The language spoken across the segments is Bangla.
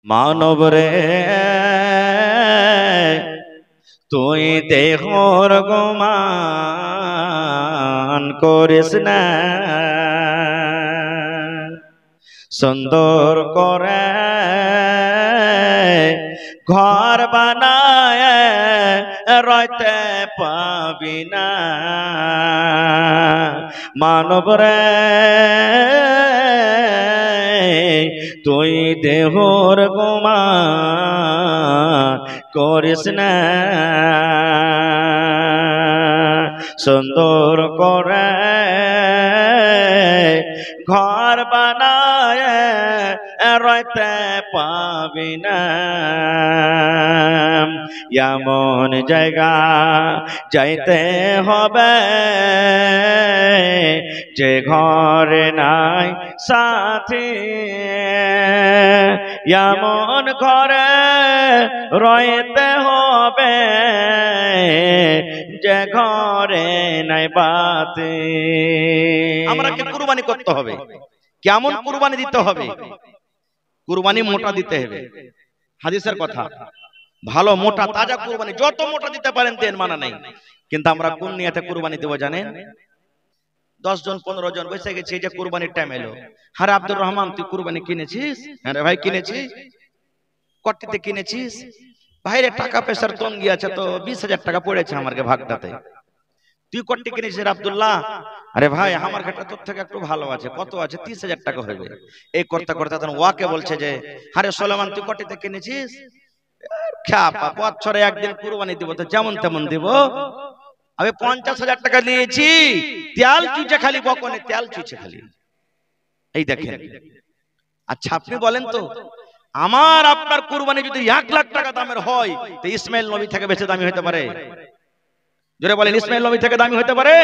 মানব রে তুই দেহর গুমান করিস না, সুন্দর করে ঘর বানায় রইতে পাবি না। মানব রে তুই দেহর গুমান করিস না, সুন্দর করে ঘর বানায় রইতে পাবি না। এমন জায়গা যাইতে হবে যে ঘরে নাই সাথী, এমন ঘরে রইতে হবে যে ঘরে নাই বাতি। আমরা কি কুরবানি করতে হবে? কেমন কুরবানি দিতে হবে? কুরবানি মোটা দিতে হবে, হাদিসের কথা। ভালো মোটা তাজা কুরবানি, যত মোটা দিতে পারেন দেন, মানা নাই। কিন্তু আমরা কোন নিয়তে কুরবানি দেব জানেন? 10 জন 15 জন বসে গেছে, এই যে কুরবানির টাইম এলো। আরে আব্দুর রহমান তুই কুরবানি কিনেছিস? হ্যাঁ রে ভাই কিনেছি। কততে কিনেছিস? ভাইরে টাকা পয়সার তঙ্গি আছে তো 20,000 টাকা পড়েছে আমাকে ভাগটাতে। তুই কত কিনেছিস আব্দুল্লাহ? আরে ভাই আমার ঘাটটা তোর থেকে একটু ভালো আছে। কত আছে? 30,000 টাকা হবে। এই করতে করতে তখন ওয়াকে বলছে যে আরে সোলেমান তুই কততে কিনেছিস? খ্যাপা, বছরে একদিন কুরবানি দিব তো যেমন তেমন দিব। আমি 50,000 টাকা নিয়েছি, তেল চুচে খালি বকনে তেল চুচে খালি। এই দেখেন। আচ্ছা আপনি বলেন তো, আমার আপনার কুরবানি যদি 1 লাখ টাকা দামের হয় তো ইসমাইল নবী থেকে বেশি দামি হতে পারে? জোরে বলেন, ইসমাইল নবী থেকে দামি হতে পারে?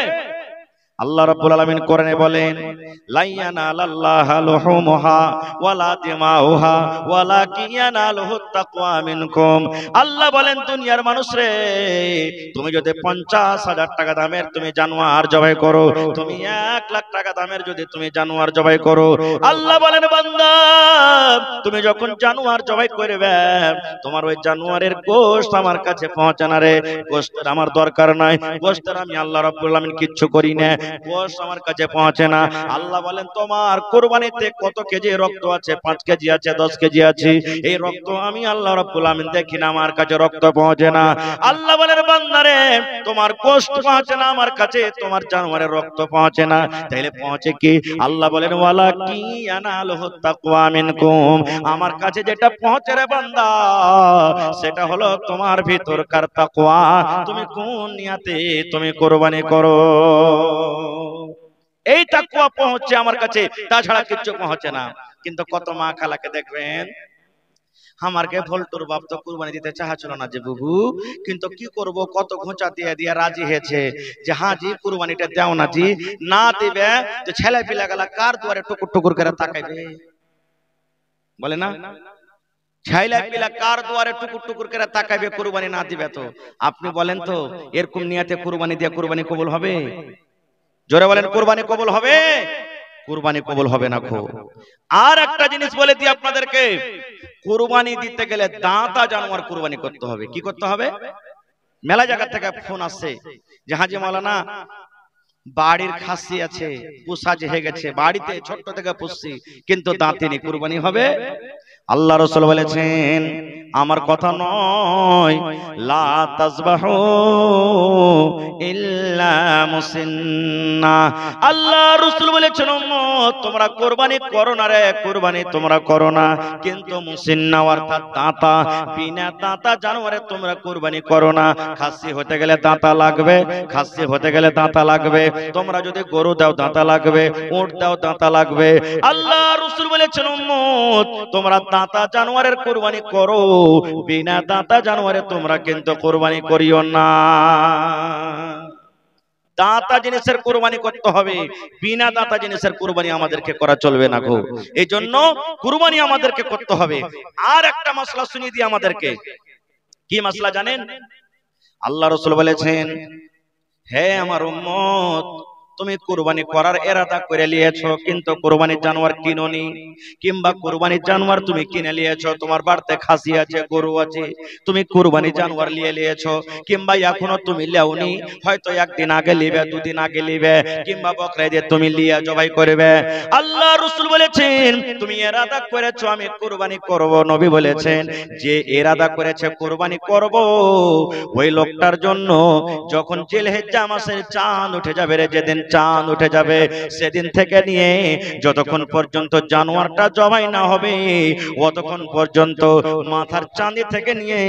আল্লাহ রাব্বুল আলামিন কোরআনে বলেন লাইয়ানালাল্লাহা লুহুমুহা ওয়ালা দিমাউহা ওয়ালাকিন ইয়ানালুহুত তাকওয়া মিনকুম। আল্লাহ বলেন দুনিয়ার মানুষ রে, তুমি যদি 50,000 টাকা দামের তুমি জানোয়ার জবাই করো, তুমি 1 লাখ টাকা দামের যদি তুমি জানোয়ার জবাই করো, আল্লাহ বলেন বান্দা তুমি যখন জানোয়ার জবাই করবে তোমার ওই জানোয়ারের গোশত আমার কাছে পৌঁছে না রে। গোশতের আমার দরকার নাই, গোশতের আমি আল্লাহ রাব্বুল আলামিন কিচ্ছু করি না, গোশত আমার কাছে পৌঁছে না। আল্লাহ বলেন তোমার কুরবানিতে কত কেজি রক্ত আছে? 5 কেজি আছে, 10 কেজি আছে, এই রক্ত আমি আল্লাহ রাব্বুল আলামিন দেখি না, আমার কাছে রক্ত পৌঁছে না। আল্লাহ বলেন বান্দারে তোমার গোশত পৌঁছে না আমার কাছে, তোমার জানোয়ারের রক্ত পৌঁছে না, তাইলে পৌঁছে কি? আল্লাহ বলেন ওয়ালাকিন ইয়ানালুহুত তাকওয়া মিনকুম। আমার কাছে যেটা পৌঁছে রে বান্দা সেটা হলো তোমার ভিতরকার তাকওয়া। তুমি কোন নিয়তে তুমি কুরবানি করো, এই তাকওয়া পৌঁছে আমার কাছে, তাছাড়া কিছু পৌঁছে না। কিন্তু কত মা খালাকে দেখবেন আমারকে ভোল্টুর বাপ তো কুরবানি দিতে চাচ্ছিল না যে বুবু, কিন্তু কি করব, কত ঘোঁচা দিয়ে দিয়ে রাজি হয়েছে যে হ্যাঁ জি কুরবানিটা দাও না জি। না দিবে তো ছেলে পিলা গেলা কার দুয়ারে টুকুর টুকুর করে তাকাইবে? বলে না, ছেলে পিলা কার দুয়ারে টুকুর টুকুর করে তাকাইবে কুরবানি না দিবে তো? আপনি বলেন তো এরকম নিয়তে কুরবানি দিয়ে কুরবানি কবুল হবে? জোরে বলেন কুরবানি কবুল হবে? কুরবানি কবুল হবে না খো। আর একটা জিনিস বলে দিই আপনাদেরকে, কুরবানি দিতে গেলে দাঁতা জানোয়ার কুরবানি করতে হবে। কি করতে হবে? মেলা জায়গা থেকে ফোন আসছে যে হাজি মাওলানা বাড়ির খাসি আছে, পোষা হয়ে গেছে, বাড়িতে ছোট্ট থেকে পুষছি কিন্তু দাঁতিনি, কুরবানি হবে? আল্লাহ রাসূল বলেছেন আমার কথা নয়, লা তাজবাহু ইল্লা মুসিন্না। আল্লাহ রাসূল বলেছেন তোমরা কুরবানি করো না রে, কুরবানি তোমরা করো না, কিন্তু মুসিন্না অর্থাৎ দাঁতা, বিনা দাঁতা জানোয়ারে তোমরা কুরবানি করো না। খাসি হতে গেলে দাঁতা লাগবে, খাসি হতে গেলে দাঁতা লাগবে। তোমরা যদি গরু দাও দাঁতা লাগবে, উট দাও দাঁতা লাগবে। আল্লাহ রাসূল বলেছেন উম্মত তোমরা দাঁতা জানোয়ারের কুরবানি করো, বিনা দাঁতা জানোয়ারে তোমরা কিন্তু কুরবানি করিও না। দাঁতা জিনিসের কুরবানি করতে হবে, বিনা দাঁতা জিনিসের কুরবানি আমাদেরকে করা চলবে না গো। এই জন্য কুরবানি আমাদেরকে করতে হবে। আর একটা মাসলা শুনিয়ে দিই আমাদেরকে। কি মাসলা জানেন? আল্লাহ রাসূল বলেছেন হে আমার উম্মত তুমি কুরবানি করার ইরাদা করে নিয়েছো কিন্তু কুরবানির জানোয়ার কিনোনি, কিংবা কুরবানির জানোয়ার তুমি কিনে নিয়েছো, তোমার বাড়িতে খাসি আছে, গরু আছে, তুমি কুরবানি জানোয়ার নিয়ে নিয়েছো, কিংবা এখনো তুমি লেওনি, হয়তো একদিন আগে লিবে, দুদিন আগে লিবে, কিংবা বকরা ঈদে তুমি লিয়ে জবাই করবে। আল্লাহ রাসূল বলেছেন তুমি ইরাদা করেছো আমি কুরবানি করব, নবী বলেছেন যে ইরাদা করেছে কুরবানি করব ওই লোকটার জন্য যখন জিলহিজ্জা মাসের চাঁদ উঠে যাবে রে, যেদিন চাঁদ উঠে যাবে সেদিন থেকে নিয়ে যতক্ষণ পর্যন্ত জানোয়ারটা জবাই না হবে অতক্ষণ পর্যন্ত মাথার চাঁদি থেকে নিয়ে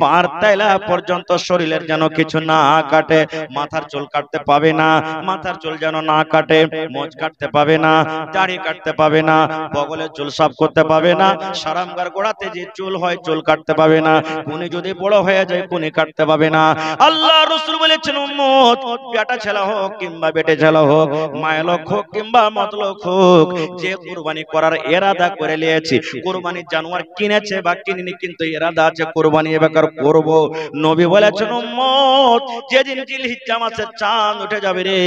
পার তাইলা পর্যন্ত শরীরের যেন কিছু না কাটে, মাথার চুল কাটতে পাবে না, মাথার চুল যেন না কাটে, মোজ কাটতে পাবে না, দাড়ি কাটতে পাবে না, বগলের চুল সাফ করতে পাবে না, সারামগার গোড়াতে যে চুল হয় চুল কাটতে পাবে না, কুনি যদি বড় হয়ে যায় কুনি কাটতে পাবে না। আল্লাহ রাসূল বলেছেন উম্মত বেটা ছেলে হোক কিংবা বেটে ছেলে হোক, মায়লোক হোক কিংবা মতলোক হোক, যে কুরবানি করার ইরাদা করে নিয়েছে, কুরবানির জানোয়ার কিনেছে বা কিনেনি কিন্তু ইরাদা আছে কুরবানি এবার করব, নবী বলেছেন উম্মত যেদিন জিলহিজ্জা মাসের চাঁদ উঠে যাবে রে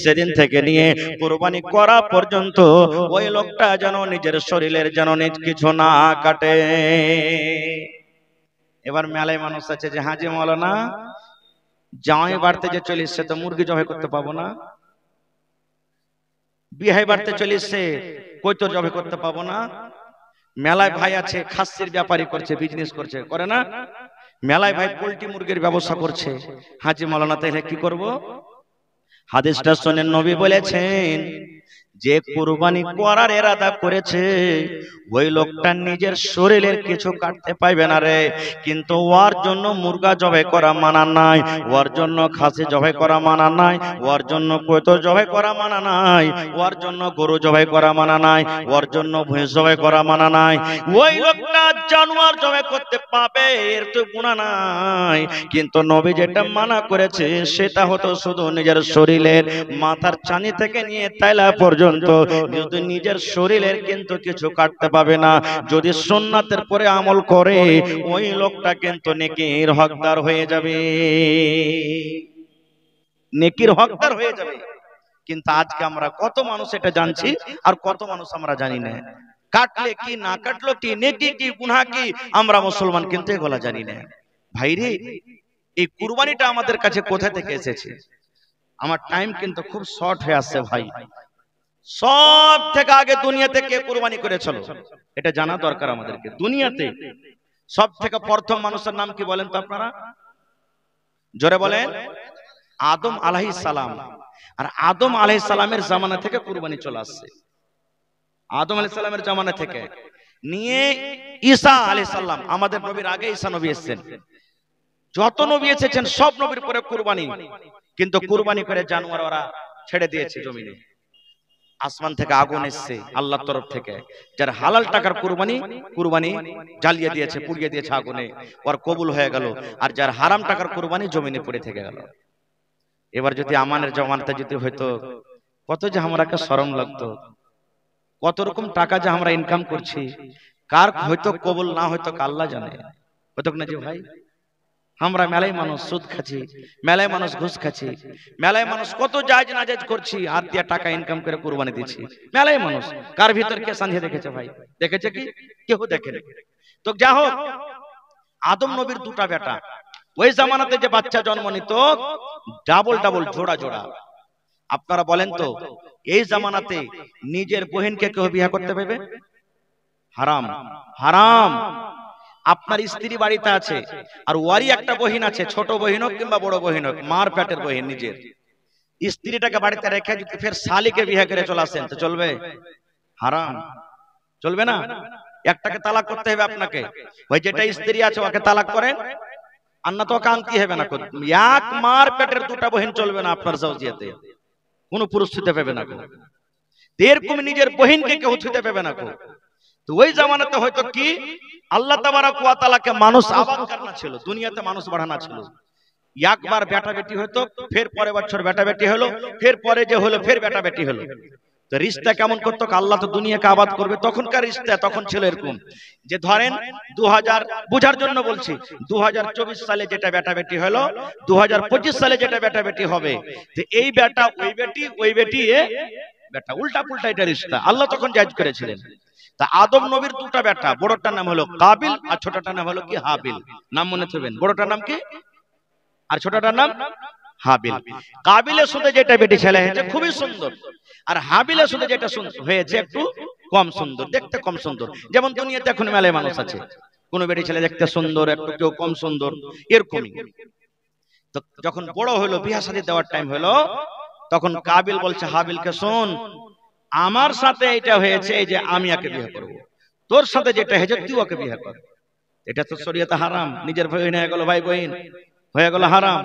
সেদিন থেকে নিয়ে কুরবানি করা পর্যন্ত ওই লোকটা যেন নিজের শরীরের যেন নিজ কিছু না কাটে। এবার মেলায় মানুষ আছে যে হাজি মাওলানা জামাই বাড়তে যে চলে এসছে তো মুরগি জবাই করতে পাবো না, বিয়ে বাড়তে চলে এসছে কই তো জবাই করতে পাবো না, মেলায় ভাই আছে খাসির ব্যাপারী করছে, বিজনেস করছে, করে না, মেলায় ভাই পোল্ট্রি মুরগির ব্যবসা করছে, হাজি মাওলানা তাহলে কি করব? হাদিসটা শুনেন, নবী বলেছেন যে কুরবানি করার ইরাদা করেছে ওই লোকটা নিজের শরীরের কিছু কাটতে পাইবে না রে, কিন্তু ওর জন্য মুরগা জবাই করা মানা নাই, ওর জন্য খাসি জবাই করা মানা নাই, ওর জন্য কয়তো জবাই করা মানা নাই, ওর জন্য গরু জবাই করা মানা নাই, ওর জন্য ভৈঁস জবাই করা মানা নাই, ওই লোকটা জানোয়ার জবাই করতে পাবে এর তো গুনাহ নাই, কিন্তু নবী যেটা মানা করেছে সেটা হতো শুধু নিজের শরীরের মাথার চানি থেকে নিয়ে তাইলা পর্যন্ত যদি নিজের শরীরের কিন্তু কিছু কাটতে পাবে না। যদি সুন্নাতের পরে আমল করে ওই লোকটা কিন্তু নেকির হকদার হয়ে যাবে, নেকির হকদার হয়ে যাবে। কিন্তু আজকে আমরা কত মানুষ এটা জানছি আর কত মানুষ আমরা জানি না, কাটলে কি না কাটলো কি, নেকি কি গুনাহ কি, আমরা মুসলমান কিন্তু এগুলা জানি না। ভাইরে এই কুরবানিটা আমাদের কাছে কোথা থেকে এসেছে? আমার টাইম কিন্তু খুব শর্ট হয়ে আসছে ভাই। সব থেকে আগে দুনিয়াতে কে কুরবানি করেছিল এটা জানা দরকার আমাদেরকে। দুনিয়াতে সব থেকে প্রথম মানুষের নাম কি বলেন তো আপনারা? জোরে বলেন। আদম আলাইহিস সালাম। আর আদম আলাইহিস সালামের জামানা থেকে কুরবানি চলে আসছে। আদম আলাইহিস সালামের জামানা থেকে নিয়ে ঈসা আলাইহিস সালাম, আমাদের নবীর আগে ঈসা নবী এসেছেন, যত নবী এসেছেন সব নবীর পরে কুরবানি, কিন্তু কুরবানি করে জানোয়ার ওরা ছেড়ে দিয়েছে জমিনে। আসমান থেকে আগুন এসছে আল্লাহর তরফ থেকে, যার হালাল টাকার কুরবানি কুরবানি জ্বালিয়ে দিয়েছে, পুড়িয়ে দিয়েছে আগুনে, ওর কবুল হয়ে গেল, আর যার হারাম টাকার কুরবানি জমিনে পড়ে থেকে গেল। এবার যদি আমানের জমানতে যদি হয়তো কত যে আমরাকে শরম লাগতো, কত রকম টাকা যে আমরা ইনকাম করছি, কার হয়তো কবুল না হয়তো আল্লাহ জানে, হয়তো না যে ভাই আমরা মেলায় মানুষ সুদ খাচ্ছি, মেলায় মানুষ ঘুষ খাচ্ছি, মেলায় মানুষ কত জায়েজ নাজায়েজ করছি, আর দিয়া টাকা ইনকাম করে কুরবানি দিচ্ছি মেলায় মানুষ। কার ভিতর কে সান্ধিয়ে দেখেছে ভাই? দেখেছে কি? কেউ দেখেনি। তো যা হোক, আদম নবীর দুটা বেটা, ওই জামানাতে যে বাচ্চা জন্ম নিত ডাবল ডাবল জোড়া জোড়া। আপনারা বলেন তো এই জামানাতে নিজের বহিনকে কেউ বিয়ে করতে পারবে? হারাম, হারাম। আপনার স্ত্রী বাড়িতে আছে আর ওয়ারি একটা বহিন আছে, ছোট বহিন হোক কিংবা বড় বহিন হোক, মার পেটের বহিন, নিজের স্ত্রীটাকে বাড়িতে রেখে যদি ফের শালিকে বিয়ে করে চলে আসেন তো চলবে? হারাম, চলবে না। একটাকে তালাক করতে হবে আপনাকে, ওই যেটা স্ত্রী আছে ওকে তালাক করেন, আর না তো কান্তি হবে না। এক মার পেটের দুটা বহিন চলবে না আপনার জাওজিয়াতে, কোনো পুরুষ ছুতে পাবে না। এরকম নিজের বহিনকে কেউ ছুতে পাবে না। তো ওই জামানাতে হয়তো কি আল্লাহ তাবারাক ওয়া তাআলাকে মানুষ আবাদ করনা ছিল, দুনিয়াতে মানুষ বাড়ানো ছিল। একবার বেটা বেটি হতো, ফের পরের বছর বেটা বেটি হলো, ফের পরে যে হলো ফের বেটা বেটি হলো। তো তো রিশতা কেমন করতো, আল্লাহ তো দুনিয়াকে আবাদ করবে, তখনকার রিশতা তখন ছিল এরকম যে ধরেন 2000 বোঝার জন্য বলছি, 2024 সালে যেটা বেটা বেটি হলো, 2025 সালে যেটা বেটা বেটি হবে, তো এই বেটা ওই বেটি, ওই বেটি এ বেটা, উল্টা পুল্টা এটা রিশতা আল্লাহ তখন জায়েজ করেছিলেন। তা আদম নবীর দুটা বেটা, বড়টার নাম হলো কাবিল আর ছোটটার নাম হলো কি হাবিল। নাম মনে থাকবেন, বড়টার নাম কি আর ছোটটার নাম হাবিল। কাবিলের সাথে যেটা বেটি ছেলে হয়েছে খুবই সুন্দর, আর হাবিলের সাথে যেটা হয়েছে একটু কম সুন্দর, দেখতে কম সুন্দর। যেমন দুনিয়াতে এখন মেলায় মানুষ আছে, কোন বেটি ছেলে দেখতে সুন্দর, একটু কেউ কম সুন্দর, এরকমই। তো যখন বড় হলো, বিয়ে শাদী দেওয়ার টাইম হলো, তখন কাবিল বলছে হাবিলকে, শোন আমার সাথে এটা হয়েছে, এই যে আমি একে বিয়ে করব, তোর সাথে যেটা হয়েছে তুই ওকে বিয়ে কর। এটা তো শরীয়তে হারাম, নিজের ভাই হয়ে গেল, ভাই বোন হয়ে গেল হারাম।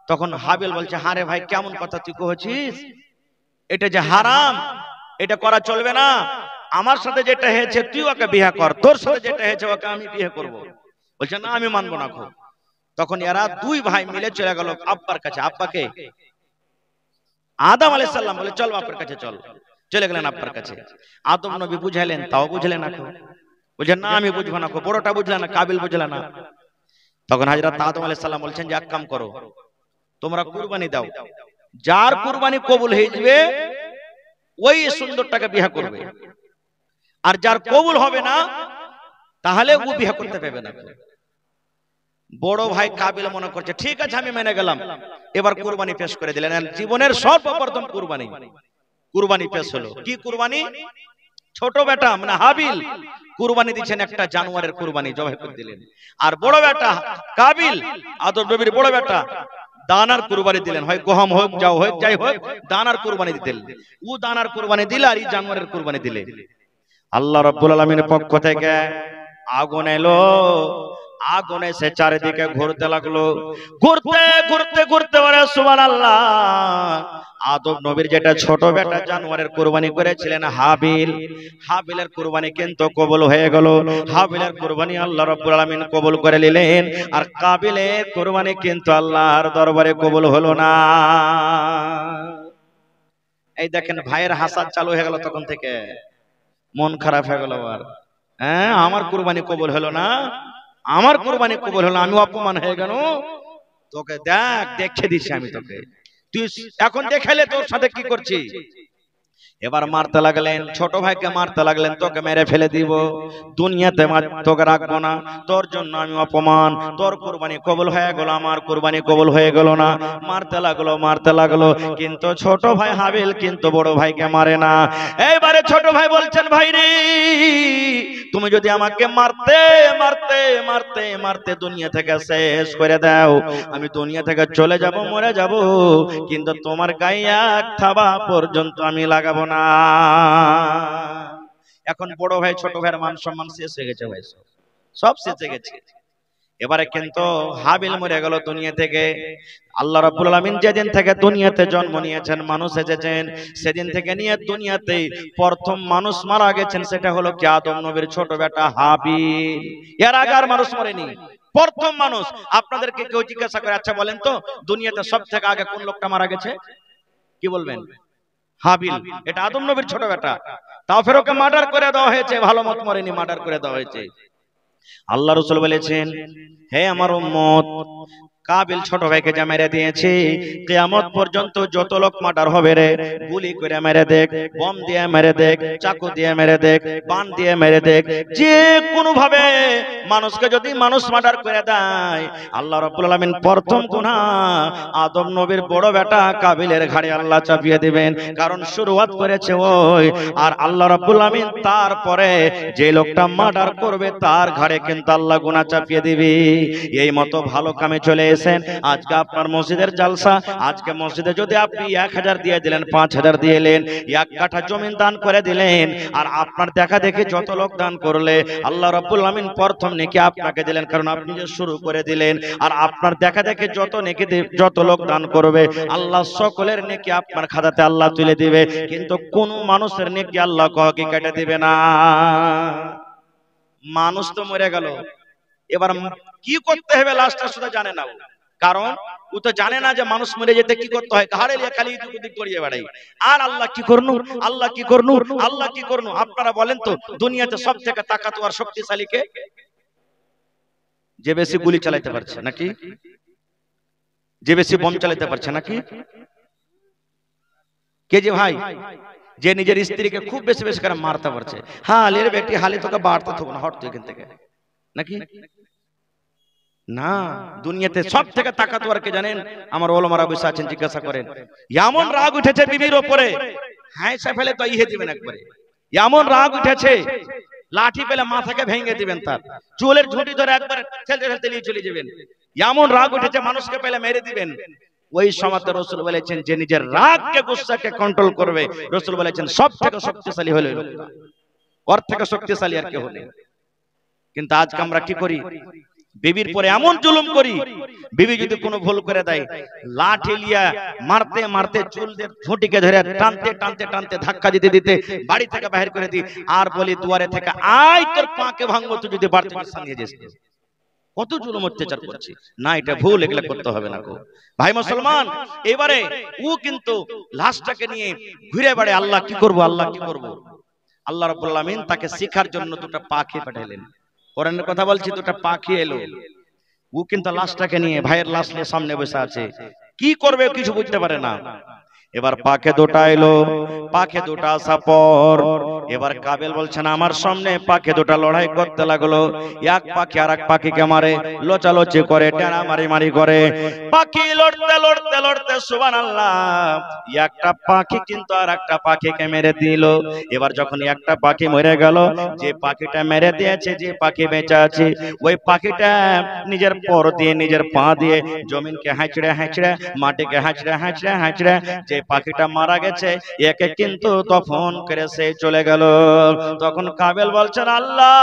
তখন হাবিল বলছে, হারে ভাই কেমন কথা তুই কহছিস, এটা যে হারাম, এটা করা চলবে না, আমার সাথে যেটা হয়েছে তুই ওকে বিয়ে কর, তোর সাথে যেটা হয়েছে ওকে আমি বিয়ে করব। বলছে না আমি মানবো না। তখন এরা দুই ভাই মিলে চলে গেল আব্বার কাছে। আব্বাকে আদম আলাইহিস সালাম বলে, চল বাপের কাছে চল। চলে গেলেন আব্বার কাছে। আদম নবী বুঝাইলেন, তাও বুঝলেন না। বলছে না আমি বুঝবো না, বড়টা বুঝলে না, কাবিল বুঝলে না। তখন হযরত আদম আলাইহিস সালাম বলছেন যে এক কাম করো, তোমরা কুরবানি দাও, যার কুরবানি কবুল হয়ে যাবে ওই সুন্দরটাকে বিয়ে করবে, আর যার কবুল হবে না তাহলে ও বিয়ে করতে পারবে না। বড় ভাই কাবিল মনে করছে ঠিক আছে আমি মেনে গেলাম, এবার কুরবানি পেশ করে দিলেন। জীবনের সর্বপ্রথম কুরবানি পেশ হলো। কি কুরবানি? ছোট বেটা মানে হাবিল কুরবানি দিচ্ছেন একটা জানোয়ারের কুরবানি জবাই করে দিলেন, আর বড় বেটা কাবিল আদম নবীর বড় বেটা দানার কুরবানি দিলেন, হয় গহম হোক যাও হোক যাই হোক দানার কুরবানি দিতেন। ও দানার কুরবানি দিলে আর এই জানোয়ারের কুরবানি দিলে। আল্লাহ রাব্বুল আলামিনের পক্ষ থেকে আগুন এলো, আগুন এসে চারিদিকে ঘুরতে লাগলো, ঘুরতে ঘুরতে ঘুরতে বলে সুবহানাল্লাহ, আদম নবীর যেটা ছোট বেটা জানোয়ারের কুরবানি করেছিলেন হাবিল, হাবিলের কুরবানি কিন্তু কবুল হয়ে গেল। হাবিলের কুরবানি আল্লাহ রাব্বুল আলামিন কবুল করে নিলেন, আর কাবিলের কুরবানি কিন্তু আল্লাহর দরবারে কবুল হলো না। এই দেখেন ভাইয়ের হাসাদ চালু হয়ে গেল, তখন থেকে মন খারাপ হয়ে গেল। আর হ্যাঁ আমার কুরবানি কবুল হলো না, আমার কুরবানি কবুল হলো, আমি অপমান হয়ে গেল। তোকে দেখ দেখে দিছি আমি তোকে, তুই এখন দেখাইলে তোর সাথে কি করছি। এবার মারতে লাগলেন, ছোট ভাইকে মারতে লাগলেন, তোকে মেরে ফেলে দিব, দুনিয়াতে তোকে রাখবো না, তোর জন্য আমি অপমান, তোর কুরবানি কবুল হয়ে গেল, আমার কুরবানি কবুল হয়ে গেল না। মারতে লাগলো মারতে লাগলো, কিন্তু ছোট ভাই হাবিল কিন্তু বড় ভাইকে মারে না। এইবারে ছোট ভাই বলছেন, ভাই রে তুমি যদি আমাকে মারতে মারতে মারতে মারতে দুনিয়া থেকে শেষ করে দাও, আমি দুনিয়া থেকে চলে যাব, মরে যাব, কিন্তু তোমার গায়ে এক থাবা পর্যন্ত আমি লাগাবো না। এখন বড় ভাই ছোট ভাইয়ের মান সম্মান শেষ হয়ে গেছে, ভাই সব শেষ হয়ে গেছে। এবারে কিন্তু হাবিল মরে গেল দুনিয়া থেকে। আল্লাহ রাব্বুল আলামিন যেদিন থেকে দুনিয়াতে জন্ম নিয়েছেন, মানুষ এসেছেন, সেদিন থেকে নিয়ে দুনিয়াতে প্রথম মানুষ মারা গেছেন, সেটা হলো কি আদম নবীর ছোট বেটা হাবিল। এর আগে আর মানুষ মরেনি, প্রথম মানুষ। আপনাদেরকে কেউ জিজ্ঞাসা করে, আচ্ছা বলেন তো দুনিয়াতে সব থেকে আগে কোন লোকটা মারা গেছে, কি বলবেন? হাবিল। এটা আদম নবীর ছোট বেটা, তাও ফের ওকে মার্ডার করে দেওয়া হয়েছে, ভালো মত মরেনি, মার্ডার করে দেওয়া হয়েছে। আল্লাহ রাসূল বলেছেন, হে আমার উম্মত, কাবিল ছোট ভাইকে যা মেরে দিয়েছে, কিয়ামত পর্যন্ত যত লোক মার্ডার হবে রে, গুলি করে মেরে দেখ, বম দিয়ে মেরে দেখ, চাকু দিয়ে মেরে দেখ, বান দিয়ে মেরে দেখ, যে কোনো ভাবে মানুষকে যদি মানুষ মার্ডার করে দেয়, আল্লাহ রাব্বুল আলামিন প্রথম গুনাহ আদম নবীর বড় বেটা কাবিলের ঘাড়ে আল্লাহ চাপিয়ে দিবেন, কারণ শুরুয়াত করেছে ওই। আর আল্লাহ রাব্বুল আলামিন তারপরে যে লোকটা মার্ডার করবে তার ঘাড়ে কিন্তু আল্লাহ গুনাহ চাপিয়ে দিবে। এই মতো ভালো কামে চলে আজকে আপনার মসজিদের জালসা, আজকে মসজিদে যদি আপনি 1000 দিয়ে দিলেন, 5000 দিয়ে এলেন, 1 কাঠা জমি দান করে দিলেন, আর আপনার দেখা দেখে যত লোক দান করলে আল্লাহ রাব্বুল আলামিন প্রথম নেকি আপনাকে দিলেন, কারণ আপনি যে শুরু করে দিলেন। আর আপনার দেখা দেখে যত নেকি যত লোক দান করবে, আল্লাহ সকলের নেকি আপনার খাতাতে আল্লাহ তুলে দিবে, কিন্তু কোন মানুষের নেকি আল্লাহ কি কেটে দিবে না। মানুষ তো মরে গেল, এবার কি করতে হবে লাস্টটা শুধু জানে না। কারণ ও তো জানে না যে মানুষ মরে যেতে কি করতে হয়, ঘাড়ে লিয়ে খালি এদিক ওদিক করিয়ে বেড়াই। আর আল্লাহ কি করনু, আল্লাহ কি করনু, আল্লাহ কি করনু। আপনারা বলেন তো দুনিয়াতে সব থেকে তাকাতওয়ার শক্তিশালী কে? যে বেশি গুলি চালাতে পারছে নাকি? যে বেশি বম চালাতে পারছে নাকি? কে যে ভাই? যে নিজের স্ত্রীকে খুব বেশি বেশি করে মারতে পারছে। হ্যাঁ লের বেটি হালি তোকে বাড়তে থাকবো না, হট তুই এখান থেকে নাকি? না, দুনিয়াতে সব থেকে তাকাতওয়ার কে জানেন? আমার ওলামারা বসে আছেন, জিজ্ঞাসা করেন। এমন রাগ উঠেছে বিবির উপরে, হাইসা ফেলে তো ইহে দিবেন একবারে। এমন রাগ উঠেছে লাঠি পেলে মাথাকে ভেঙে দিবেন, তার চুলের ঝুঁটি ধরে একবার ঠেলতে ঠেলতে নিয়ে চলে যাবেন। এমন রাগ উঠেছে মানুষকে পেলে মেরে দিবেন। ওই সময় রাসূল বলেছেন যে নিজের রাগকে গুসাকে কন্ট্রোল করবে, রাসূল বলেছেন সব থেকে শক্তিশালী হলো লোকটা, ওর থেকে শক্তিশালী আর কেউ নেই। কিন্তু আজকে আমরা কি করি? বিবির পরে এমন জুলুম করি, বিবি যদি কোনো ভুল করে দেয় লাঠি লিয়া মারতে মারতে চুলদের ঝুঁটিকে ধরে টানতে টানতে টানতে ধাক্কা দিতে দিতে বাড়ি থেকে বাইরে করে দিই, আর বলি দুয়ারে থেকে আয় তোর পাকে ভাঙবো তুই যদি বাড়তি ভাষা নিয়ে যাস। কত জুলুম অত্যাচার করছি না, এটা ভুল, এগুলো করতে হবে না গো ভাই মুসলমান। এবারে ও কিন্তু লাশটাকে নিয়ে ঘুরে বেড়ে আল্লাহ কি করব, আল্লাহ কি করব। আল্লাহ রাব্বুল আলামিন তাকে শিখার জন্য দুটো পাখি পাঠালেন। কোরআনের কথা বলছি, দুটো পাখি এলো। ও কিন্তু লাশটাকে নিয়ে, ভাইয়ের লাশ নিয়ে সামনে বসে আছে, কি করবে কিছু বুঝতে পারে না। এবার পাখে দুটা এলো, পাখে দুটা আসা পর এবার কাবিল বলছেন আমার সামনে পাখি দুটা লড়াই করতে লাগলো। এক পাখি আর এক পাখিকে মারে, লোচালোচি করে, টানা মারি মারি করে। পাখি লড়তে লড়তে লড়তে সুবহানাল্লাহ একটা পাখি কিন্তু আর একটা পাখিকে মেরে দিল। এবার যখন একটা পাখি মরে গেল, যে পাখিটা মেরে দিয়েছে, যে পাখি বেঁচে আছে, ওই পাখিটা নিজের পর দিয়ে নিজের পা দিয়ে জমিনকে হাঁচড়ে হাঁচড়ে, মাটিকে হাঁচড়ে হাঁচড়ে হাঁচড়ে যে পাখিটা মারা গেছে একে কিন্তু দফন করে সে চলে গেল। তখন কাবিল বলছেন আল্লাহ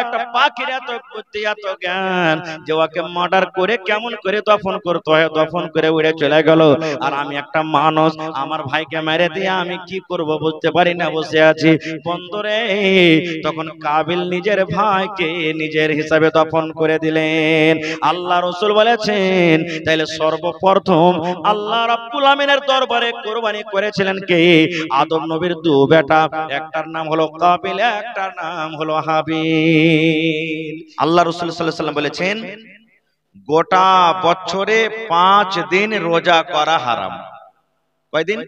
একটা পাখির এত বুদ্ধি এত জ্ঞান যে ওকে মার্ডার করে কেমন করে দফন করতে হয়, দফন করে উড়ে চলে গেল। আর আমি একটা মানুষ, আমার ভাইকে মেরে দিয়ে আমি কি করব বুঝতে পারি না, বসে আছি বন্ধুরে। তখন কাবিল নিজের ভাইকে নিজের হিসাবে দফন করে দিলেন। আল্লাহ রাসূল বলেছেন তাইলে সর্বপ্রথম আল্লাহ রাব্বুল আমিনের দরবারে কুরবানি করেছিলেন কে? আদম নবীর দু বেটা, একটার নাম হলো কাবিল, একটার নাম হলো হাবিল। আল্লাহ রাসূল সাল্লাল্লাহু আলাইহি ওয়াসাল্লাম বলেছেন গোটা বছরে 5 দিন রোজা করা হারাম। কয়দিন?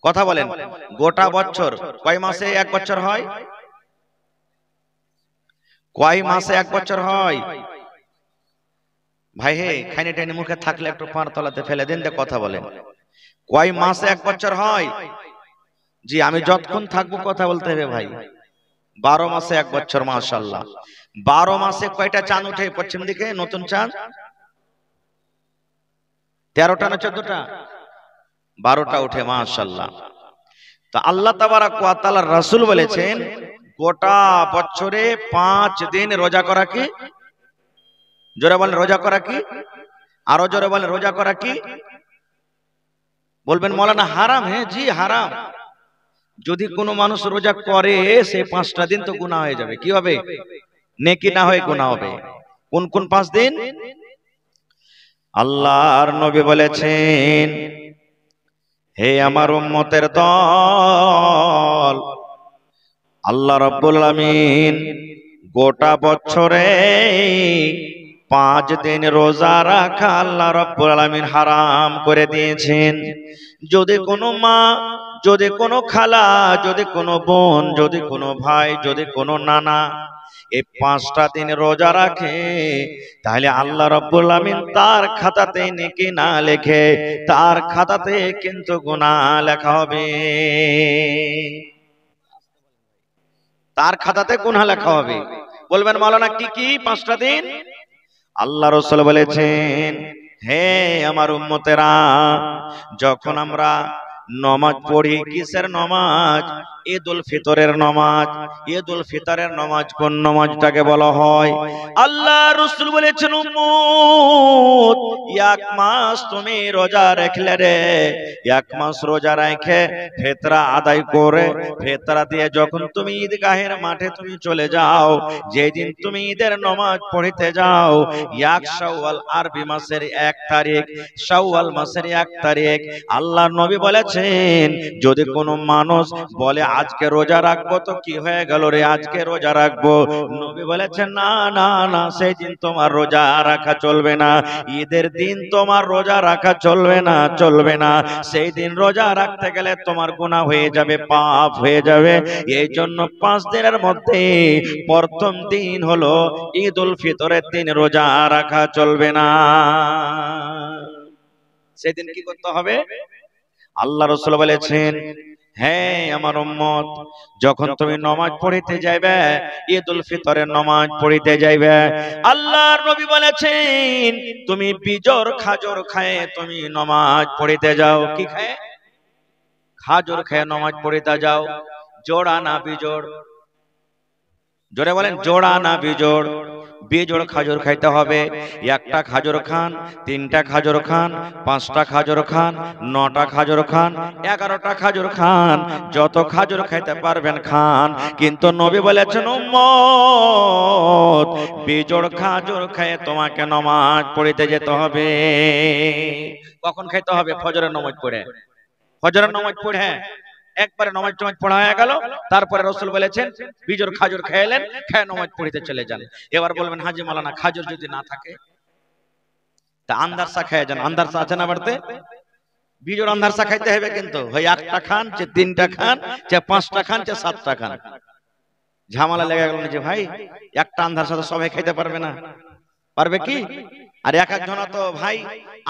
কথা বলেন। গোটা বছর কয় মাসে এক বছর হয়? কয় মাসে এক বছর হয়? ভাই হে খাইনে টাইনে মুখে থাকলে একটু পার তলাতে ফেলে দেন, কথা বলেন। কয় মাসে এক বছর হয়? জি আমি যতক্ষণ থাকবো কথা বলতে হবে ভাই। 12 মাসে এক বছর, মাশাআল্লাহ। 12 মাসে কয়টা চাঁদ ওঠে পশ্চিম দিকে? নতুন চাঁদ 13টা না 14টা? 12টা ওঠে, মাশাআল্লাহ। তো আল্লাহ তাবারাক ওয়া তাআলার রাসূল বলেছেন গোটা বছরে 5 দিন রোজা করা কি? জোরে বলেন রোজা করা কি? আরো জোরে বলেন রোজা করা কি? বলবেন মাওলানা হারাম। হ্যাঁ জি হারাম। যদি কোনো মানুষ রোজা করে সে 5টা দিন তো গুনাহ হয়ে যাবে। কি হবে? নেকি না হয়ে গুনাহ হবে। কোন কোন 5 দিন? আল্লাহর নবী বলেছেন হে আমার উম্মতের দল, আল্লাহ রাব্বুল আমিন গোটা বছরে 5 দিন রোজা রাখা আল্লাহ রাব্বুল আলামিন হারাম করে দিয়েছেন। যদি কোনো মা, যদি কোনো খালা, যদি কোনো বোন, যদি কোনো ভাই, যদি কোনো নানা এই 5টা দিন রোজা রাখে তাহলে আল্লাহ রাব্বুল আমিন তার খাতাতে নেকি না লেখে তার খাতাতে কিন্তু গুনাহ লেখা হবে। তার খাতাতে গুনাহ লেখা হবে। বলবেন মাওলানা কি কি 5টা দিন? আল্লাহ রাসূল বলেছেন হে আমার উম্মতেরা, যখন আমরা নমাজ পড়ি। কিসের নমাজ? ঈদুল ফিতরের নমাজ। ঈদুল ফিতরের নমাজ কোন নমাজটাকে বলা হয়? আল্লাহ রাসূল বলেছেন, উম্মত এক মাস তুমি রোজা রাখলে রে, এক মাস রোজা রেখে ফিতরা আদায় করে ফিতরা দিয়ে যখন তুমি ঈদগাহের মাঠে তুমি চলে যাও, যেদিন তুমি ঈদের নমাজ পড়তে যাও, এক শাওয়াল আরবি মাসের 1 তারিখ, শাওয়াল মাসের 1 তারিখ, আল্লাহ নবী বলেছেন যদি কোনো মানুষ বলে আজকে রোজা রাখবো তো কি হয়ে গেল রে, আজকে রোজা রাখবো, নবী বলেছেন না না না, সেই দিন তোমার রোজা রাখা চলবে না। ঈদের দিন তোমার রোজা রাখা চলবে না, চলবে না। সেই দিন রোজা রাখতে গেলে তোমার গুনাহ হয়ে যাবে, পাপ হয়ে যাবে। এই জন্য 5 দিনের মধ্যে প্রথম দিন হলো ঈদুল ফিতরের দিন রোজা রাখা চলবে না। সেদিন কি করতে হবে? আল্লাহ রাসূল বলেছেন, হ্যাঁ আমার উম্মত, যখন তুমি নামাজ পড়িতে যাইবে, ঈদুল ফিতরের নামাজ পড়িতে যাইবে, আল্লাহর নবী বলেছেন তুমি বিজর খাজর খায়ে তুমি নামাজ পড়িতে যাও। কি খায়? খাজর খায় নামাজ পড়িতে যাও। জোড়া না বিজোড়? জোরে বলেন, জোড়া না বিজোড়? বিজোড় খাজর খাইতে হবে। একটা খাজর খান, 3টা খাজর খান, 5টা খাজর খান, 9টা খাজর খান, 11টা খাজর খান, যত খাজর খাইতে পারবেন খান। কিন্তু নবী বলেছেন উম্মত বিজোড় খাজর খেয়ে তোমাকে নামাজ পড়িতে যেতে হবে। কখন খাইতে হবে? ফজরের নামাজ পড়ে। ফজরের নামাজ পড়ে একবারে নামাজ টামাজ পড়া হয়ে গেল, তারপরে রাসূল বলেছেন বিজোড় খাজর খেলেন, খেয়ে নামাজ পড়িতে চলে যান। এবার বলবেন হাজী মাওলানা খাজর যদি না থাকে তা আন্দারসা খেয়ে যান। আন্দারসা আছে না বাড়িতে? বিজোড় আন্দারসা খাইতে হবে, কিন্তু হয় 1টা খান, যে 3টা খান, যে 5টা খান, যে 7টা খান। ঝামেলা লেগে গেল যে ভাই একটা আন্দারসা তো সবাই খাইতে পারবে না, পারবে কি? আর এক একজনা তো ভাই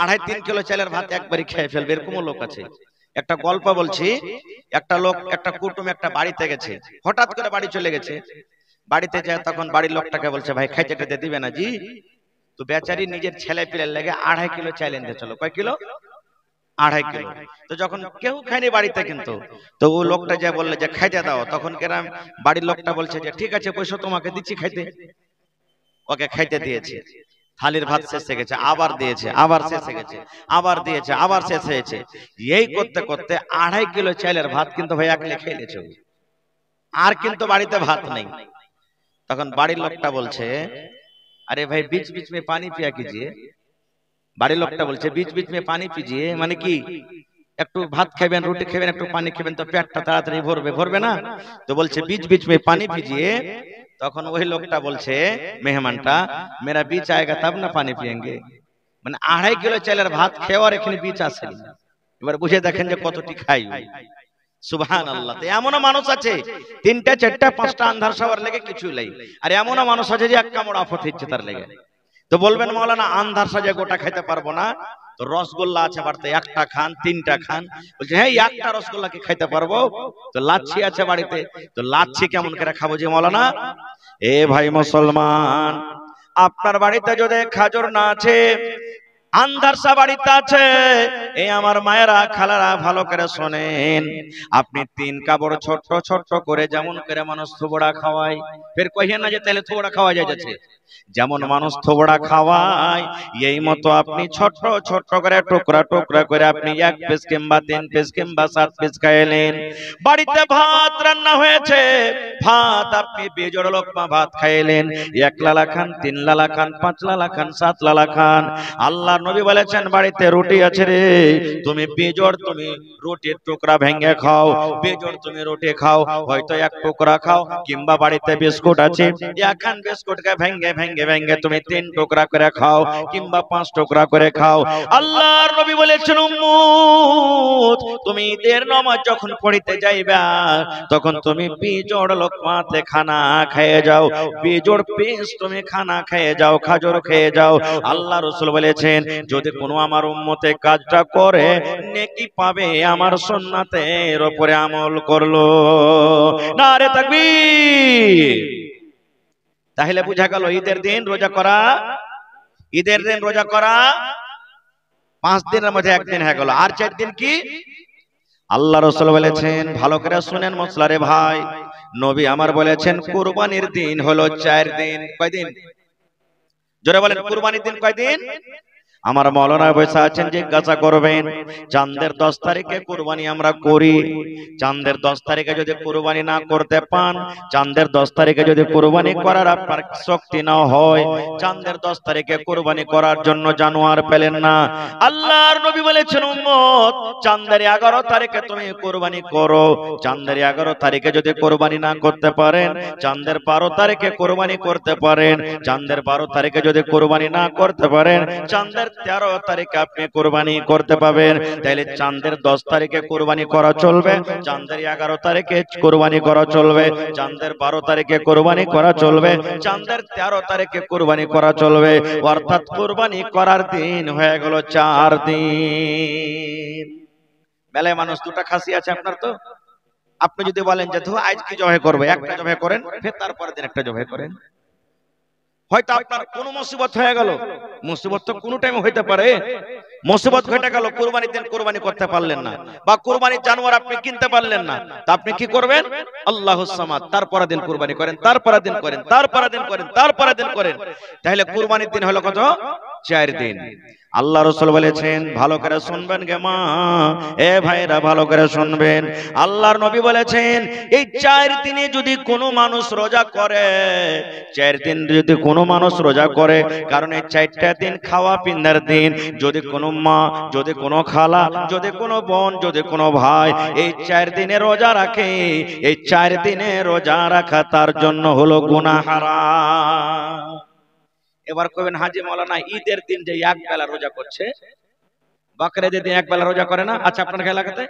2.5-3 কিলো চালের ভাত একবারই খেয়ে ফেলবে, এরকম লোক আছে। একটা গল্প বলছি, একটা লোক, একটা কুটুম একটা বাড়িতে গেছে, হঠাৎ করে বাড়ি চলে গেছে। বাড়িতে যায় তখন বাড়ির লোকটাকে বলছে ভাই খাইতে টাইতে দিবে না জি? তো বেচারি নিজের ছেলে পিলের লেগে 2.5 কিলো চাল এনতে চলো। কয় কিলো? 2.5 কিলো। তো যখন কেউ খায়নি বাড়িতে, কিন্তু তো ও লোকটা যে বললে যে খাইতে দাও, তখন কেরাম বাড়ির লোকটা বলছে যে ঠিক আছে পয়সা তোমাকে দিচ্ছি খাইতে। ওকে খাইতে দিয়েছে। থালির ভাত শেষ হয়ে গেছে, আবার দিয়েছে, আবার শেষ হয়ে গেছে, আবার দিয়েছে, আবার শেষ হয়েছে। এই করতে করতে 2.5 কিলো চালের ভাত কিন্তু ভাই একলে খেয়ে নিয়েছে, আর কিন্তু বাড়িতে ভাত নেই। তখন বাড়ির লোকটা বলছে अरे भाई बीच बीच में पानी पिया कीजिए। বাড়ির লোকটা বলছে बीच बीच में पानी पीजिए, মানে কি একটু ভাত খাবেন, রুটি খাবেন, একটু পানি খাবেন তো পেটটা তাড়াতাড়ি ভরবে, ভরবে না? তো বলছে बीच बीच में पानी पीजिए। তখন ওই লোকটা বলছে মেহমানটা, मेरा बीच आएगा तब ना पानी पिएंगे। মানে 2.5 কিলো চালের ভাত খেয়ে আর এখানে बीच আসে। এবার বুঝে দেখেন যে কতটি খাই। সুবহানাল্লাহ। তো এমনও মানুষ আছে 3টা 4টা 5টা আন্ধার সবার লেগে কিছু নাই, আর এমনও মানুষ আছে যে এক কামড় আফত হচ্ছে তার লেগে। তো বলবেন মাওলানা আন্ধার সাজে গোটা খাইতে পারবো না, তো রসগোল্লা আছে বাড়িতে, 1টা খান 3টা খান। বলছে হ্যাঁ 1টা রসগোল্লা কি খাইতে পারবো? তো লাচ্ছি আছে বাড়িতে, তো লাচ্ছি কেমন করে খাবো যে মাওলানা? এ ভাই মুসলমান, আপনার বাড়িতে যদি খাজর না আছে, আন্দারসা বাড়িতে আছে, এই আমার মায়েরা খালারা ভালো করে শোনেন, আপনি 3 কাপড় ছোট ছোট করে যেমন করে মানুষ থোবড়া খাওয়ায়, ফের কহিয়েন না যে তাহলে থোবড়া খাওয়া যাচ্ছে, যেমন মানুষ থোবড়া খাওয়ায় এই মতো আপনি ছোট ছোট করে টুকরা টুকরা করে আপনি 1 পিস কিংবা 3 পিস কিংবা 7 পিস খাইলেন। বাড়িতে ভাত রান্না হয়েছে, ভাত আপনি বেজোড় লোকমা ভাত খাইলেন, 1 লালা খান, 3 লালা খান, 5 লালা খান, 7 লালা খান। আল্লাহ নবী বলেছেন বাড়িতে রুটি আছে রে, তুমি বেজোড় তুমি রুটির টুকরা ভেঙে খাও, বেজোড় তুমি রুটি খাও, হয়তো 1 টুকরা খাও, কিংবা বাড়িতে বিস্কুট আছে, একখান বিস্কুটকে ভেঙে ভেঙে ভেঙে তুমি 3 টুকরা করে খাও, কিংবা 5 টুকরা করে খাও। আল্লাহর নবী বলেছেন উম্মত তুমি ঈদের নামাজ যখন পড়িতে যাইবা, তখন তুমি বেজোড় লোকমাতে খানা খেয়ে যাও, বেজোড় পিস তুমি খানা খেয়ে যাও, খাজর খেয়ে যাও। আল্লাহ রাসূল বলেছেন যদি কোনো আমার উম্মতে কাজটা করে নেকি পাবে, আমার সুন্নাতের উপরে আমল করলো। নারে তাকবীর। তাহলে বুঝা গেল ঈদের দিন রোজা করা, ঈদের দিন রোজা করা 5 দিনের মধ্যে 1 দিন হয়ে গেল। আর 4 দিন কি? আল্লাহ রাসূল বলেছেন, ভালো করে শুনেন মশলারে ভাই, নবী আমার বলেছেন কুরবানির দিন হলো 4 দিন। কয় দিন? জোরে বলেন, কুরবানির দিন কয় দিন? আমার মাওলানা বসে আছেন, জিজ্ঞাসা করবেন চাঁদের 10 তারিখে কুরবানি আমরা করি, চাঁদের 10 তারিখে যদি কুরবানি না করতে পান, চাঁদের 10 তারিখে যদি কুরবানি করার আপনার শক্তি না হয়, চাঁদের 10 তারিখে কুরবানি করার জন্য জানোয়ার পেলেন না, আল্লাহর নবী বলেছেন উম্মত চাঁদের 11 তারিখে তুমি কুরবানি করো। চাঁদের 11 তারিখে যদি কুরবানি না করতে পারেন, চাঁদের 12 তারিখে কুরবানি করতে পারেন। চাঁদের 12 তারিখে যদি কুরবানি না করতে পারেন, চাঁদের 13 তারিখে আপনি কুরবানি করতে পাবেন। তাহলে চাঁদের 10 তারিখে কুরবানি করা চলবে, চাঁদের 11 তারিখে কুরবানি করা চলবে, চাঁদের 12 তারিখে কুরবানি করা চলবে, চাঁদের 13 তারিখে কুরবানি করা চলবে। অর্থাৎ কুরবানি করার দিন হয়ে গেল 4 দিন। মেলায় মানুষ দুটা খাসি আছে আপনার, তো আপনি যদি বলেন যে ধু আজ কি জবাই করবে, একটা জবাই করেন, ফের তারপরের দিন একটা জবাই করেন। হয়তো আপনার কোন মুসিবত হয়ে গেল, মুসিবত তো কোন টাইমে হইতে পারে, মুসিবত ঘটে গেল, কুরবানির দিন কুরবানি করতে পারলেন না, বা কুরবানির জানোয়ার আপনি কিনতে পারলেন না, তা আপনি কি করবেন? আল্লাহুস সামাদ, তারপরের দিন কুরবানি করেন, তারপরের দিন করেন, তারপরের দিন করেন, তারপরের দিন করেন। তাহলে কুরবানির দিন হলো কত? 4 দিন। আল্লাহ রাসূল বলেছেন, ভালো করে শুনবেন গে মা, এ ভাইরা ভালো করে শুনবেন। আল্লাহর নবী বলেছেন এই 4 দিনে যদি কোনো মানুষ রোজা করে, 4 দিন যদি কোনো মানুষ রোজা করে, কারণ এই 4টা দিন খাওয়া পিন্দার দিন, যদি কোনো মা, যদি কোনো খালা, যদি কোনো বোন, যদি কোনো ভাই এই 4 দিনে রোজা রাখে, এই 4 দিনে রোজা রাখা তার জন্য হলো গুনাহ হারাম। এবার কইবেন হাজী মাওলানা ঈদের দিন যে এক বেলা রোজা করছে, বকরীদের দিন এক বেলা রোজা করে না? আচ্ছা আপনার এলাকাতে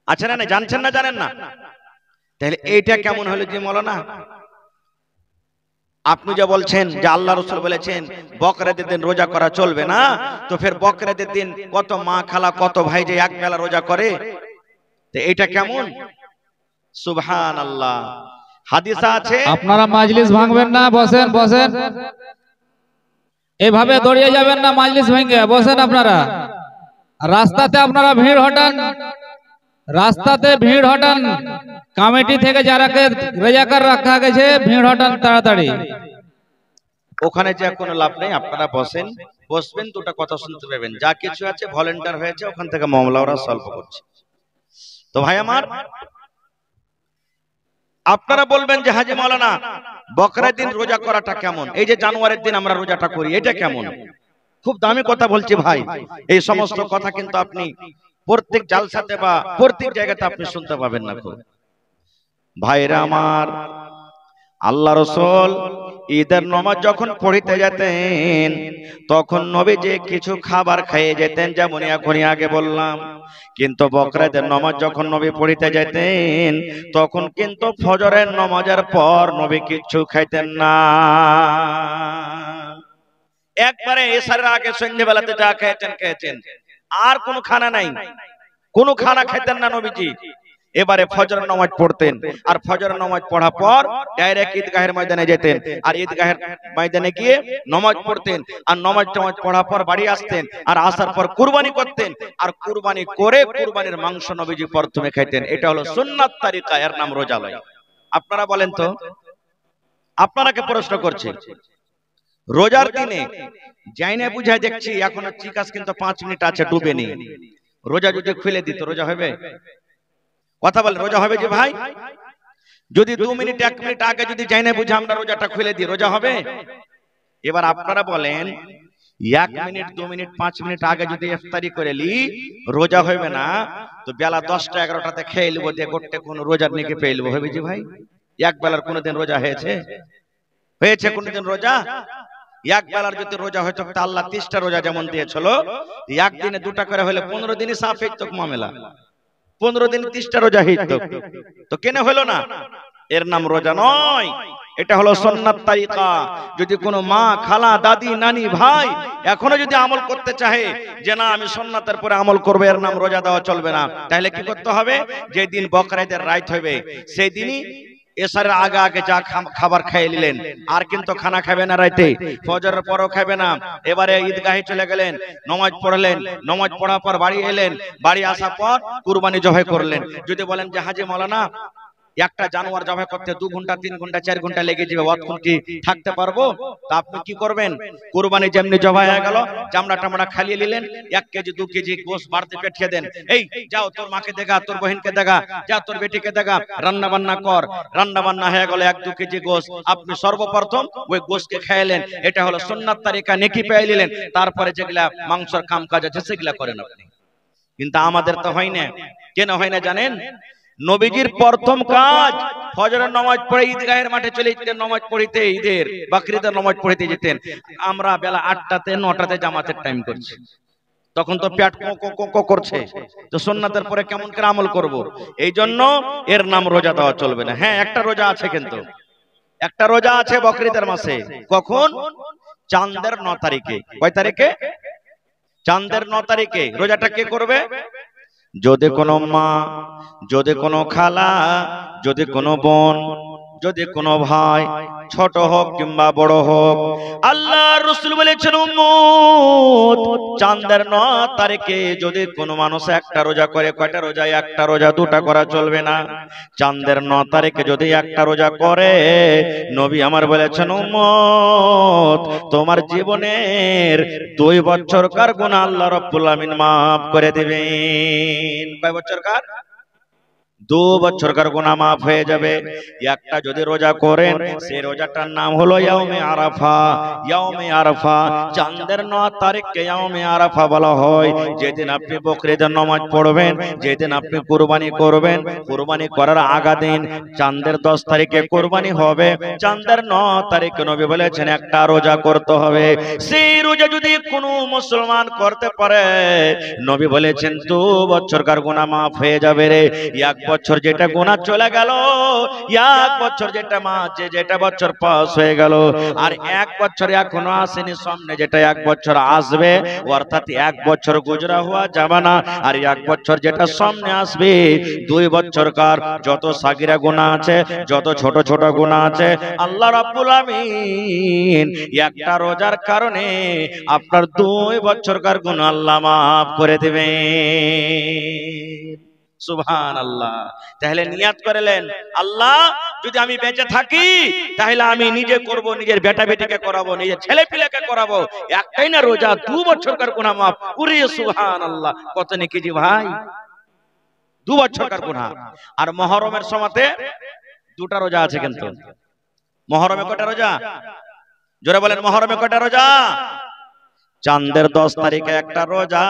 আছে না? জানছেন না, জানেন না? তাহলে এইটা কেমন হলো যে মাওলানা? আপনি যে বলছেন যে আল্লাহ রাসূল বলেছেন বকরীদের দিন রোজা করা চলবে না, তো ফের বকরীদের দিন কত মা খালা কত ভাই যে এক বেলা রোজা করে, তো এইটা কেমন? সুবহানাল্লাহ। হাদিস আছে, আপনারা মাজলিস ভাঙবেন না, বসেন বসেন, এভাবে দৌড়িয়ে যাবেন না, মাজলিস ভেঙে বসেন। আপনারা রাস্তাতে আপনারা ভিড় হটান, রাস্তাতে ভিড় হটান, কমিটি থেকে যারাকে রেজাকার রাখা গেছে ভিড় হটান তাড়াতাড়ি। ওখানে যে কোনো লাভ নেই, আপনারা বসেন, বসবেন, দুটো কথা শুনতে পাবেন, যা কিছু আছে ভলেন্টিয়ার হয়েছে ওখান থেকে মামলা ওরা সলভ করছে। তো ভাই আমার, আপনারা বলবেন যে হাজী মাওলানা বকরার দিন রোজা করাটা কেমন, এই যে জানুয়ারির দিন আমরা রোজাটা করি এটা কেমন? খুব দামি কথা বলছি ভাই, এই সমস্ত কথা কিন্তু আপনি প্রত্যেক জালসাতে বা প্রত্যেক জায়গাতে আপনি শুনতে পাবেন না। খুব ভাইরা আমার, আল্লাহ রাসূল ঈদের নামাজ যখন পড়িতে যেতেন তখন নবীজি কিছু খাবার খেয়ে যেতেন, যেমন এখনই আগে বললাম। কিন্তু বকরাদের নামাজ যখন নবী পড়িতে যেতেন তখন কিন্তু ফজরের নামাজের পর নবী কিছু খাইতেন না। একবারে এশারের আগে সন্ধ্যাবেলাতে যা খেয়েছেন, আর কোনো খানা নাই, কোনো খানা খাইতেন না নবীজি। এবারে ফজর নামাজ পড়তেন, আর ফজর নামাজ পড়ার পর ডাইরেক্ট ঈদগাহের ময়দানে যেতেন, আর ঈদগাহের ময়দানে গিয়ে নামাজ পড়তেন, আর নামাজ পড়ার পর বাড়ি আসতেন, আর আসার পর কুরবানি করতেন, আর কুরবানি করে কুরবানির মাংস নবীজি প্রথমে খাইতেন। এটা হলো সুন্নাত তারিকা, এর নাম রোজা লয়। আপনারা বলেন তো, আপনারাকে প্রশ্ন করছি, রোজার দিনে যাইনে বুঝায় দেখছি এখনো চিকাস কিন্তু 5 মিনিট আছে, ডুবেনি। রোজা যদি খুলে দিত রোজা হবে? কথা বলেন, রোজা হবে যে ভাই? যদি 2 মিনিট 1 মিনিট আগে যদি যাইনে বুঝে আমরা রোজাটা খুলে দিই, রোজা হবে? এবার আপনারা বলেন 1 মিনিট 2 মিনিট 5 মিনিট আগে যদি ইফতারি করে লি রোজা হবে না, তো বেলা 10টা 11টাতে খেয়ে লিব, দিয়ে গোটে কোন রোজার নিকে পেয়ে লিব, হবে যে ভাই? এক বেলার কোনদিন রোজা হয়েছে? হয়েছে কোনদিন রোজা? এক বেলার যদি রোজা হয়তো তা আল্লাহ 30টা রোজা যেমন দিয়েছিল, একদিনে 2টা করে হলে 15 দিনই সাফ হইতো মামলা, 15 দিন 30টা রোজা হইতো, তো কেন হলো না? এর নাম রোজা নয়, এটা হলো সুন্নাত তারিকা। যদি কোনো মা খালা দাদি নানি ভাই এখনো যদি আমল করতে চাহে যে না আমি সুন্নাতের পরে আমল করব, এর নাম রোজা দেওয়া চলবে না। তাহলে কি করতে হবে? যে দিন বকরা ঈদের রাত হবে সেই দিনই এসারের আগে আগে যা খাবার খাইয়ে নিলেন, আর কিন্তু খানা খাবে না রাইতে, ফজরের পরও খাবে না। এবারে ঈদগাহে চলে গেলেন, নামাজ পড়লেন, নামাজ পড়ার পর বাড়ি এলেন, বাড়ি আসার পর কুরবানি জবাই করলেন। যদি বলেন যে হাজি মাওলানা একটা জানোয়ার জবাই করতে 2 ঘন্টা 3 ঘন্টা 4 ঘন্টা লেগে যাবে, অতক্ষণ কি থাকতে পারবো? তা আপনি কি করবেন? কুরবানি যেমনি জবাই হয়ে গেল, চামড়া টামড়া খালিয়ে নিলেন, 1 কেজি 2 কেজি গোশত বাড়তে পাঠিয়ে দেন। এই যাও তোর মাকে দেখা, তোর বহিনকে দেখা, যা তোর বেটিকে দেখা, রান্না বান্না কর। রান্না বান্না হয়ে গেল 1-2 কেজি গোশত, আপনি সর্বপ্রথম ওই গোশতকে খাইলেন। এটা হলো সুন্নাত তরিকা, নেকি পেয়ে নিলেন। তারপরে যেগুলা মাংসের কাম কাজ আছে সেগুলা করেন আপনি। কিন্তু আমাদের তো হয় না। কেন হয় না জানেন? নবীজির প্রথম কাজ ফজরের নামাজ পড়ে ঈদগাহের মাঠে চলে যেতেন নামাজ পড়িতে, ঈদের বকরিদের নামাজ পড়িতে যেতেন। আমরা বেলা 8টাতে 9টাতে জামাতের টাইম করছি, তখন তো পেট কো করছে, তো সুন্নাতের পরে কেমন করে আমল করব? এই জন্য এর নাম রোজা দেওয়া চলবে না। হ্যাঁ, একটা রোজা আছে, কিন্তু একটা রোজা আছে বকরিদের মাসে। কখন? চাঁদের 9 তারিখে। কয় তারিখে? চাঁদের 9 তারিখে। রোজাটা কে করবে? যদি কোনো মা, যদি কোনো খালা, যদি কোনো বোন, যদি কোনো ভাই, ছোট হোক কিংবা বড় হোক, আল্লাহর রাসূল বলেছেন উম্মত চাঁদের 9 তারিখে যদি কোনো মানুষ একটা রোজা করে, কয়টা রোজা? একটা রোজা, দুটা করা চলবে না। চাঁদের 9 তারিখে যদি একটা রোজা করে, নবী আমার বলেছেন উম্মত তোমার জীবনের 2 বছরকার গুনাহ আল্লাহ রাব্বুল আমিন মাফ করে দিবেন। কয় বছরকার? 2 বছরকার গুনাহ মাফ হয়ে যাবে। একটা যদি রোজা করেন, সেই রোজাটার নাম হলো ইয়াউমে আরাফা। ইয়াউমে আরাফা, চাঁদের 9 তারিখকে ইয়াউমে আরাফা বলা হয়। যেদিন আপনি বকরিদের নামাজ পড়বেন, যেদিন আপনি কুরবানি করবেন, কুরবানি করার আগা দিন চাঁদের 10 তারিখে কুরবানি হবে। চাঁদের 9 তারিখে নবী বলেছেন একটা রোজা করতে হবে। সেই রোজা যদি কোনো মুসলমান করতে পারে, নবী বলেছেন 2 বছরকার গুনাহ মাফ হয়ে যাবে রে। 1 বছর যেটা গুনাহ চলে গেল, 1 বছর যেটা মাঝে যেটা বছর পাস হয়ে গেল, আর 1 বছর এখনো আসেনি, সামনে যেটা 1 বছর আসবে, অর্থাৎ 1 বছর গুজরা হওয়া যাবে না। আর 1 বছর যেটা সামনে আসবে, 2 বছরকার যত সাগিরা গুনাহ আছে, যত ছোট ছোট গুনাহ আছে, আল্লাহ রাব্বুল আমিন একটা রোজার কারণে আপনার 2 বছরকার গুনাহ আল্লাহ মাফ করে দিবেন। সুবহানাল্লাহ। তাহলে নিয়াত করলেন, আল্লাহ যদি আমি বেঁচে থাকি তাহলে আমি নিজে করব, নিজের বেটা বেটিকে করাবো, নিজের ছেলে পিলেকে করাবো। একটাই না রোজা, 2 বছরকার গুনাহ মাফ। ওরে সুবহানাল্লাহ, কত নেকি জি ভাই! 2 বছরকার গুনাহ। আর মুহররমের সময়তে 2টা রোজা আছে। কিন্তু মুহররমে কয়টা রোজা? জোরে বলেন, মুহররমে কয়টা রোজা? চাঁদের 10 তারিখে একটা রোজা,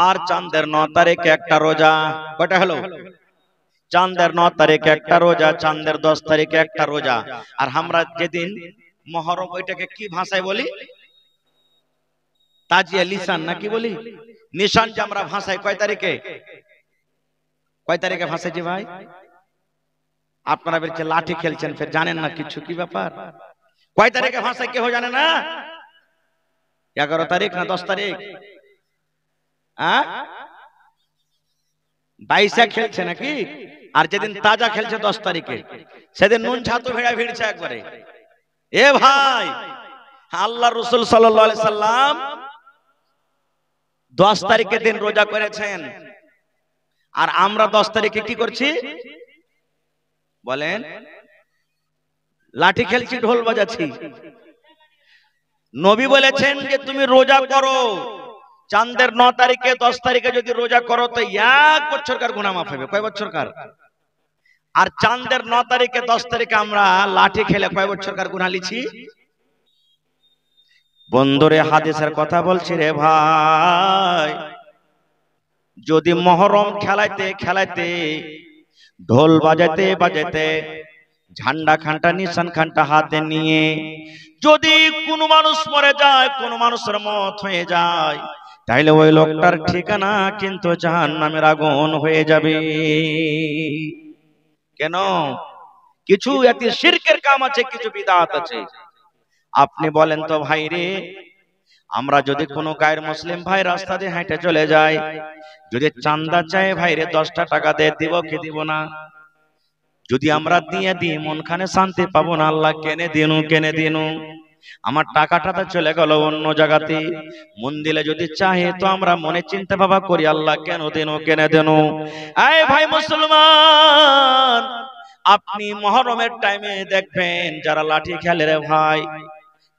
আর চাঁদের 9 তারিখে একটা রোজা। কয়টা হলো? চাঁদের 9 তারিখে একটা রোজা, চাঁদের 10 তারিখে একটা রোজা। আর আমরা যেদিন মুহররম, ওইটাকে কি ভাষায় বলি? তাজিয়া লিসান নাকি বলি? নিশান যে আমরা ভাষায় কয় তারিখে? কয় তারিখে ভাষায় জি ভাই? আপনারা বলছেন লাঠি খেলছেন, ফের জানেন না কিছু, কি ব্যাপার? কয় তারিখে ভাষায় কেউ জানে না? 11 তারিখ না 10 তারিখ? 22 খেলছে নাকি? আর যেদিন তাজা খেলছে 10 তারিখে, সেদিন নুন ছাতু ভেড়া ভিড়ছে একবারে। এ ভাই, আল্লাহর রাসূল সাল্লাল্লাহু আলাইহি সাল্লাম 10 তারিখের দিন রোজা করেছেন, আর আমরা 10 তারিখে কি করছি বলেন? লাঠি খেলছি, ঢোল বাজাচ্ছি। নবী বলেছেন যে তুমি রোজা করো, চাঁদের 9 তারিখে 10 তারিখে যদি রোজা করো তো 1 বছরকার গুনাহ মাফ হবে। কয় বছরকার? আর চাঁদের 9 তারিখে 10 তারিখে আমরা লাঠি খেলে কয় বছরকার গুনাহ লিছি? বন্ধুরে, হাদিসের কথা বলছি রে ভাই। যদি মুহররম খেলাইতে খেলাইতে, ঢোল বাজাতে বাজাতে, ঝান্ডা খানটা নিশান খানটা হাতে নিয়ে যদি কোনো মানুষ মরে যায়, কোনো মানুষের মত হয়ে যায়, তাহলে ওই লোকটার ঠিকানা কিন্তু জাহান্নামের আগুন হয়ে যাবে। কেন? কিছু এতে শিরকের কাম আছে, কিছু বিদআত আছে। আপনি বলেন তো ভাই রে, আমরা যদি কোনো গায়ের মুসলিম ভাই রাস্তা দিয়ে হেঁটে চলে যায়, যদি চাঁদা চায় ভাই রে 10টা টাকা দিয়ে দিব কি দিব না? যদি আমরা দিয়ে দিই মনখানে শান্তি পাবো না। আল্লাহ কেনে দিনু আমার টাকাটা তো চলে গেল অন্য জায়গাতে। মন দিলে যদি চাহে তো আমরা মনে চিন্তা ভাবা করি আল্লাহ কেনে দেন। এই ভাই মুসলমান, আপনি মহরমের টাইমে দেখবেন যারা লাঠি খেলে রে ভাই,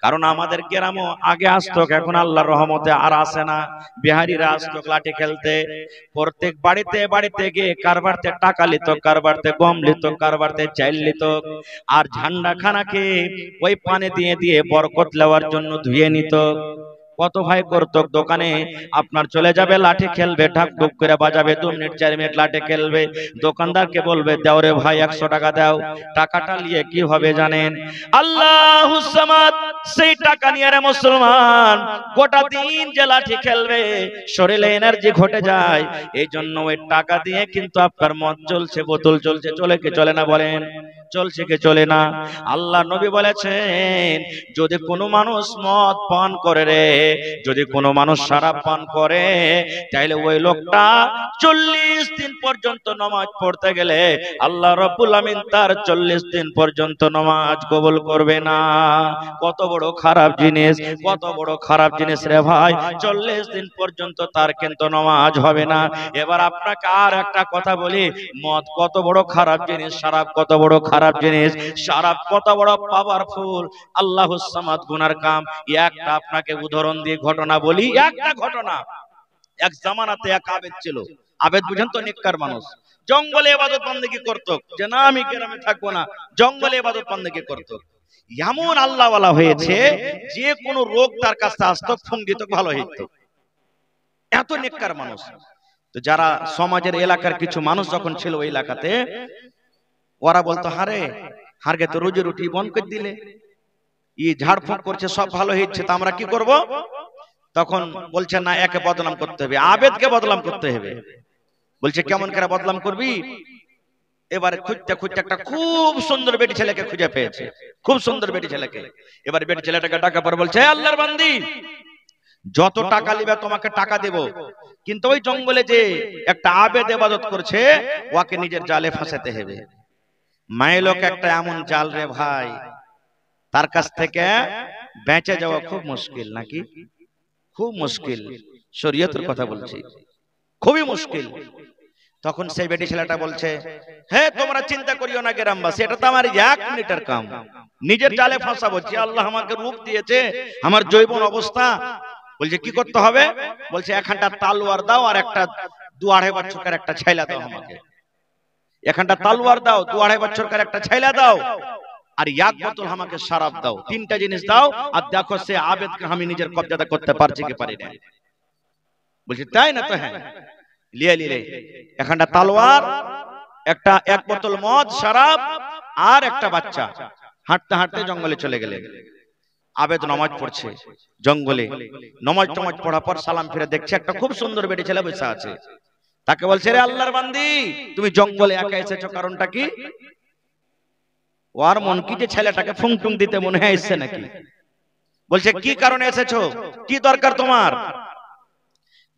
কারণ আমাদের গ্রামও আগে আসতো, এখন আল্লাহর রহমতে আর আসে না। বিহারিরা আসতো লাঠি খেলতে, প্রত্যেক বাড়িতে গিয়ে কারবারতে টাকা লিত, কারবারতে গম লিত, কারবারতে চাল লিত, আর ঝান্ডা খানাকে ওই পানি দিয়ে বরকত নেওয়ার জন্য ধুয়ে নিত। কত ভাই করতো দোকানে আপনার চলে যাবে লাঠি খেলবে, ঢাক ঢুক করে বাজাবে, 2 মিনিট 4 মিনিট লাঠি খেলবে, দোকানদারকে বলবে দাও রে ভাই 100 টাকা দাও। টাকাটা নিয়ে কি হবে জানেন? আল্লাহুস সামাদ। সেই টাকা নিয়ে রে মুসলমান গোটা দিন যে লাঠি খেলবে শরীরে এনার্জি ঘটে যায়। এই জন্য ওই টাকা দিয়ে কিন্তু আপনার মদ চলছে, বোতল চলছে, চলে কি চলে না বলেন? চলছে কি চলে না? আল্লাহ নবী বলেছেন যদি কোনো মানুষ মদ পান করে রে, যদি কোনো মানুষ শরাব পান করে, তাহলে ওই লোকটা 40 দিন পর্যন্ত নামাজ পড়তে গেলে আল্লাহ রাব্বুল আমিন তার 40 দিন পর্যন্ত নামাজ কবুল করবে না। কত বড় খারাপ জিনিস, কত বড় খারাপ জিনিস রে ভাই। 40 দিন পর্যন্ত তার কিন্তু নামাজ হবে না। এবার আপনাকে আর একটা কথা বলি, মদ কত বড় খারাপ জিনিস, শরাব কত বড় খারাপ জিনিস, শরাব কত বড় পাওয়ারফুল, আল্লাহুস সামাদ গুনার কাম। একটা আপনাকে উদাহরণ দিয়ে ঘটনা বলি, একটা ঘটনা। এক জামানাতে এক আবেদ ছিল। আবেদ বুঝেন তো? নেককার মানুষ। জঙ্গলে ইবাদত বন্দেগী করত, যে না আমি গ্রামে থাকবো না, জঙ্গলে ইবাদত বন্দেগী করত। এমন আল্লাহওয়ালা হয়েছে যে কোনো রোগ তার কাছে আসতো ফুঙ্গিত ভালো হইত, এত নেককার মানুষ। তো যারা সমাজের এলাকার কিছু মানুষ যখন ছিল ওই এলাকাতে, ওরা বলতো হারগে তো রোজি রুটি বন্ধ করে দিলে, ই ঝাড়ফুঁক করছে, সব ভালো হচ্ছে, তো আমরা কি করব? তখন বলছে না, একে বদনাম করতে হবে, আবেদকে বদনাম করতে হবে। বলছে কেমন করে বদনাম করবি? এবারে খুঁজতে একটা খুব সুন্দর বেটি ছেলেকে খুঁজে পেয়েছে, খুব সুন্দর বেটি ছেলেকে। এবার বেটি ছেলেটাকে ডাকা পর বলছে আল্লাহর বান্দি, যত টাকা নিবে তোমাকে টাকা দেব, কিন্তু ওই জঙ্গলে যে একটা আবেদ ইবাদত করছে ওকে নিজের জালে ফাঁসাতে হবে। মায়ের লোক একটা এমন জাল রে ভাই, তার কাছ থেকে বেঁচে যাওয়া খুব মুশকিল, নাকি? খুব মুশকিল, শরীয়তের কথা বলছি, খুবই মুশকিল। তখন সেই বেটি ছেলেটা বলছে হ্যাঁ তোমরা চিন্তা করিও না গ্রামবাসী, এটা তো আমার 1 মিনিটের কাম, নিজের জালে ফাঁসাবো। যে আল্লাহ আমাকে রূপ দিয়েছে, আমার জৈবন অবস্থা। বলছে কি করতে হবে? বলছে এখানটা তালোয়ার দাও আর একটা 2-2.5 বছরকার একটা ছেলে দাও আমাকে। এখানটা তালোয়ার দাও, 2-2.5 বছরকার একটা ছেলে দাও, আর 1 বোতল আমাকে শরাব দাও। 3টা জিনিস দাও, আর দেখো সে আবেদকে আমি নিজের কব্জাতে করতে পারছি কি পারি না। বলছে তাই না? তো হ্যাঁ, লিয়ে এখানটা তালোয়ার, একটা 1 বোতল মদ, শরাব আর একটা বাচ্চা। হাঁটতে হাঁটতে জঙ্গলে চলে গেলেন। আবেদ নামাজ পড়ছে জঙ্গলে, নামাজ পড়ার পর সালাম ফিরে দেখছে একটা খুব সুন্দর বেটি ছেলে বসে আছে। তাকে বলছে রে আল্লাহর বান্দি, তুমি জঙ্গলে একা এসেছো, কারণটা কি? ওর মন কি যে ছেলেটাকে ফুংটুং দিতে মনে হয় এসছে নাকি? বলছে কি কারণে এসেছো, কি দরকার তোমার?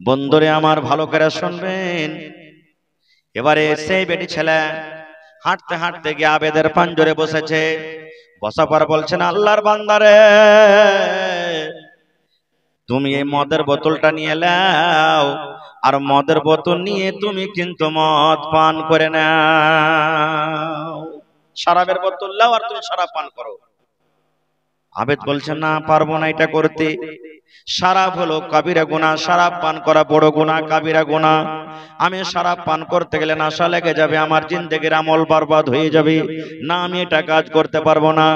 বন্ধুরে আমার ভালো করে শুনবেন। এবারে সেই বেটি ছেলে হাঁটতে হাঁটতে গিয়ে আবেদের পাঞ্জরে বসেছে। বসার পর বলছেন আল্লাহর বান্দারে, তুমি এই মদের বোতলটা নিয়ে নাও, আর মদের বোতল নিয়ে তুমি কিন্তু মদ পান করে নাও। শরাবের বোতল নাও আর তুমি শরাব পান করো। আবেদ বলছে না, পারবো না এটা করতে। শরাব হলো কাবিরা গুনাহ, শরাব পান করা বড় গুনাহ, কাবিরা গুনাহ। আমি শরাব পান করতে গেলে নেশা লেগে যাবে, আমার জিন্দেগির আমল বরবাদ হয়ে যাবে, না আমি এটা কাজ করতে পারবো না।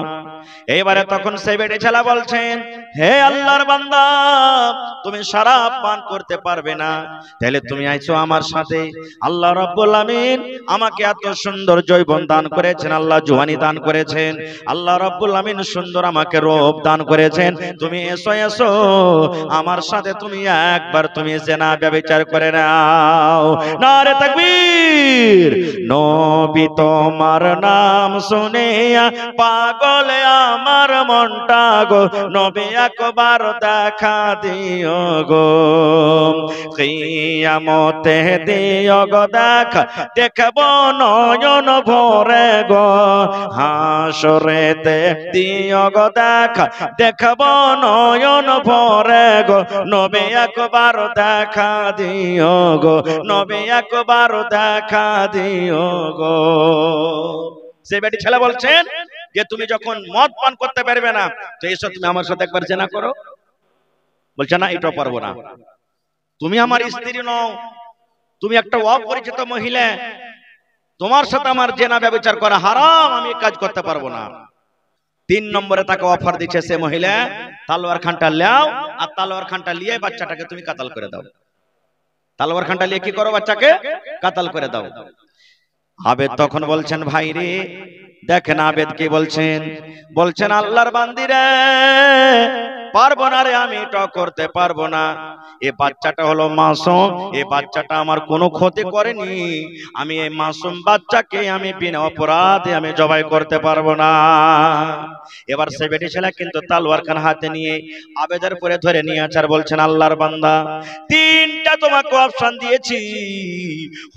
এইবারে তখন সেই বেটি ছেলে বলছেন হে আল্লাহর বান্দা, তুমি শরাব পান করতে পারবে না, তাহলে তুমি আইছো আমার সাথে। আল্লাহ রাব্বুল আমিন আমাকে এত সুন্দর যৌবন দান করেছেন, আল্লাহ জওয়ানি দান করেছেন, আল্লাহ রাব্বুল আমিন সুন্দর আমাকে রূপ দান করেছেন, তুমি এসো এসো আমার সাথে তুমি একবার তুমি জেনা ব্যভিচার করে নাও। নারে তাকবীর। নবী তোমার নাম শুনে পাগল আমার মনটা গো, নবী একবার দেখা দিও গো, কিয়ামতে দিও গো দেখা, দেখব নয়ন ভরে গো, হাসরেতে দিও গো দেখা, দেখব নয়ন ভরে গো, নবী একবার দেখা দিও গো, নবী একবার দেখা দিও গো। সে বেটি ছেলে বলছেন যে তুমি যখন মদ পান করতে পারবে না তো এসো তুমি আমার সাথে একবার জেনা করো। বলছে না, এটা পারবো না, তুমি আমার স্ত্রী নও, তুমি একটা অপরিচিত মহিলা, তোমার সাথে আমার জেনা ব্যভিচার করা হারাম, আমি কাজ করতে পারবো না। 3 নম্বরে তাকে অফার দিচ্ছে সে মহিলা, তালোয়ার খানটা লাও আর তালোয়ার খানটা নিয়ে বাচ্চাটাকে তুমি কাতাল করে দাও। তালোয়ার খানটা নিয়ে কি করো? বাচ্চাকে কাতাল করে দাও। আবেদ তখন বলছেন, ভাই রে দেখেন আবেদ কি বলছেন, বলছেন আল্লাহর বান্দিরা পারবো না রে, আমি এটা করতে পারবো না, এই বাচ্চাটা হলো মাসুম, এই বাচ্চাটা আমার কোনো ক্ষতি করেনি, আমি এই মাসুম বাচ্চাকে আমি বিনা অপরাধে আমি জবাই করতে পারবো না। এবার সে বেটি ছেলে কিন্তু তালোয়ার খান হাতে নিয়ে আবেদের পরে ধরে নিয়ে আছে আর বলছেন, আল্লাহর বান্দা 3টা তোমাকে অপশন দিয়েছি,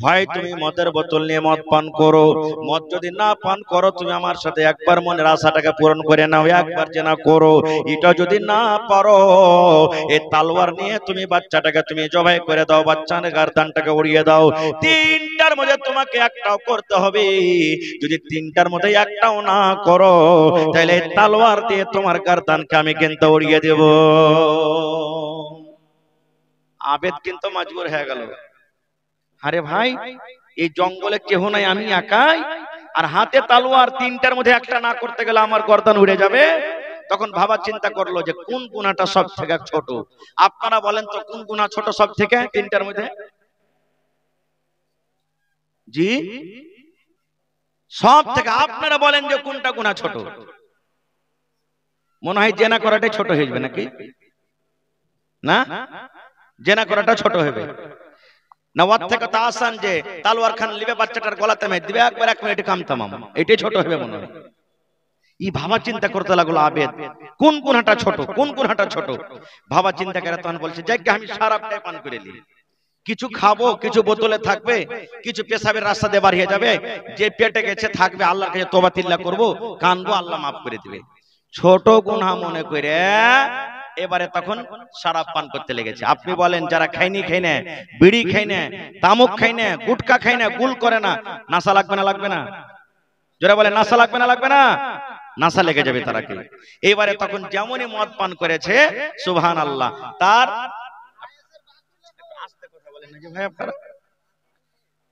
হয় তুমি মদের বোতল নিয়ে মদ পান করো, মদ যদি না পান করো তুমি আমার সাথে একবার মনের আশাটাকে পূরণ করে নাও, একবার জেনা করো, এটা যদি না পারো এই তালোয়ার নিয়ে তুমি বাচ্চাটাকে তুমি জবাই করে দাও, বাচ্চার গর্দানটাকে উড়িয়ে দাও। 3টার মধ্যে তোমাকে একটাও করতে হবে, যদি 3টার মধ্যে একটাও না করো তাহলে তালোয়ার দিয়ে তোমার গর্দানকে আমি কিন্তু উড়িয়ে দেব। আবেদ কিন্তু মজবুর হয়ে গেল, আরে ভাই এই জঙ্গলে কেহ নাই, আমি একাই, আর হাতে তালোয়ার, 3টার মধ্যে একটা না করতে গেলে আমার গর্দান উড়ে যাবে। তখন ভাবা চিন্তা করলো যে কোন গুনাহটা সব থেকে ছোট। আপনারা বলেন তো কোন গুনাহ ছোট সব থেকে 3টার মধ্যে? জি সব থেকে আপনারা বলেন যে কোনটা গুনাহ ছোট? মনে হয় জেনা করাটাই ছোট হয়ে যাবে নাকি? না, জেনা করাটা ছোট হবে না, ওর থেকে তো আসান যে তালোয়ার খান লিবে বাচ্চাটার গলাতে মেরে দিবে, একবার 1 মিনিটে কাম তামাম, এটাই ছোট হবে মনে হয়। এই ভাবা চিন্তা করতে লাগলো আবেদ, কোন গুনাহটা ছোট, কোন গুনাহটা ছোট। ভাবা চিন্তা করে তখন বলছে, যাক আমি শরাবটাই পান করে নি, কিছু খাবো, কিছু বোতলে থাকবে, কিছু পেশাবের রাস্তা দিয়ে বার হয়ে যাবে, যে পেটে গেছে থাকবে, আল্লাহর কাছে তওবা তিল্লা করবো, কানবো, আল্লাহ মাফ করে দিবে। ছোট গুনাহ মনে করে এবারে তখন শরাব পান করতে লেগেছে। আপনি বলেন যারা খাইনি খাই না, বিড়ি খাই না, তামাক খাই না, গুটকা খাই না, গুল করে না, নাশা লাগবে না? লাগবে না? যারা বলে নাশা লাগবে না? লাগবে না? নাশা লেগে যাবে তারা কি। এইবারে তখন যেমনই মদ পান করেছে, সুবহানাল্লাহ, তার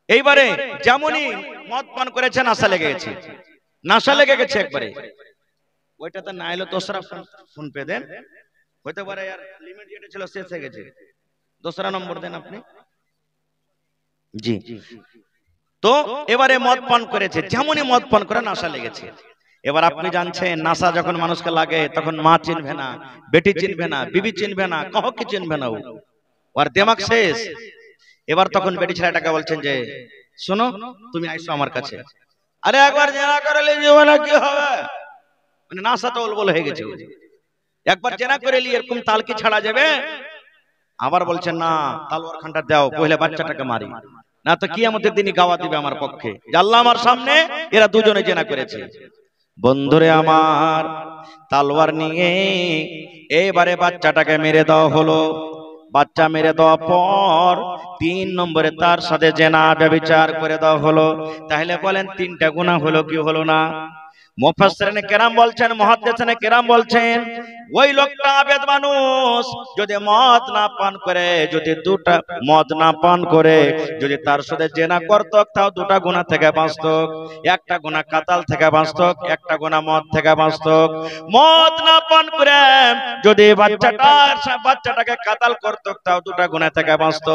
এইবারে যেমনই মদ পান করেছে নাশা লেগে গেছে, নাশা লেগে গেছে একবারে। ওইটাতে না এলো দোসরা ফোন পে দেন, হইতে পারে यार লিমিট যেটা ছিল শেষ হয়ে গেছে, দোসরা নম্বর দেন আপনি। জি তো এবারে মদ পান করেছে, যেমনই মদ পান করে নাশা লেগেছে। এবার আপনি জানছেন নাশা যখন মানুষকে লাগে তখন মা চিনবে না, বেটি চিনবে না, বিবি চিনবে না, কাউকে চিনবে না, ওর দিমাগ শেষ। এবার তখন বেটি ছেলেটাকে বলছেন যে শোনো তুমি আইসো আমার কাছে, আরে একবার জেনা করে লে জীবনে কি হবে, মানে নাশা তো ওলবল হয়ে গেছে, একবার জেনা করে লি এরকম তাল কি ছাড়া যাবে? আবার বলছেন না তালোয়ার খানটা দাও, পহলে বাচ্চাটাকে মারি, না তো কিয়ামতের দিনই গাওয়া দিবে আমার পক্ষে যে আল্লাহ আমার সামনে এরা দুজনে জেনা করেছে। বন্ধুরে আমার, তালোয়ার নিয়ে এবারে বাচ্চাটাকে মেরে দেওয়া হলো। বাচ্চা মেরে দেওয়ার পর 3 নম্বরে তার সাথে জেনা ব্যভিচার করে দেওয়া হলো। তাহলে বলেন 3টা গুনাহ হলো কি হলো না? মুফাসসিরিনে কেরাম বলছেন, মুহাদ্দিসিনে কেরাম বলছেন, ওই লোকটা আবেদ মানুষ যদি মদ না পান করে, যদি 2টা মদ না পান করে, যদি তার সাথে জেনা করত তাও 2টা গুনাহ থেকে বাঁচত। একটা গুনাহ কাতাল থেকে বাঁচত, একটা গুনাহ মদ থেকে বাঁচত। মদ না পান করে যদি বাচ্চাটাকে কাতাল করত তাও 2টা গুনাহ থেকে বাঁচত।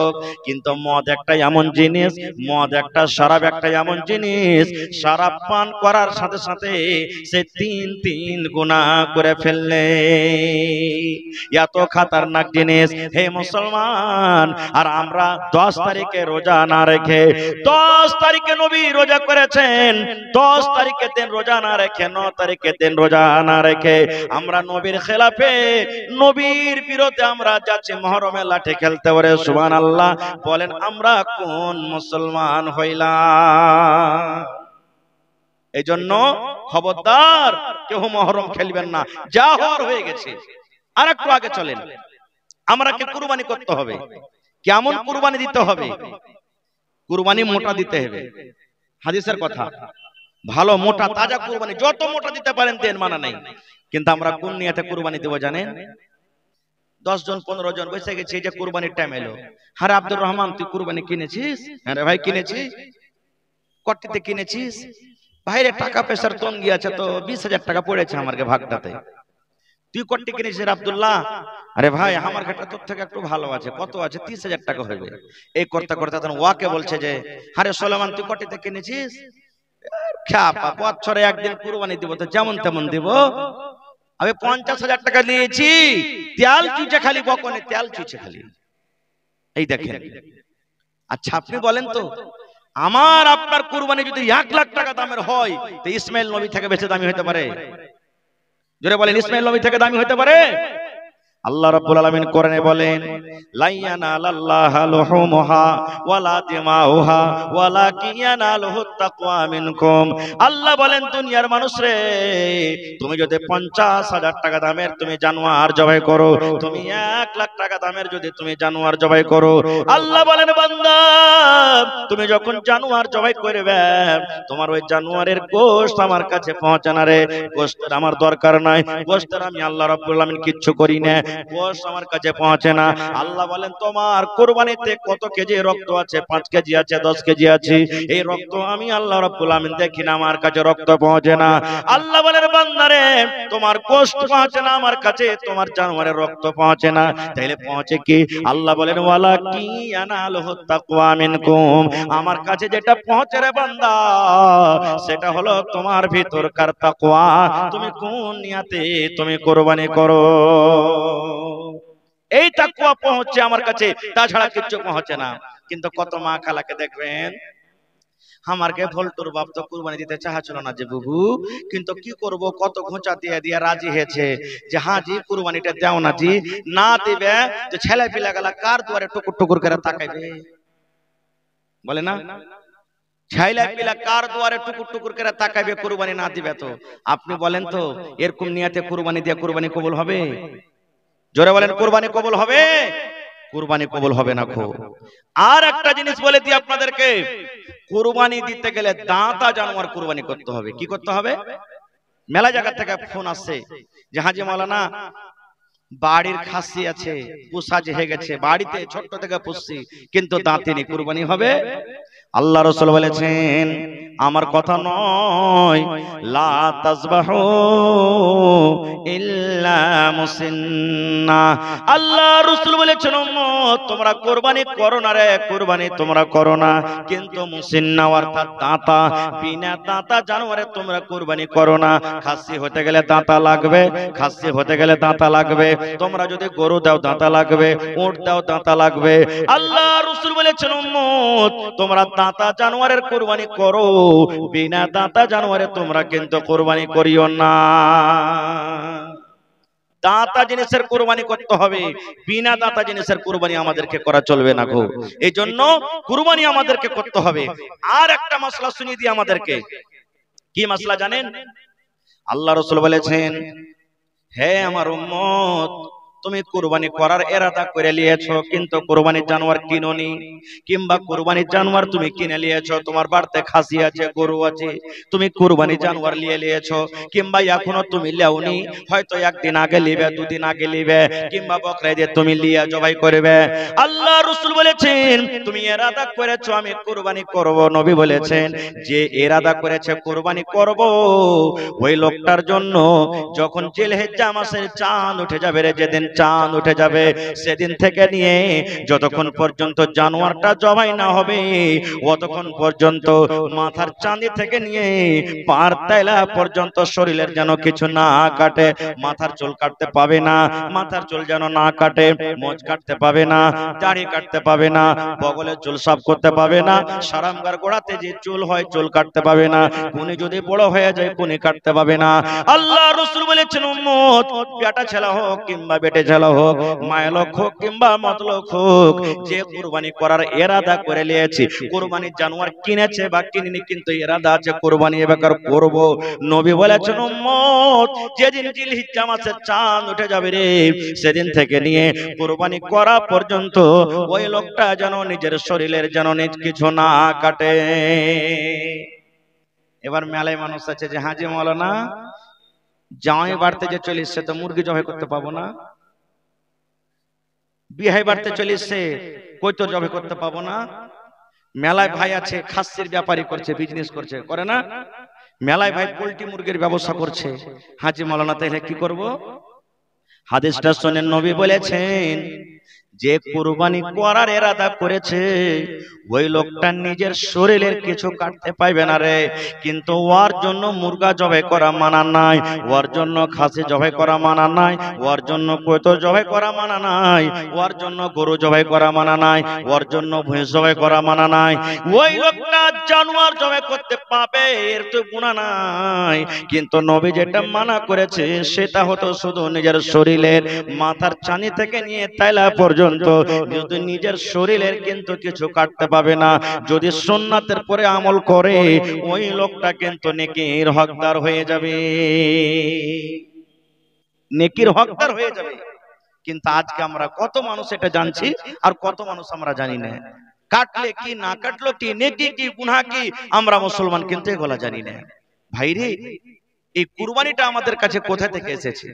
কিন্তু মদ একটা এমন জিনিস, মদ একটা শরাব একটা এমন জিনিস, শরাব পান করার সাথে সাথে সে 3 গুনাহ করে ফেললে। এত খাতারনাক জিনিস হে মুসলমান। আর আমরা 10 তারিখে রোজা না রেখে, 10 তারিখে নবী রোজা করেছেন, 10 তারিখের দিন রোজা না রেখে, 9 তারিখের দিন রোজা না রেখে আমরা নবীর খেলাফে, নবীর বিরুদ্ধে আমরা যাচ্ছি মুহররমে লাঠি খেলতে। ওরে সুবহানাল্লাহ, বলেন আমরা কোন মুসলমান হইলাম? এই জন্য খবরদার কেউ মুহররম খেলবেন না, যা হওয়ার হয়ে গেছে। আর একটু আগে চলেন, আমাকে কুরবানি করতে হবে। কেমন কুরবানি দিতে হবে? কুরবানি মোটা দিতে হবে, হাদিসের কথা। ভালো মোটা তাজা কুরবানি, যত মোটা দিতে পারেন দেন, মানা নেই। কিন্তু আমরা কোন নিয়তে কুরবানি দেব জানেন? 10 জন 15 জন বসে গেছি, এই যে কুরবানির টাইম এলো। আরে আব্দুর রহমান, তুই কুরবানি কিনেছিস? আরে ভাই কিনেছি। কটটিতে কিনেছিস? ভাইরে টাকা পয়সার তঙ্গি আছে তো 20,000 টাকা পড়েছে আমাকে ভাগটাতে। তুই কটটি কিনেছিস আব্দুল্লাহ? আরে ভাই আমার ঘাটটা তোর থেকে একটু ভালো আছে। কত আছে? 30,000 টাকা হবে। এই করতে করতে তখন ওয়াকে বলছে যে, আরে সোলেমান তুই কটটিতে কিনেছিস? খ্যাপা, বছরে একদিন কুরবানি দিব তো যেমন তেমন দিব। আমি 50,000 টাকা নিয়েছি, তেল চুইছে খালি, বকনে তেল চুইছে খালি। এই দেখেন। আচ্ছা আপনি বলেন তো, আমার আপনার কুরবানি যদি 1 লাখ টাকা দামের হয়, তো ইসমাইল নবী থেকে বেশি দামি হতে পারে? জোরে বলেন, ইসমাইল নবী থেকে দামি হতে পারে? আল্লাহ রাব্বুল আলামিন কোরআনে বলেন, লাইয়ানালাল্লাহা লুহুমুহা ওয়ালা দিমাউহা ওয়ালাকিন ইয়ানালুহুত তাকওয়া মিনকুম। আল্লাহ বলেন, দুনিয়ার মানুষ রে, তুমি যদি 50,000 টাকা দামের তুমি জানোয়ার জবাই করো, তুমি 1 লাখ টাকা দামের যদি তুমি জানোয়ার জবাই করো, আল্লাহ বলেন বান্দা, তুমি যখন জানোয়ার জবাই করবে, তোমার ওই জানোয়ারের গোশত আমার কাছে পৌঁছে না রে। গোশতের আমার দরকার নাই, গোশতের আমি আল্লাহ রাব্বুল আলামিন কিচ্ছু করি না, গোশত আমার কাছে পৌঁছে না। আল্লাহ বলেন, তোমার কুরবানিতে কত কেজি রক্ত আছে? 5 কেজি আছে, 10 কেজি আছে, এই রক্ত আমি আল্লাহ রাব্বুল আলামিন দেখি না, আমার কাছে রক্ত পৌঁছে না। আল্লাহ বলেন বান্দারে, তোমার গোশত পৌঁছে না আমার কাছে, তোমার জানোয়ারের রক্ত পৌঁছে না, তাইলে পৌঁছে কি? আল্লাহ বলেন, ওয়ালাকিন ইয়ানালুহুত তাকওয়া মিনকুম। আমার কাছে যেটা পৌঁছে রে বান্দা, সেটা হলো তোমার ভিতরকার তাকওয়া। তুমি কোন নিয়তে তুমি কুরবানি করো, এই তাকওয়া পৌঁছে আমার কাছে, তাছাড়া কিচ্ছু পৌঁছে না। কিন্তু কত মা খালাকে দেখবেন, আমারকে ভোল্টুর বাপ তো কুরবানি দিতে চাচ্ছিল না যে বুবু, কিন্তু কি করব, কত ঘোঁচা দিয়ে দিয়ে রাজি হয়েছে যে হ্যাঁ জি কুরবানিটা দাও না জি। না দিবে তো ছেলে পিলা গেলা কার দুয়ারে টুকুর টুকুর করে তাকাইবে? বলে না, ছেলে পিলা কার দুয়ারে টুকুর টুকুর করে তাকাইবে কুরবানি না দিবে? তো আপনি বলেন তো, এরকম নিয়তে কুরবানি দিয়ে কুরবানি কবুল হবে? জোরে বলেন, কুরবানি কবুল হবে? কুরবানি কবুল হবে না। খো আর একটা জিনিস বলে দিই আপনাদেরকে, কুরবানি দিতে গেলে দাঁতা জানোয়ার কুরবানি করতে হবে। কি করতে হবে? মেলা জায়গা থেকে ফোন আসছে যে হাজি মাওলানা বাড়ির খাসি আছে, পোষা যে হয়ে গেছে, বাড়িতে ছোট্ট থেকে পুষছি কিন্তু দাঁতিনি, কুরবানি হবে? আল্লাহ রাসূল বলেছেন, আমার কথা নয়, লা তাজবাহু ইল্লা মুসিন্না। আল্লাহ রাসূল বলেছেন, উম্মত তোমরা কুরবানি করো না রে, কুরবানি তোমরা করো না, কিন্তু মুসিন্না অর্থাৎ দাঁতা, বিনা দাঁতা জানোয়ারে তোমরা কুরবানি করো না। খাসি হতে গেলে দাঁতা লাগবে, খাসি হতে গেলে দাঁতা লাগবে। তোমরা যদি গরু দাও দাঁতা লাগবে, উট দাও দাঁতা লাগবে। আল্লাহ রাসূল বলেছেন, উম্মত তোমরা দাঁতা জানোয়ারের কুরবানি করো, বিনা দাঁতা জানোয়ারে তোমরা কিন্তু কুরবানি করিও না। দাঁতা জিনিসের কুরবানি করতে হবে, বিনা দাঁতা জিনিসের কুরবানি আমাদেরকে করা চলবে না গো। এই জন্য কুরবানি আমাদেরকে করতে হবে। আর একটা মাসলা শুনিয়ে দিই আমাদেরকে। কি মাসলা জানেন? আল্লাহ রাসূল বলেছেন, হে আমার উম্মত, তুমি কুরবানি করার ইরাদা করে নিয়েছো, কিন্তু কুরবানির জানোয়ার কিনোনি, কিংবা কুরবানির জানোয়ার তুমি কিনে নিয়েছো, তোমার বাড়িতে খাসি আছে, গরু আছে, তুমি কুরবানির জানোয়ার নিয়ে নিয়েছো, কিংবা এখনো তুমি লেওনি, হয়তো একদিন আগে লিবে, দুদিন আগে লিবে, কিংবা বকরা ঈদে তুমি লিয়া জবাই করবে। আল্লাহ রাসূল বলেছেন, তুমি ইরাদা করেছো আমি কুরবানি করব। নবী বলেছেন, যে ইরাদা করেছে কুরবানি করব, ওই লোকটার জন্য যখন জিলহিজ্জা মাসের চাঁদ উঠে যাবে রে, যেদিন চাঁদ উঠে যাবে সেদিন থেকে নিয়ে যতক্ষণ পর্যন্ত জানোয়ারটা জবাই না হবে অতক্ষণ পর্যন্ত মাথার চাঁদি থেকে নিয়ে পার তাইলা পর্যন্ত শরীরের যেন কিছু না কাটে, মাথার চুল কাটতে পাবে না, মাথার চুল যেন না কাটে, মোজ কাটতে পাবে না, দাড়ি কাটতে পাবে না, বগলের চুল সাফ করতে পাবে না, সারামগার গোড়াতে যে চুল হয় চুল কাটতে পাবে না, কুনি যদি বড় হয়ে যায় কুনি কাটতে পাবে না। আল্লাহ রাসূল বলেছেন উম্মত বেটা ছেলে হোক কিংবা বেটে ছেলে হোক, মায়লোক হোক কিংবা মতলোক হোক, যে কুরবানি করার ইরাদা করে নিয়েছে, কুরবানির জানোয়ার কিনেছে বা কিনেনি কিন্তু ইরাদা আছে কুরবানি এবার করব, নবী বলেছেন উম্মত যেদিন জিলহিজ্জা মাসের চাঁদ উঠে যাবে রে সেদিন থেকে নিয়ে কুরবানি করা পর্যন্ত ওই লোকটা যেন নিজের শরীরের যেন নিজ কিছু না কাটে। এবার মেলায় মানুষ আছে যে হাজি মাওলানা জামাই বাড়তে যে চলিস সে তো মুরগি জবাই করতে পাবো না, বিয়ে বাড়তে চলিস সে কই তো জবাই করতে পাবো না, মেলায় ভাই আছে খাসির ব্যাপারী করছে বিজনেস করছে করে না, মেলায় ভাই পোল্ট্রি মুরগির ব্যবসা করছে, হাজি মাওলানা তাইলে কি করব? হাদিসটা শুনেন নবী বলেছেন যে কুরবানি করার ইরাদা করেছে ওই লোকটা নিজের শরীরের কিছু কাটতে পাইবে না রে, কিন্তু ওর জন্য মুরগা জবাই করা মানা নাই, ওর জন্য খাসি জবাই করা মানা নাই, ওর জন্য কয়তো জবাই করা মানা নাই, ওর জন্য গরু জবাই করা মানা নাই, ওর জন্য ভৈঁস জবাই করা মানা নাই, ওই লোকটা জানোয়ার জবাই করতে পাবে এর তো গুনাহ নাই, কিন্তু নবী যেটা মানা করেছে সেটা হতো শুধু নিজের শরীরের মাথার চানি থেকে নিয়ে তাইলা পর্যন্ত যদি নিজের শরীরের কিন্তু কিছু কাটতে পাবে না। যদি সুন্নাতের পরে আমল করে ওই লোকটা কিন্তু নেকির হকদার হয়ে যাবে, নেকির হকদার হয়ে যাবে। কিন্তু আজকে আমরা কত মানুষ এটা জানছি আর কত মানুষ আমরা জানি না, কাটলে কি না কাটলো কি, নেকি কি গুনাহ কি আমরা মুসলমান কিন্তু এগুলা জানি না। ভাইরে এই কুরবানিটা আমাদের কাছে কোথা থেকে এসেছে?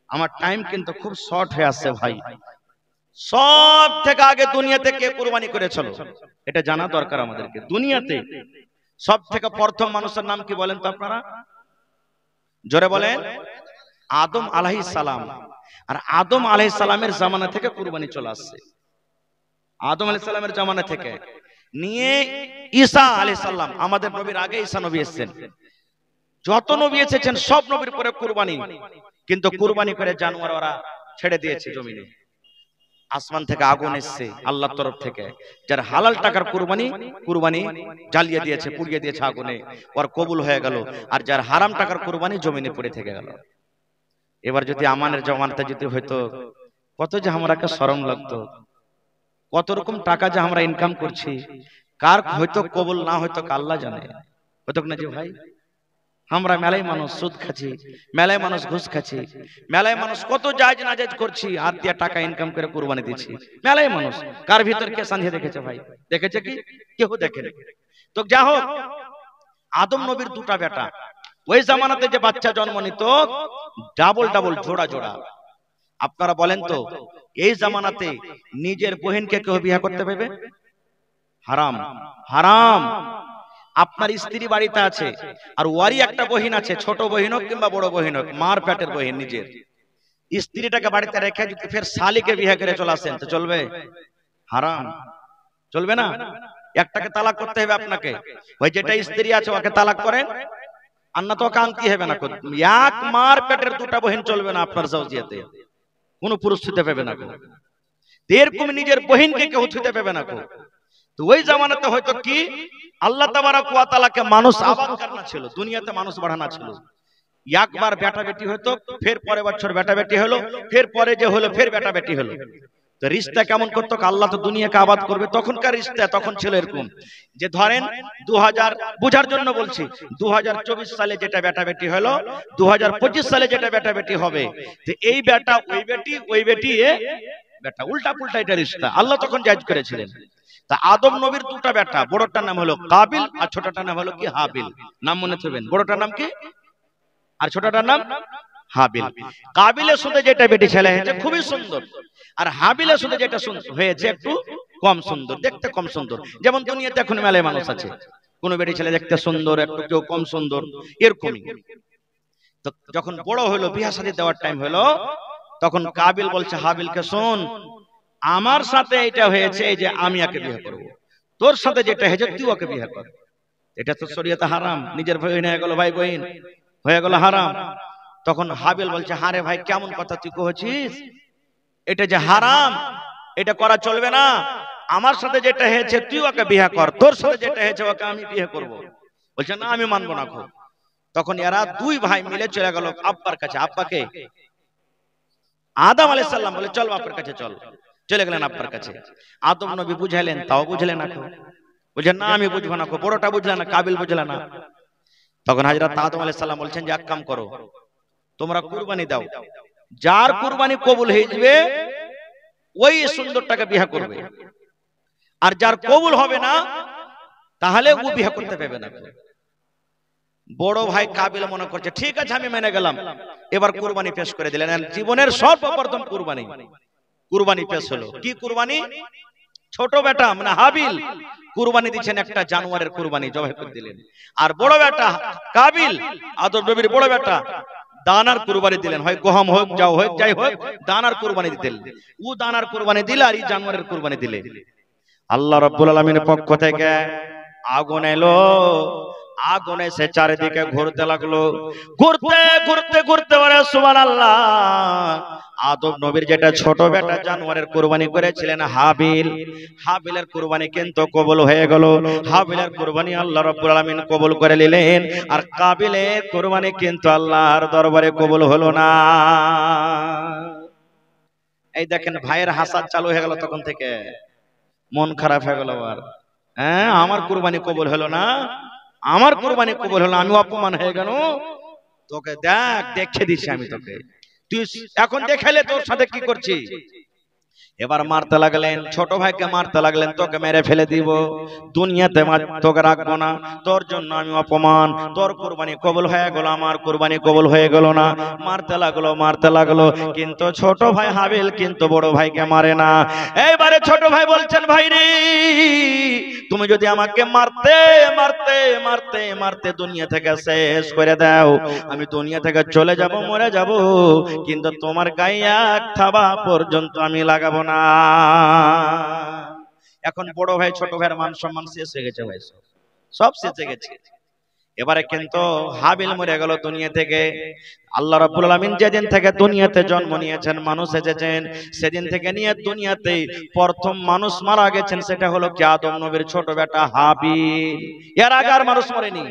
আমার টাইম কিন্তু খুব শর্ট হয়ে আসছে ভাই। সব থেকে আগে দুনিয়াতে কে কুরবানি করেছিল এটা জানা দরকার আমাদেরকে। দুনিয়াতে সব থেকে প্রথম মানুষের নাম কি বলেন তো আপনারা? জোরে বলেন। আদম আলাইহিস সালাম। আর আদম আলাইহিস সালামের জামানা থেকে কুরবানি চলে আসছে। আদম আলাইহিস সালামের জামানা থেকে নিয়ে ঈসা আলাইহিস সালাম, আমাদের নবীর আগে ঈসা নবী এসেছেন, যত নবী এসেছেন সব নবীর পরে কুরবানি, কিন্তু কুরবানি করে জানোয়ার ওরা ছেড়ে দিয়েছে জমিনে। আসমান থেকে আগুন এসছে আল্লাহর তরফ থেকে, যার হালাল টাকার কুরবানি জ্বালিয়ে দিয়েছে, পুড়িয়ে দিয়েছে আগুনে, ওর কবুল হয়ে গেল, আর যার হারাম টাকার কুরবানি জমিনে পড়ে থেকে গেল। এবার যদি আমানের জমানাতে যদি হয়তো কত যে আমরাকে শরম লাগতো, কত রকম টাকা যে আমরা ইনকাম করছি, কার হয়তো কবুল না হয়তো আল্লাহ জানে, হতো না যে ভাই? আমরা মেলায় মানুষ সুদ খাচ্ছি, মেলায় মানুষ ঘুষ খাচ্ছি, মেলায় মানুষ কত জায়েজ নাজায়েজ করছি, আর দিয়া টাকা ইনকাম করে কুরবানি দিচ্ছি মেলায় মানুষ। কার ভিতর কে সান্ধিয়ে দেখেছে ভাই? দেখেছে কি? কেউ দেখেনি। তো যা হোক, আদম নবীর দুটা বেটা, ওই জামানাতে যে বাচ্চা জন্ম নিত ডাবল ডাবল জোড়া জোড়া। আপনারা বলেন তো এই জামানাতে নিজের বহিনকে কেউ বিয়ে করতে পারবে? হারাম, হারাম। আপনার স্ত্রী বাড়িতে আছে আর ওয়ারি একটা বহিন আছে, ছোট বহিন হোক কিংবা বড় বহিন হোক, মার পেটের বহিন, নিজের স্ত্রীটাকে বাড়িতে রেখে যদি ফের শালিকে বিয়ে করে চলে আসেন তো চলবে? হারাম, চলবে না। একটাকে তালাক করতে হবে আপনাকে, ওই যেটা স্ত্রী আছে ওকে তালাক করেন, আর না তো কান্তি হবে না। এক মার পেটের দুটা বহিন চলবে না আপনার জাওজিয়াতে, কোনো পুরুষ ছুতে পাবে না। এরকম নিজের বহিনকে কেউ ছুতে পাবে না। তো ওই জামানাতে হয়তো কি আল্লাহ তাবারক ওয়া তাআলাকে মানুষ আবাদ করনা ছিল, দুনিয়াতে মানুষ বাড়ানো ছিল। একবার বেটা বেটি হতো, ফের পরের বছর বেটা বেটি হলো, ফের পরে যে হলো ফের বেটা বেটি হলো। তো রিশতা কেমন করতো? আল্লাহ তো দুনিয়াকে আবাদ করবে, তখনকার রিশতা তখন ছিল এরকম যে ধরেন 2000 বুঝার জন্য বলছি, 2024 সালে যেটা বেটা বেটি হলো 2025 সালে যেটা বেটা বেটি হবে, তো এই বেটা ওই বেটি, ওই বেটি এ বেটা, উল্টা পুল্টা এটা রিশতা আল্লাহ তখন জায়েজ করেছিলেন। তা আদম নবীর দুটা বেটা, বড়টার নাম হলো কাবিল আর ছোটটার নাম হলো কি হাবিল। নাম মনে থাকবেন, বড়টার নাম কি আর ছোটটার নাম হাবিল। কাবিলের সাথে যেটা বেটি ছেলে হয়েছে খুবই সুন্দর, আর হাবিলের সাথে যেটা হয়েছে একটু কম সুন্দর, দেখতে কম সুন্দর। যেমন দুনিয়াতে এখন মেলায় মানুষ আছে, কোন বেটি ছেলে দেখতে সুন্দর, একটু কেউ কম সুন্দর, এরকমই। তো যখন বড় হলো বিয়ে শাদী দেওয়ার টাইম হলো, তখন কাবিল বলছে হাবিলকে, শোন, আমার সাথে এটা হয়েছে যে আমি একে বিয়ে করব, তোর সাথে যেটা হয়েছে তুই ওকে বিয়ে কর। এটা তো শরীয়তে হারাম, নিজের ভাই হয়ে গেল, ভাই বোন হয়ে গেল হারাম। তখন হাবিল বলছে, হারে ভাই কেমন কথা তুই কইছিস, এটা যে হারাম, এটা করা চলবে না। আমার সাথে যেটা হয়েছে তুই ওকে বিয়ে কর, তোর সাথে যেটা হয়েছে ওকে আমি বিয়ে করব। বলছে না, আমি মানবো না। তখন এরা দুই ভাই মিলে চলে গেল আব্বার কাছে। আব্বাকে আদম আলাইহিস সালাম বলে, চল বাপের কাছে চল। চলে গেলেন আব্বার কাছে। আদম নবী বুঝাইলেন, তাও বুঝলেন না। বলছেন না, আমি বুঝবো না। বড়টা বুঝলে না, কাবিল বুঝলে না। তখন হযরত আদম আলাইহিস সালাম বলছেন যে এক কাম করো, তোমরা কুরবানি দাও, যার কুরবানি কবুল হয়ে যাবে ওই সুন্দরটাকে বিয়ে করবে, আর যার কবুল হবে না তাহলে ও বিয়ে করতে পারবে না। বড় ভাই কাবিল মনে করছে ঠিক আছে আমি মেনে গেলাম। এবার কুরবানি পেশ করে দিলেন। জীবনের সর্বপ্রথম কুরবানি পেশ হলো। কি কুরবানি? ছোট বেটা মানে হাবিল কুরবানি দিচ্ছেন একটা জানোয়ারের কুরবানি জবাই করে দিলেন। আর বড় বেটা কাবিল, আদম নবীর বড় বেটা, দানার কুরবানি দিলেন। হয় গহম হোক, যাও হোক, যাই হোক, দানার কুরবানি দিলেন। ও দানার কুরবানি দিল আর এই জানোয়ারের কুরবানি দিলেন। আল্লাহ রাব্বুল আলামিনের পক্ষ থেকে আগুন এলো। আগুন এসে চারিদিকে ঘুরতে লাগলো। ঘুরতে ঘুরতে ঘুরতে বলে সুবহানাল্লাহ, আদম নবীর যেটা ছোট বেটা জানোয়ারের কুরবানি করেছিলেন হাবিল, হাবিলের কুরবানি কিন্তু কবুল হয়ে গেল। হাবিলের কুরবানি আল্লাহ রাব্বুল আলামিন কবুল করে নিলেন। আর কাবিলের কুরবানি কিন্তু আল্লাহর দরবারে কবুল হলো না। এই দেখেন ভাইয়ের হাসাদ চালু হয়ে গেল। তখন থেকে মন খারাপ হয়ে গেল। আর হ্যাঁ, আমার কুরবানি কবুল হলো না, আমার কুরবানি কবুল হলো, আমি অপমান হয়ে গেল। তোকে দেখ, দেখে দিচ্ছি আমি তোকে, তুই এখন দেখাইলে তোর সাথে কি করছি। এবার মারতে লাগলেন, ছোট ভাইকে মারতে লাগলেন, তোকে মেরে ফেলে দিব, দুনিয়াতে তোকে রাখবো না, তোর জন্য আমি অপমান, তোর কুরবানি কবুল হয়ে গেল, আমার কুরবানি কবুল হয়ে গেল না। মারতে লাগলো, মারতে লাগলো, কিন্তু ছোট ভাই হাবিল কিন্তু বড় ভাইকে মারে না। এইবারে ছোট ভাই বলছেন, ভাই রে, তুমি যদি আমাকে মারতে মারতে মারতে মারতে দুনিয়া থেকে শেষ করে দাও, আমি দুনিয়া থেকে চলে যাব, মরে যাব, কিন্তু তোমার গায়ে এক থাবা পর্যন্ত আমি লাগাবো না। এখন বড় ভাই ছোট ভাইয়ের মান সম্মান শেষ হয়ে গেছে, ভাই সব শেষ হয়ে গেছে। এবারে কিন্তু হাবিল মরে গেল দুনিয়া থেকে। আল্লাহ রাব্বুল আলামিন যেদিন থেকে দুনিয়াতে জন্ম নিয়েছেন, মানুষ এসেছেন, সেদিন থেকে নিয়ে দুনিয়াতে প্রথম মানুষ মারা গেছেন, সেটা হলো কি আদম নবীর ছোট বেটা হাবিল। এর আগে আর মানুষ মরেনি,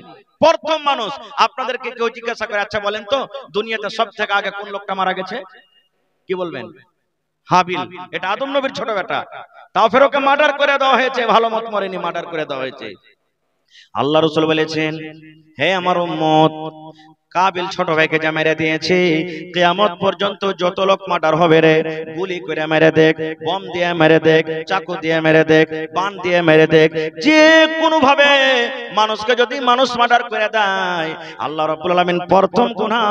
প্রথম মানুষ। আপনাদেরকে কেউ জিজ্ঞাসা করে, আচ্ছা বলেন তো দুনিয়াতে সব থেকে আগে কোন লোকটা মারা গেছে? কি বলবেন? হাবিল। এটা আদম নবীর ছোট বেটা, তাও ফের ওকে মার্ডার করে দেওয়া হয়েছে। ভালো মত মরেনি, মার্ডার করে দেওয়া হয়েছে। আল্লাহ রাসূল বলেছেন, হে আমার উম্মত, কাবিল ছোট ভাইকে যা মেরে দিয়েছে, কিয়ামত পর্যন্ত যত লোক মার্ডার হবে রে, গুলি করে মেরে দেখ, বম দিয়ে মেরে দেখ, চাকু দিয়ে মেরে দেখ, বান দিয়ে মেরে দেখ, যে কোনো ভাবে মানুষকে যদি মানুষ মার্ডার করে দেয়, আল্লাহ রাব্বুল আলামিন প্রথম গুনাহ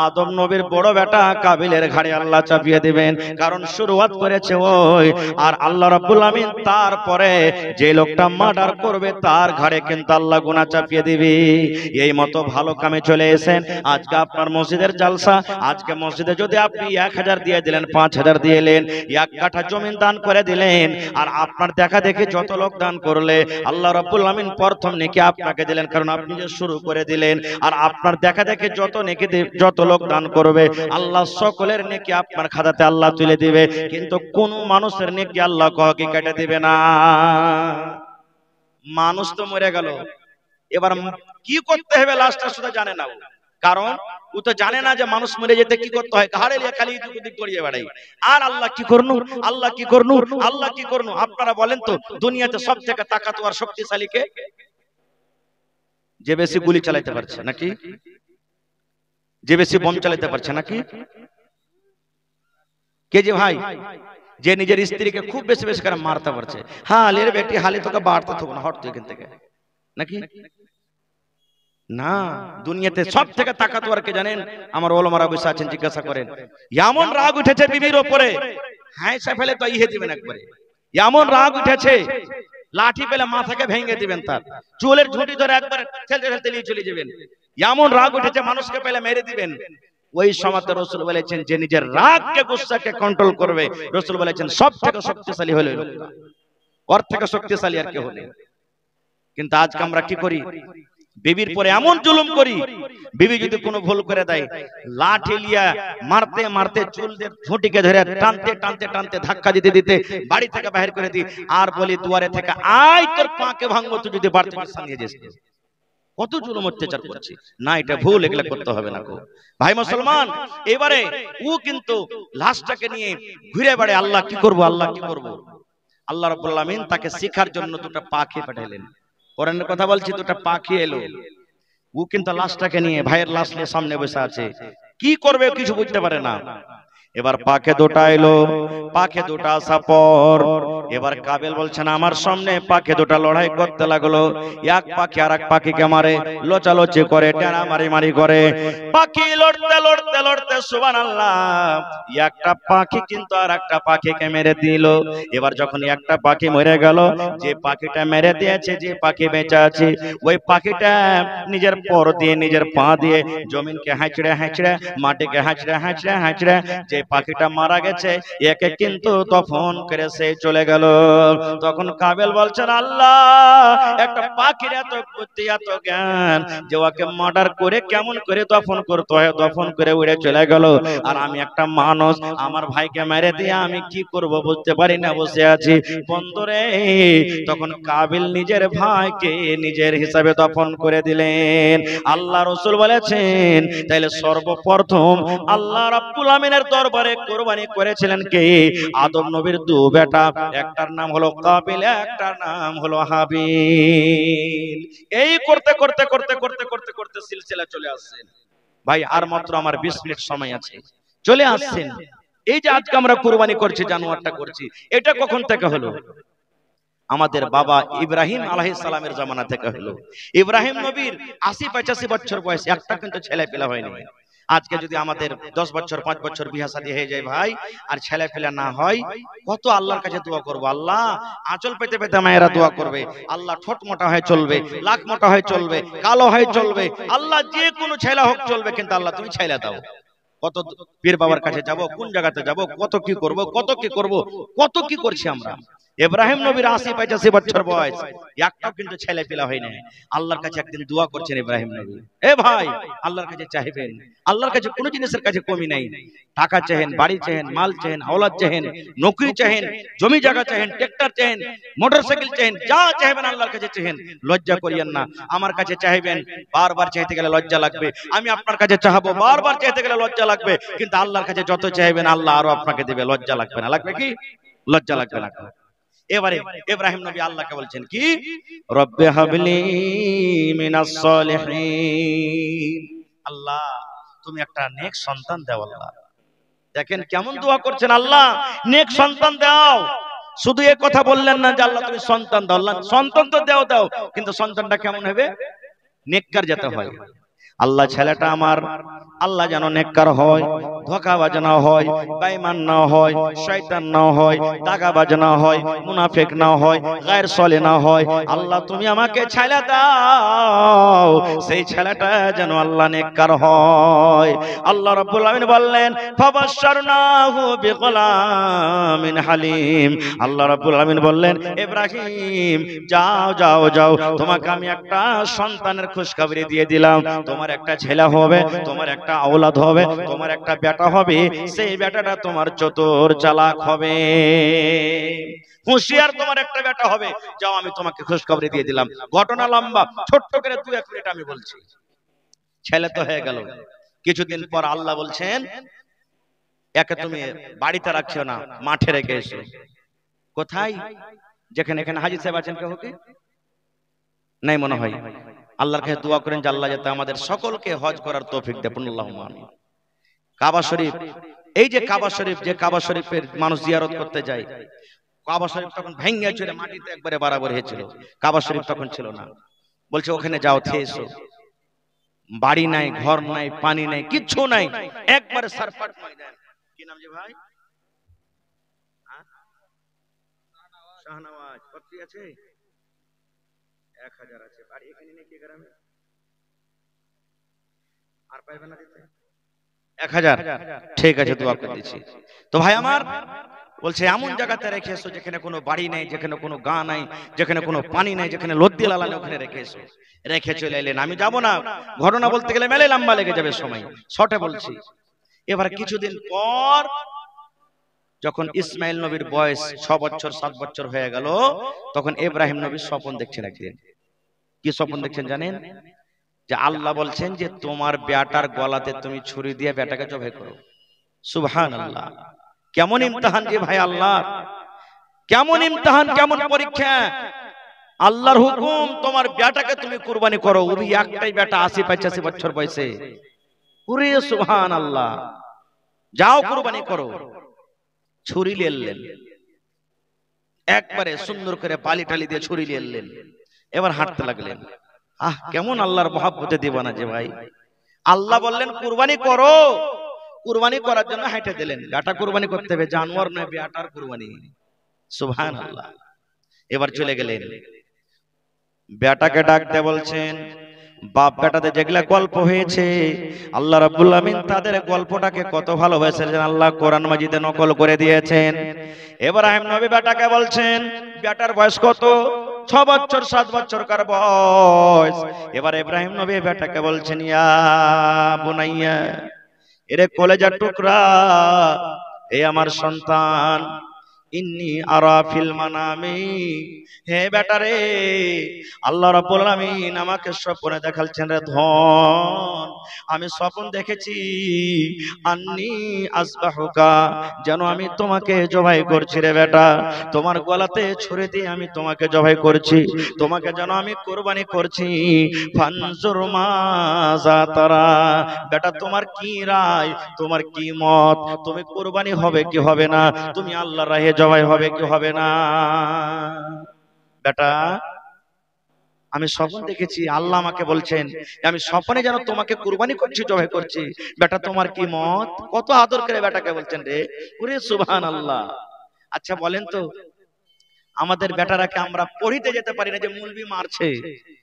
আদম নবীর বড় বেটা কাবিলের ঘাড়ে আল্লাহ চাপিয়ে দিবেন। কারণ শুরুয়াত করেছে ওই, আর আল্লাহ রাব্বুল আলামিন তারপরে যে লোকটা মার্ডার করবে তার ঘাড়ে কিন্তু আল্লাহ গুনাহ চাপিয়ে দিবে। এই মতো ভালো কামে চলে এসেন। আজকে আপনার মসজিদের জালসা, আজকে মসজিদে যদি আপনি 1000 দিয়ে দিলেন, 5000 দিয়ে এলেন, 1 কাঠা জমি দান করে দিলেন, আর আপনার দেখা দেখে যত লোক দান করলে আল্লাহ রাব্বুল আলামিন প্রথম নেকি আপনাকে দিলেন, কারণ আপনি যে শুরু করে দিলেন। আর আপনার দেখা দেখে যত নেকি যত লোক দান করবে, আল্লাহ সকলের নেকি আপনার খাতাতে আল্লাহ তুলে দিবে, কিন্তু কোন মানুষের নেকি আল্লাহ কাউকে কেটে দিবে না। মানুষ তো মরে গেল, এবার কি করতে হবে লাস্টটা শুধু জানে না, কারণ ও তো জানে না যে মানুষ মরে যেতে কি করতে হয়। ঘাড়ে লিয়ে খালি এদিক ওদিক করিয়ে বেড়াই, আর আল্লাহ কি করনু, আল্লাহ কি করনু, আল্লাহ কি করনু। আপনারা বলেন তো দুনিয়াতে সব থেকে তাকাতওয়ার শক্তিশালী কে? যে বেশি গুলি চালাতে পারছে নাকি? যে বেশি বম চালাতে পারছে নাকি? কে যে ভাই যে নিজের স্ত্রীকে খুব বেশি বেশি করে মারতে পারছে? হ্যাঁ, লের বেটি হালি তোকে বাড়তে থাকো না, হট তুই এখান থেকে নাকি? না, দুনিয়াতে সব থেকে তাকাতওয়ার কে জানেন? আমার ওলামারা বসে আছেন, জিজ্ঞাসা করেন। এমন রাগ উঠেছে বিবির উপরে, হ্যাঁ সে ফেলে তো ইহে দিবেন একবারে। এমন রাগ উঠেছে, লাঠি পেলে মাথাকে ভেঙে দিবেন, তার চুলের ঝুঁটি ধরে একবার ঠেলতে ঠেলতে নিয়ে চলে যাবেন। এমন রাগ উঠেছে মানুষকে পেলে মেরে দিবেন। ওই সময়তে রাসূল বলেছেন যে নিজের রাগকে গুসাকে কন্ট্রোল করবে, রাসূল বলেছেন সব থেকে শক্তিশালী হলো এই লোকটা, ওর থেকে শক্তিশালী আর কেউ নেই। কিন্তু আজকে আমরা কি করি, বিবির পরে এমন জুলুম করি, বিবি যদি কোনো ভুল করে দেয় লাঠি লিয়া মারতে মারতে চুল দিয়ে ঝুঁটিকে ধরে টানতে টানতে টানতে ধাক্কা দিতে দিতে বাড়ি থেকে বাইরে করে দিই, আর বলি দুয়ারে থেকে আয় তোর পাকে ভাঙবো, তুই যদি বাড়তে সামনে যাস। কত জুলুম অত্যাচার করছি না, এটা ভুল, এগুলা করতে হবে না গো ভাই মুসলমান। এবারে ও কিন্তু লাশটাকে নিয়ে ঘুরে বেড়ে আল্লাহ কি করব, আল্লাহ কি করব। আল্লাহ রাব্বুল আলামিন তাকে শিখার জন্য দুটো পাখি পাঠালেন। কোরআনের কথা বলছি, দুটো পাখি এলো। ও কিন্তু লাশটাকে নিয়ে, ভাইয়ের লাশ নিয়ে সামনে বসে আছে, কি করবে কিছু বুঝতে পারে না। এবার পাখে দুটা এলো, পাখে দুটা আসা পর এবার কাবিল বলছেন আমার সামনে পাখে দুটা লড়াই করতে লাগলো। এক পাখি আর এক পাখিকে মারে, লোচালোচি করে, টানা মারি মারি করে। পাখি লড়তে লড়তে লড়তে সুবহানাল্লাহ একটা পাখি কিন্তু আর একটা পাখিকে মেরে দিল। এবার যখন একটা পাখি মরে গেল, যে পাখিটা মেরে দিয়েছে, যে পাখি বেঁচে আছে, ওই পাখিটা নিজের পর দিয়ে নিজের পা দিয়ে জমিনকে হাঁচড়ে হাঁচড়ে, মাটিকে হাঁচড়ে হাঁচড়ে হাঁচড়ে যে পাখিটা মারা গেছে একে কিন্তু দফন করে সে চলে গেল। তখন কাবিল বলছেন আল্লাহ, একটা পাখির এত বুদ্ধি এত জ্ঞান যে ওকে মার্ডার করে কেমন করে দফন করতে হয়, দফন করে উড়ে চলে গেল। আর আমি একটা মানুষ, আমার ভাইকে মেরে দিয়ে আমি কি করব বুঝতে পারি না, বসে আছি বন্দরে। তখন কাবিল নিজের ভাইকে নিজের হিসাবে দফন করে দিলেন। আল্লাহ রাসূল বলেছেন তাইলে সর্বপ্রথম আল্লাহ রাব্বুল আমিনের দরবারে কুরবানি করেছিলেন কে? আদম নবীর দু বেটা, একটার নাম হলো কাবিল, একটার নাম হলো হাবিল। এই করতে করতে করতে করতে করতে করতে সিলসিলা চলে আসছেন। ভাই আর মাত্র আমার 20 মিনিট সময় আছে, চলে আসছেন। এই যে আজকে আমরা কুরবানি করছি, জানোয়ারটা করছি, এটা কখন থেকে হলো? আমাদের বাবা ইব্রাহিম আলাইহিস সালামের জামানা থেকে হলো। ইব্রাহিম নবীর 80-85 বছর বয়স, একটা কিন্তু ছেলে পেলা হয়নি। আজকে যদি আমাদের 10 বছর 5 বছর বিয়ে শাদী হয়ে যায় ভাই, আর ছেলে পেলা না হয়, কত আল্লাহর কাছে দোয়া করব। আল্লাহ আঁচল পেতে পেতে মায়েরা দোয়া করবে, আল্লাহ ঠোঁট মোটা হয় চলবে, লাখ মোটা হয় চলবে, কালো হয় চলবে, আল্লাহ যে কোনো ছেলে হোক চলবে, কিন্তু আল্লাহ তুমি ছেলে দাও। কত পীর বাবার কাছে যাব, কোন জায়গাতে যাব, কত কি করব, কত কি করব, কত কি করছি আমরা। ইব্রাহিম নবীর 80-85 বছর বয়স, একটাও কিন্তু ছেলে পেলা হয় না। আল্লাহর কাছে একদিন দোয়া করছেন ইব্রাহিম নবী। এ ভাই আল্লাহর কাছে চাইবেন, আল্লাহর কাছে কোনো জিনিসের কাছে কমি নাই। টাকা চাহেন, বাড়ি চাহেন, মাল চাহেন, আওলাদ চাহেন, নকরি চাহেন, জমি জায়গা চাহেন, ট্রাক্টর চাহেন, মোটরসাইকেল চাহেন, যা চাইবেন আল্লাহর কাছে চাহেন, লজ্জা করিয়েন না। আমার কাছে চাইবেন, বারবার চাইতে গেলে লজ্জা লাগবে। আমি আপনার কাছে চাহাবো, বারবার চাইতে গেলে লজ্জা লাগবে। কিন্তু আল্লাহর কাছে যত চাইবেন আল্লাহ আরো আপনাকে দেবে, লজ্জা লাগবে না। লাগবে কি? লজ্জা লাগবে না। এবারে ইব্রাহিম নবী আল্লাহকে বলছেন কি, রব্বে হাবলি মিনাস সলিহিন, আল্লাহ তুমি একটা নেক সন্তান দাও। আল্লাহ দেখেন কেমন দোয়া করছেন, আল্লাহ নেক সন্তান দাও। শুধু এই কথা বললেন না যে আল্লাহ তুমি সন্তান দাও, আল্লাহ সন্তান তো দাও দাও, কিন্তু সন্তানটা কেমন হবে? নেককার যেতে হয়। আল্লাহ ছেলেটা আমার আল্লাহ যেন নেককার হয়, ধোঁকাবাজ না হয়, বেঈমান না হয়, শয়তান না হয়, দাগাবাজ না হয়, মুনাফিক না হয়, গায়র সলে না হয়। আল্লাহ তুমি আমাকে ছেলে দাও, সেই ছেলেটা যেন আল্লাহ নেককার হয়। আল্লাহ রাব্বুল আমিন বললেন ফাবাশশারনাহু বিগুলামিন হালিম। আল্লাহ রাব্বুল আমিন বললেন ইব্রাহিম যাও যাও যাও, তোমাকে আমি একটা সন্তানের খুশখবরি দিয়ে দিলাম। তোমার একটা ছেলে হবে, তোমার একটা আওলাদ হবে, তোমার একটা বেটা হবে। সেই বেটাটা তোমার চতুর চালাক হবে, হুঁশিয়ার তোমার একটা বেটা হবে। যাও আমি তোমাকে খুশখবরি দিয়ে দিলাম। ঘটনা লম্বা, ছোট্ট করে 2-1 মিনিট আমি বলছি। ছেলে তো হয়ে গেল। কিছুদিন পর আল্লাহ বলছেন একে তুমি বাড়িতে রাখছো না, মাঠে রেখে এসো। কোথায়? যেখানে এখানে হাজী সাহেব আছেন, কেউ কি নাই মনে হয়? আল্লাহর কাছে দোয়া করেন যে আল্লাহ যাতে আমাদের সকলকে হজ করার তৌফিক দেন। আল্লাহুম্মা আমিন। কাবা শরীফ, এই যে কাবা শরীফ, যে কাবা শরীফের মানুষ জিয়ারত করতে যায়, কাবা শরীফ তখন ভেঙে চলে মাটিতে একবারে বরাবর হয়েছিল। কাবা শরীফ তখন ছিল না। বলছে ওখানে যাও, খেয়ে এসো। বাড়ি নাই, ঘর নাই, পানি নাই, কিচ্ছু নাই, একবারে সারপাট ময়দান। কি নাম যে ভাই? শাহনওয়াজ। কত আছে? 1000 আছে। বাড়ি এখানে নাকি গ্রামে? আর পাইবে না দিতে? 1000, ঠিক আছে, দোয়া করে দিচ্ছি। তো ভাই আমার বলছে এমন জায়গাতে রেখে এসো যেখানে কোনো বাড়ি নেই, যেখানে কোনো গা নাই, যেখানে কোনো পানি নেই, যেখানে লদ্দি লালা নেই, ওখানে রেখে এসো। রেখে চলে এলেন। আমি যাব না, ঘটনা বলতে গেলে মেলে লম্বা লেগে যাবে সময়, শর্টে বলছি। এবার কিছুদিন পর যখন ইসমাইল নবীর বয়স 6 বছর 7 বছর হয়ে গেল, তখন ইব্রাহিম নবীর স্বপ্ন দেখছেন একদিন। কি স্বপ্ন দেখছেন জানেন? যে আল্লাহ বলছেন যে তোমার বেটার গলাতে তুমি ছুরি দিয়ে বেটাকে জবাই করো। সুবহানাল্লাহ। কেমন ইমতিহান যে ভাই আল্লাহ, কেমন ইমতিহান, কেমন পরীক্ষা। আল্লাহর হুকুম তোমার বেটাকে তুমি কুরবানি করো। ওই একটাই বেটা 80-85 বছর বয়সে। ওরে সুবহানাল্লাহ, যাও কুরবানি করো। ছুরি নিলেন, একবারে সুন্দর করে পালি টালি দিয়ে ছুরি নিলেন। এবার হাঁটতে লাগলেন। আহ, কেমন আল্লাহর মহব্বতে দিবানা যে ভাই। আল্লাহ বললেন কুরবানি করো। কুরবানি করার জন্য হাঁটে দিলেন। বেটা কুরবানি করতে হবে, জানোয়ার নয়, বেটার কুরবানি। সুবহানাল্লাহ। এবার চলে গেলেন, বেটাকে ডাকতে বলছেন। বাপ বেটাতে যেগুলা গল্প হয়েছে, আল্লাহ রাব্বুল আমিন তাদের গল্পটাকে কত ভালোবাসেন আল্লাহ কোরআন মাজিদে নকল করে দিয়েছেন। ইব্রাহিম নবী বেটাকে বলছেন, বেটার বয়স কত? 6 বছর 7 বছর কার বয়স। এবার ইব্রাহিম নবী বেটাকে বলছেন, ইয়া বুনাইয়া, এরে কলেজার টুকরা, এ আমার সন্তান, ইন্নী আরা ফিল মানামি, হে বেটা রে, আল্লাহ রাব্বুল আমিন আমাকে স্বপ্নে দেখাচ্ছেন রে ধন, আমি স্বপ্ন দেখেছি আন্নী আসবাহুকা, যেন আমি তোমাকে জবাই করছি রে বেটা। তোমার গলাতে ছুরি দিয়ে আমি তোমাকে জবাই করছি, তোমাকে যেন আমি কুরবানি করছি। ফানজুর মাজা তারা, বেটা তোমার কি রায়, তোমার কি মত, তুমি কুরবানি হবে কি হবে না, তুমি আল্লাহর রাহে জবাই হবে কি হবে না? বেটা, আমি স্বপ্ন দেখেছি, আল্লাহ আমাকে বলছেন আমি স্বপ্নে যেন তোমাকে কুরবানি করছি, জবাই করছি। বেটা তোমার কি মত? কত আদর করে বেটাকে বলছেন রে। ওরে সুবহানাল্লাহ। আচ্ছা বলেন তো, আমাদের বেটারাকে আমরা পড়িতে যেতে পারি না যে মুলবি মারছে,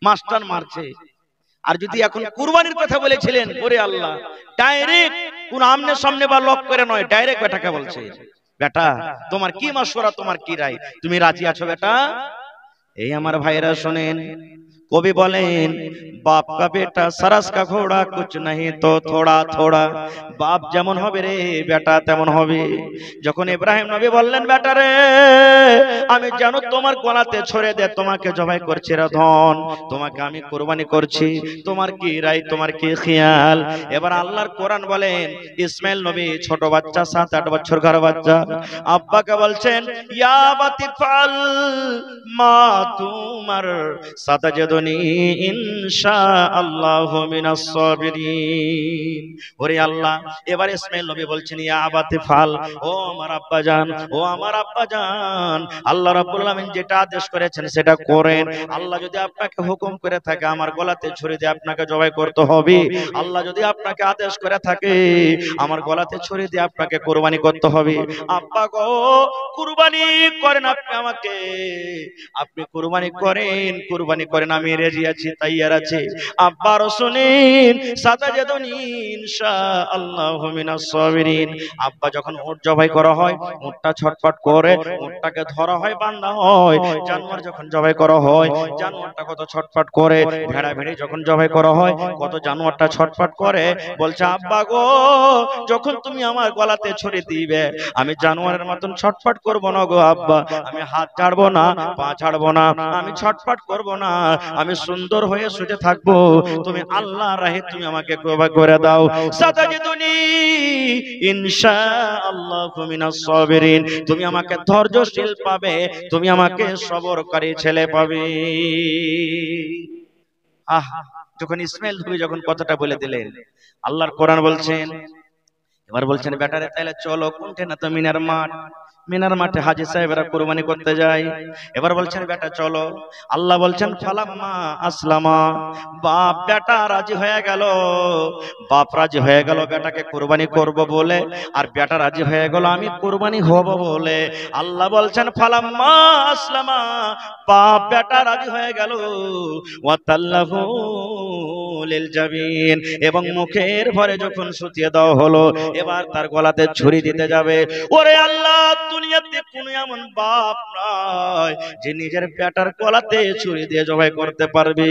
মাস্টার মারছে। আর যদি এখন কুরবানির কথা বলেছিলেন, ওরে আল্লাহ, ডাইরেক্ট কোন আমনে সামনে বা লক করে নয়, ডাইরেক্ট বেটাকে বলছে, বেটা তোমার কি মাশওয়ারা, তোমার কি রায়, তুমি রাজি আছো বেটা? এই আমার ভাইরা শোনেন, কবি বলেন, বাপ কা বেটা সরস কা ঘোড়া কুছ নাহি তো থোড়া থোড়া, বাপ যেমন হবে রে বেটা তেমন হবে। যখন ইব্রাহিম নবী বললেন, বেটা রে, আমি যেন তোমার গলাতে ছুরি দে তোমাকে জবাই করছি রে ধন, তোমাকে আমি কুরবানি করছি, তোমার কি রায়, তোমার কি খেয়াল? এবার আল্লাহর কোরআন বলেন, ইসমাইল নবী ছোট বাচ্চা, 7-8 বছরকার বাচ্চা, আব্বাকে বলছেন, ইয়া বাতিফাল মা তুমার সাতাজদুনি ইনশাআল্লাহু মিনাস সাবিরিন। ওরে আল্লাহ, এবার ইসমাইল নবী বলছেন, ইয়া আবাতিফাল, ও আমার আব্বা জান, ও আমার আব্বা জান, আল্লাহ রাব্বুল আমিন যেটা আদেশ করেছেন সেটা করেন। আল্লাহ যদি আপনাকে হুকুম করে থাকে আমার গলাতে ছুরি দিয়ে আপনাকে জবাই করতে হবে, আল্লাহ যদি আপনাকে আদেশ করে থাকে আমার গলাতে ছুরি দিয়ে আপনাকে কুরবানি করতে হবে, আব্বা গো কুরবানি করেন আপনি আমাকে, আপনি কুরবানি করেন, কুরবানি করেন, আমি রাজি আছি, তৈয়ার আছি। আব্বার শুনেন, সাতাজাদুনি ইনশাআল্লাহু মিনাস সাবিরিন। আব্বা যখন উট জবাই করা হয়, উটটা ছটফট করে, উটটাকে ধরা হয়, বাঁধা হয়। জানোয়ার যখন জবাই করা হয়, জানোয়ারটা কত ছটফট করে। ভেড়া ভেড়ি যখন জবাই করা হয়, কত জানোয়ারটা ছটফট করে। বলছে, আব্বা গো, যখন তুমি আমার গলাতে ছুরি দিবে, আমি জানোয়ারের মতন ছটফট করব না গো আব্বা, আমি হাত ছাড়বো না, পা ছাড়বো না, আমি ছটফট করব না, আমি সুন্দর হয়ে শুতে থাকবো। তুমি আল্লাহর রাহে তুমি আমাকে কবুল করে দাও। সাতাজিদুনি ইনশাআল্লাহু মিনাস সাবিরিন, তুমি আমাকে ধৈর্যশীল পাবে, তুমি আমাকে সবরকারী ছেলে পাবে। আহ, যখন ইসমাইল নবী যখন কথাটা বলে দিলেন, আল্লাহর কোরআন বলছেন, এবার বলছেন, বেটারে তাইলে চলো, কোনটা না তো মিনার মাঠ, মিনার মাঠে হাজী সাহেবরা কুরবানি করতে যায়। এবার বলছেন, বেটা চলো। আল্লাহ বলছেন, ফালাম্মা আসলামা, বাপ বেটা রাজি হয়ে গেল, বাপ রাজি হয়ে গেল বেটাকে কুরবানি করব বলে, আর বেটা রাজি হয়ে গেল আমি কুরবানি হব বলে। আল্লাহ বলছেন, ফালাম্মা আসলামা, বাপ বেটা রাজি হয়ে গেল, ওয়াতাল্লাহু লিল জাবিন, এবং মুখের ভরে যখন শুতিয়ে দেওয়া হলো, এবার তার গলাতে ছুরি দিতে যাবে। ওরে আল্লাহ, দুনিয়াতে কোনো এমন বাপ নয় যে নিজের বেটার গলাতে ছুরি দিয়ে জবাই করতে পারবে।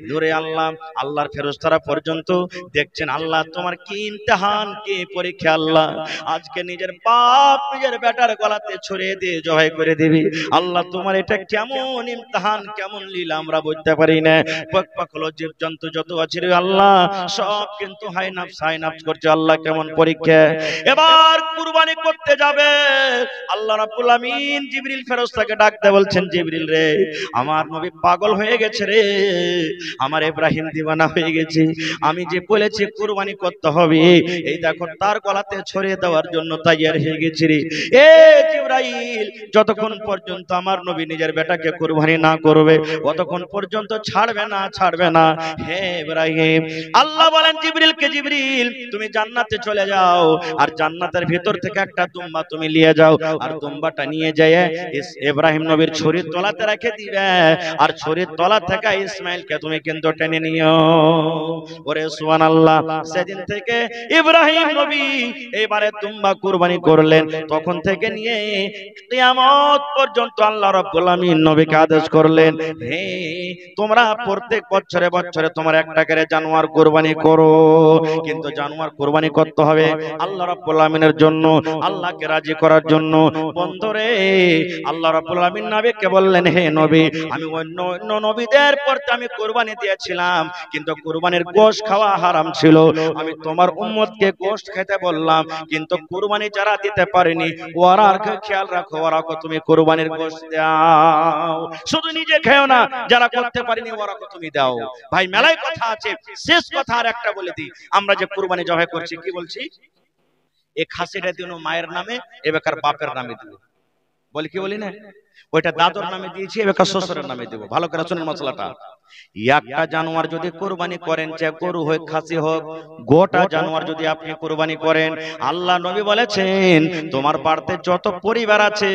ধরে আল্লাহ, আল্লাহর ফেরেশতারা পর্যন্ত দেখছেন আল্লাহ তোমার কি ইমতিহান, কি পরীক্ষা আল্লাহ, আজকে নিজের বাপ নিজের বেটার গলাতে ছুরি দিয়ে জবাই করে দিবি। আল্লাহ তোমার এটা কেমন ইমতিহান, কেমন লীলা আমরা বুঝতে পারি না। পাক পাক হলো জীবজন্তু যত আছে রে আল্লাহ, সব কিন্তু হাই নাফস করছে। আল্লাহ কেমন পরীক্ষা। এবার কুরবানি করতে যাবে, আল্লাহ রাব্বুল আমিন জিবরিল ফেরেশতাকে ডাকতে বলছেন, জিবরিল রে, আমার নবী পাগল হয়ে গেছে রে, আমার ইব্রাহিম দিওয়ানা হয়ে গেছে। আমি যে বলেছি কুরবানি করতে হবে, এই দেখো তার গলাতে ছড়িয়ে দেওয়ার জন্য তৈয়ার হয়ে গেছে রে। এ জিবরাইল, যতক্ষণ পর্যন্ত আমার নবী নিজের বেটাকে কুরবানি না করবে, ততক্ষণ পর্যন্ত ছাড়বে না। হে ইব্রাহিম, আল্লাহ বলেন জিবরিলকে, জিবরিল তুমি জান্নাতে চলে যাও, আর জান্নাতের ভিতর থেকে একটা দুম্বা তুমি নিয়ে যাও, আর দুম্বাটা নিয়ে যায় ইব্রাহিম নবীর ছুরির তলাতে রেখে দিবে, আর ছুরির তলা থেকে ইসমাইলকে তুমি কিন্তু টেনে নিও। ওরে সুবহানাল্লাহ। সেদিন থেকে ইব্রাহিম নবী এবারে দুম্বা কুরবানি করলেন, তখন থেকে নিয়ে কিয়ামত পর্যন্ত আল্লাহ রাব্বুল আমিন নবীকে আদেশ করলেন, হে তোমরা প্রত্যেক বছরে বছরে তোমার একটা করে জানোয়ার কুরবানি করো, কিন্তু জানোয়ার কুরবানি করতে হবে আল্লাহ রাব্বুল আমিনের জন্য, আল্লাহকে রাজি করার জন্য। বন্ধুরে, আল্লাহ রাব্বুল আমিন নবীকে বললেন, হে নবী, আমি অন্য নবীদের পরতে আমি কুরবানি দিয়েছিলাম, কিন্তু কুরবানির গোশত খাওয়া হারাম ছিল। আমি তোমার উম্মতকে গোশত খেতে বললাম, কিন্তু কুরবানি যারা দিতে পারেনি ওরা খেয়াল রাখো, ওরাকে তুমি কুরবানির গোশত দাও। শুধু নিজে খেও না, যারা করতে পারেনি ওরাকে তুমি দাও। ভাই মেলায় কথা আছে, শেষ কথা আর একটা বলে দিই, আমরা যে কুরবানি জবাই করছি, কি বলছি? এই খাসিটা দিন মায়ের নামে, এবার বাপের নামে দিব। বলি কি বলি না? ওইটা দাদুর নামে দিয়েছি, এবার শ্বশুরের নামে দেব। ভালো করে শুনুন মশলাটা। একটা জানোয়ার যদি কুরবানি করেন, চাই গরু হোক খাসি হোক, গোটা জানোয়ার যদি আপনি কুরবানি করেন, আল্লাহ নবী বলেছেন তোমার বাড়িতে যত পরিবার আছে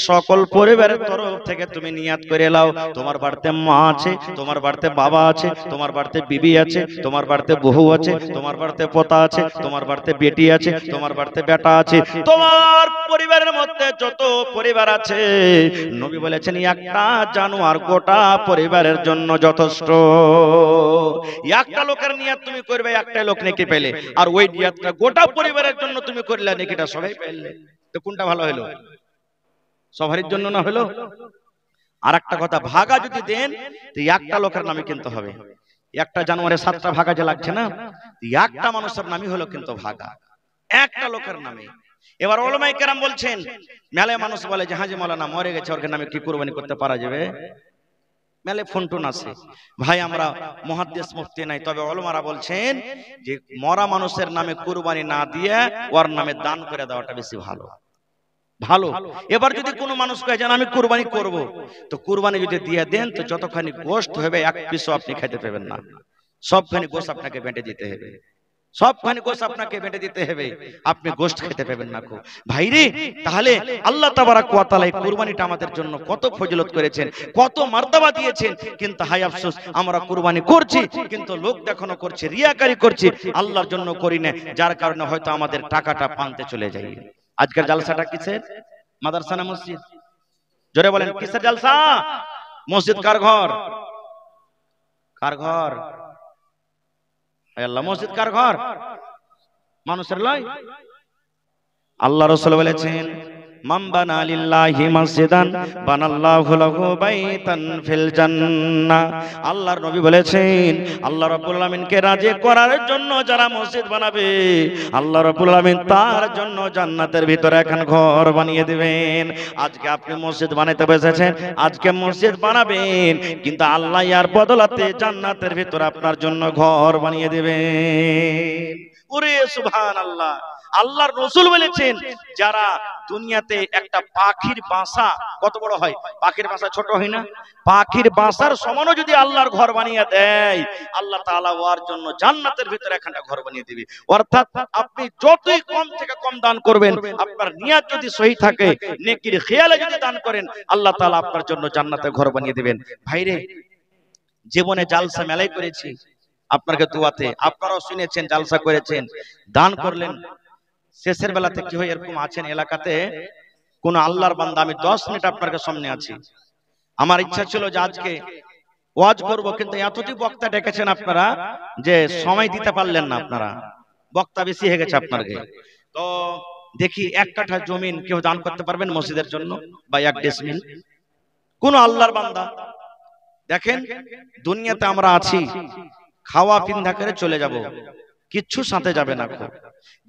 সকল পরিবারের তরফ থেকে তুমি নিয়াত করে নাও। তোমার বাড়িতে মা আছে, তোমার বাড়িতে বাবা আছে, তোমার বাড়িতে বিবি আছে, তোমার বাড়িতে বহু আছে, তোমার বাড়িতে পোতা আছে, তোমার বাড়িতে বেটি আছে, তোমার বাড়িতে বেটা আছে, তোমার পরিবারের মধ্যে যত পরিবার আছে, নবী বলেছেন একটা জানোয়ার গোটা পরিবারের জন্য যথেষ্ট। একটা লোকের নিয়াত তুমি করবে, একটা লোক নেকি পেলে, আর ওই নিয়াতটা গোটা পরিবারের জন্য তুমি করলে, নেকিটা সবাই পেলে। তো কোনটা ভালো হলো? সবারই জন্য না হলো? আর একটা কথা, ভাগা যদি দেন তো একটা লোকের নামে কিনতে হবে। একটা জানোয়ারের 7টা ভাগা যে লাগছে না, একটা মানুষের নামই হলো কিন্তু ভাগা, একটা লোকের নামে। এবার ওলামায়ে কেরাম বলছেন, মেলায় মানুষ বলে যে হাজী মাওলানা মরে গেছে, ওর নামে কি কুরবানি করতে পারা যাবে? মেলে ফোনটুন আছে ভাই, আমরা মুহাদ্দিস মুফতি নাই, তবে ওলামারা বলছেন যে মরা মানুষের নামে কুরবানি না দিয়ে ওর নামে দান করে দেওয়াটা বেশি ভালো। এবার যদি কোনো মানুষ কয়ে যান আমি কুরবানি করব, তো কুরবানি যদি দিয়ে দেন, তো যতখানি গোশত হবে এক পিসও আপনি খেতে পাবেন না, সবখানি গোশত আপনাকে বেঁটে দিতে হবে, সবখানি গোশত আপনাকে বেঁটে দিতে হবে, আপনি গোশত খেতে পাবেন না। ভাইরে, তাহলে আল্লাহ তাবারাক ওয়া তাআলা এই কুরবানিটা আমাদের জন্য কত ফজিলত করেছেন, কত মার্তবা দিয়েছেন, কিন্তু হায় আফসোস আমরা কুরবানি করছি কিন্তু লোক দেখানো করছি, রিয়াকারি করছি, আল্লাহর জন্য করি না, যার কারণে হয়তো আমাদের টাকাটা পান্তে চলে যায়। আজকের জালসাটা কিসের? মাদ্রাসা না মসজিদ? জোরে বলেন, কিসের জালসা? মসজিদ কার ঘর? কার ঘর? আল্লাহ, মসজিদ কার ঘর? মানুষের লয়। আল্লাহ রাসূল বলেছেন মান বানা লিল্লাহি মসজিদান বানাল্লাহু লাহু বাইতান ফিল জান্নাহ। আল্লাহর নবী বলেছেন আল্লাহ রাব্বুল আমিনকে রাজি করার জন্য যারা মসজিদ বানাবে, আল্লাহ রাব্বুল আমিন তার জন্য জান্নাতের ভিতরে এখন ঘর বানিয়ে দিবেন। আজকে আপনি মসজিদ বানাইতে বসেছেন, আজকে মসজিদ বানাবেন, কিন্তু আল্লাহ ইয়ার বদলাতে জান্নাতের ভিতরে আপনার জন্য ঘর বানিয়ে দিবেন। ওরে সুবহানাল্লাহ। আল্লাহর রাসূল বলেছেন যারা দুনিয়াতে একটা পাখির বাসা কত বড় হয়, পাখির বাসা ছোট হয় না, পাখির বাসার সমানও যদি আল্লাহর ঘর বানিয়ে দেয়, আল্লাহ তাআলা ওর জন্য জান্নাতের ভিতরে একটা ঘর বানিয়ে দিবে। অর্থাৎ আপনি যতই কম থেকে কম দান করবেন, আপনার নিয়ত যদি সহি থাকে, নেকির খেয়ালে যদি দান করেন, আল্লাহ তাআলা আপনার জন্য জান্নাতে ঘর বানিয়ে দিবেন। ভাইরে, জীবনে জালসা মেলাই করেছি, আপনাকে দোয়াতে, আপনারাও শুনেছেন, জালসা করেছেন, দান করলেন। শেষের বেলাতে কি হয়, এরকম আছেন এলাকাতে কোন আল্লাহর বান্দা, আমি 10 মিনিট আপনাদের সামনে আছি, আমার ইচ্ছা ছিল যে আজকে ওয়াজ করব, কিন্তু এতটি বক্তা ডেকেছেন আপনারা যে সময় দিতে পারলেন না, আপনারা বক্তা বেশি হয়ে গেছে আপনাকে। তো দেখি 1 কাঠা জমিন কেউ দান করতে পারবেন মসজিদের জন্য, বা 1 ডেসিমিল? কোন আল্লাহর বান্দা? দেখেন দুনিয়াতে আমরা আছি, খাওয়া পিন্ধা করে চলে যাব, কিচ্ছু সাথে যাবে না।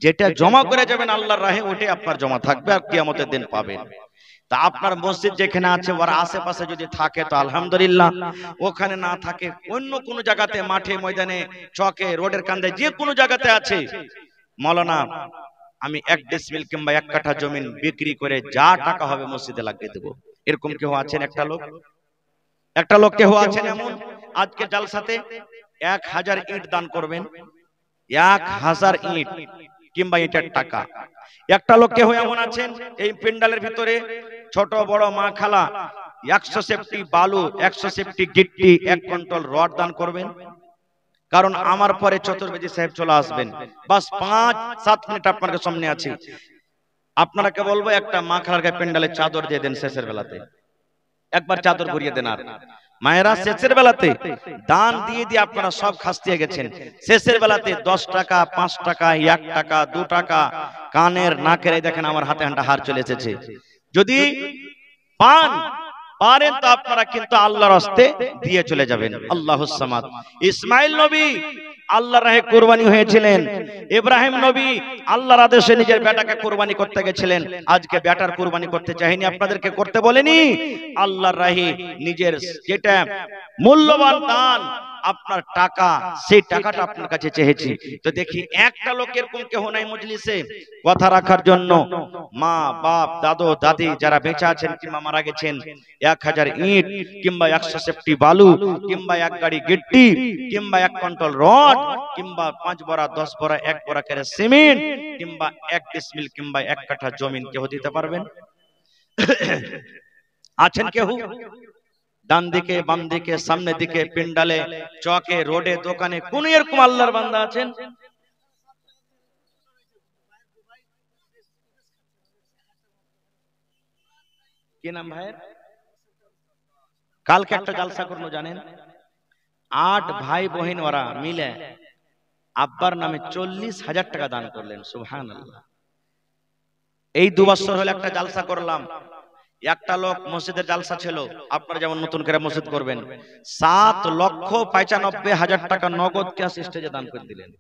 যেটা জমা করে যাবেন আল্লাহর রাহে, ওটাই আপনার জমা থাকবে আর কিয়ামতের দিন পাবেন। তা আপনার মসজিদ যেখানে আছে ওর আশেপাশে যদি থাকে তো আলহামদুলিল্লাহ, ওখানে না থাকে অন্য কোনো জায়গাতে, মাঠে ময়দানে, চকে, রোডের কান্দে, যে কোনো জায়গাতে আছে, মৌলানা আমি 1 ডেসিমিল কিংবা 1 কাঠা জমিন বিক্রি করে যা টাকা হবে মসজিদে লাগিয়ে দেবো। এরকম কেউ আছেন? একটা লোক কেউ আছেন এমন আজকে জালসাতে 1000 ইট দান করবেন? 1000 ইট কিংবা ইটের টাকা। একটা লোক কেউ এমন আছেন এই প্যান্ডালের ভিতরে, ছোট বড় মা খালা, 100 সেফটি বালু, 100 সেফটি গিট্টি, 1 কুইন্টাল রড দান করবেন? কারণ আমার পরে চতুর্বেদী সাহেব চলে আসবেন, বাস 5-7 মিনিট আপনাদের সামনে আছি। আপনাকে বলবো একটা মা খালার গায়ে প্যান্ডালের চাদর দিয়ে দেন শেষের বেলাতে, একবার চাদর গড়িয়ে দেন। আর মায়েরা শেষের বেলাতে দান দিয়ে দিয়ে আপনারা সব খাসতিয়ে গেছেন, শেষের বেলাতে 10 টাকা, 5 টাকা, 1 টাকা, 2 টাকা, কানের নাকের, দেখেন আমার হাতে হাঁটা হার চলে এসেছে, যদি পারেন তো আপনারা কিন্তু আল্লাহর রাস্তে দিয়ে চলে যাবেন। আল্লাহুস সামাদ। ইসমাইল নবী আল্লাহর রাহে কুরবানি হয়েছিলেন, ইব্রাহিম নবী আল্লাহর আদেশে নিজের বেটাকে কুরবানি করতে গেছিলেন। আজকে বেটার কুরবানি করতে চাইনি, আপনাদেরকে করতে বলেনি, আল্লাহর রাহে নিজের যেটা মূল্যবান দান, আপনার টাকা, সেই টাকাটা আপনার কাছে চেয়েছি। তো দেখি একটা লোকের কোন কেউ নাই মজলিসে কথা রাখার জন্য, মা বাপ দাদু দাদি যারা বেঁচে আছেন কিংবা মারা গেছেন, 1000 ইট কিংবা 100 সেফটি বালু কিংবা 1 গাড়ি গিট্টি কিংবা 1 কুইন্টাল রড কিংবা 5 বড়া 10 বড়া 1 বড়া করে সিমেন্ট কিংবা 1 ডিসমিল কিংবা 1 কাঠা জমিন কেউ দিতে পারবেন? আছেন কেউ? ডান দিকে, বাম দিকে, সামনে দিকে, পিন্ডালে, চকে, রোডে, দোকানে, কোন এরকম আল্লাহর বান্দা আছেন? কি নাম ভাইয়ের? কালকে একটা জালসা করলো জানেন, 8 ভাই বহিন ওরা মিলে আব্বার নামে 40,000 টাকা দান করলেন। সুবহানাল্লাহ। এই 2 বছর হলো একটা জালসা করলাম, একটা লোক মসজিদের জালসা ছিল, আপনারা যেমন নতুন করে মসজিদ করবেন, 7,95,000 টাকা নগদ ক্যাশ স্টেজে দান করে দিলেন।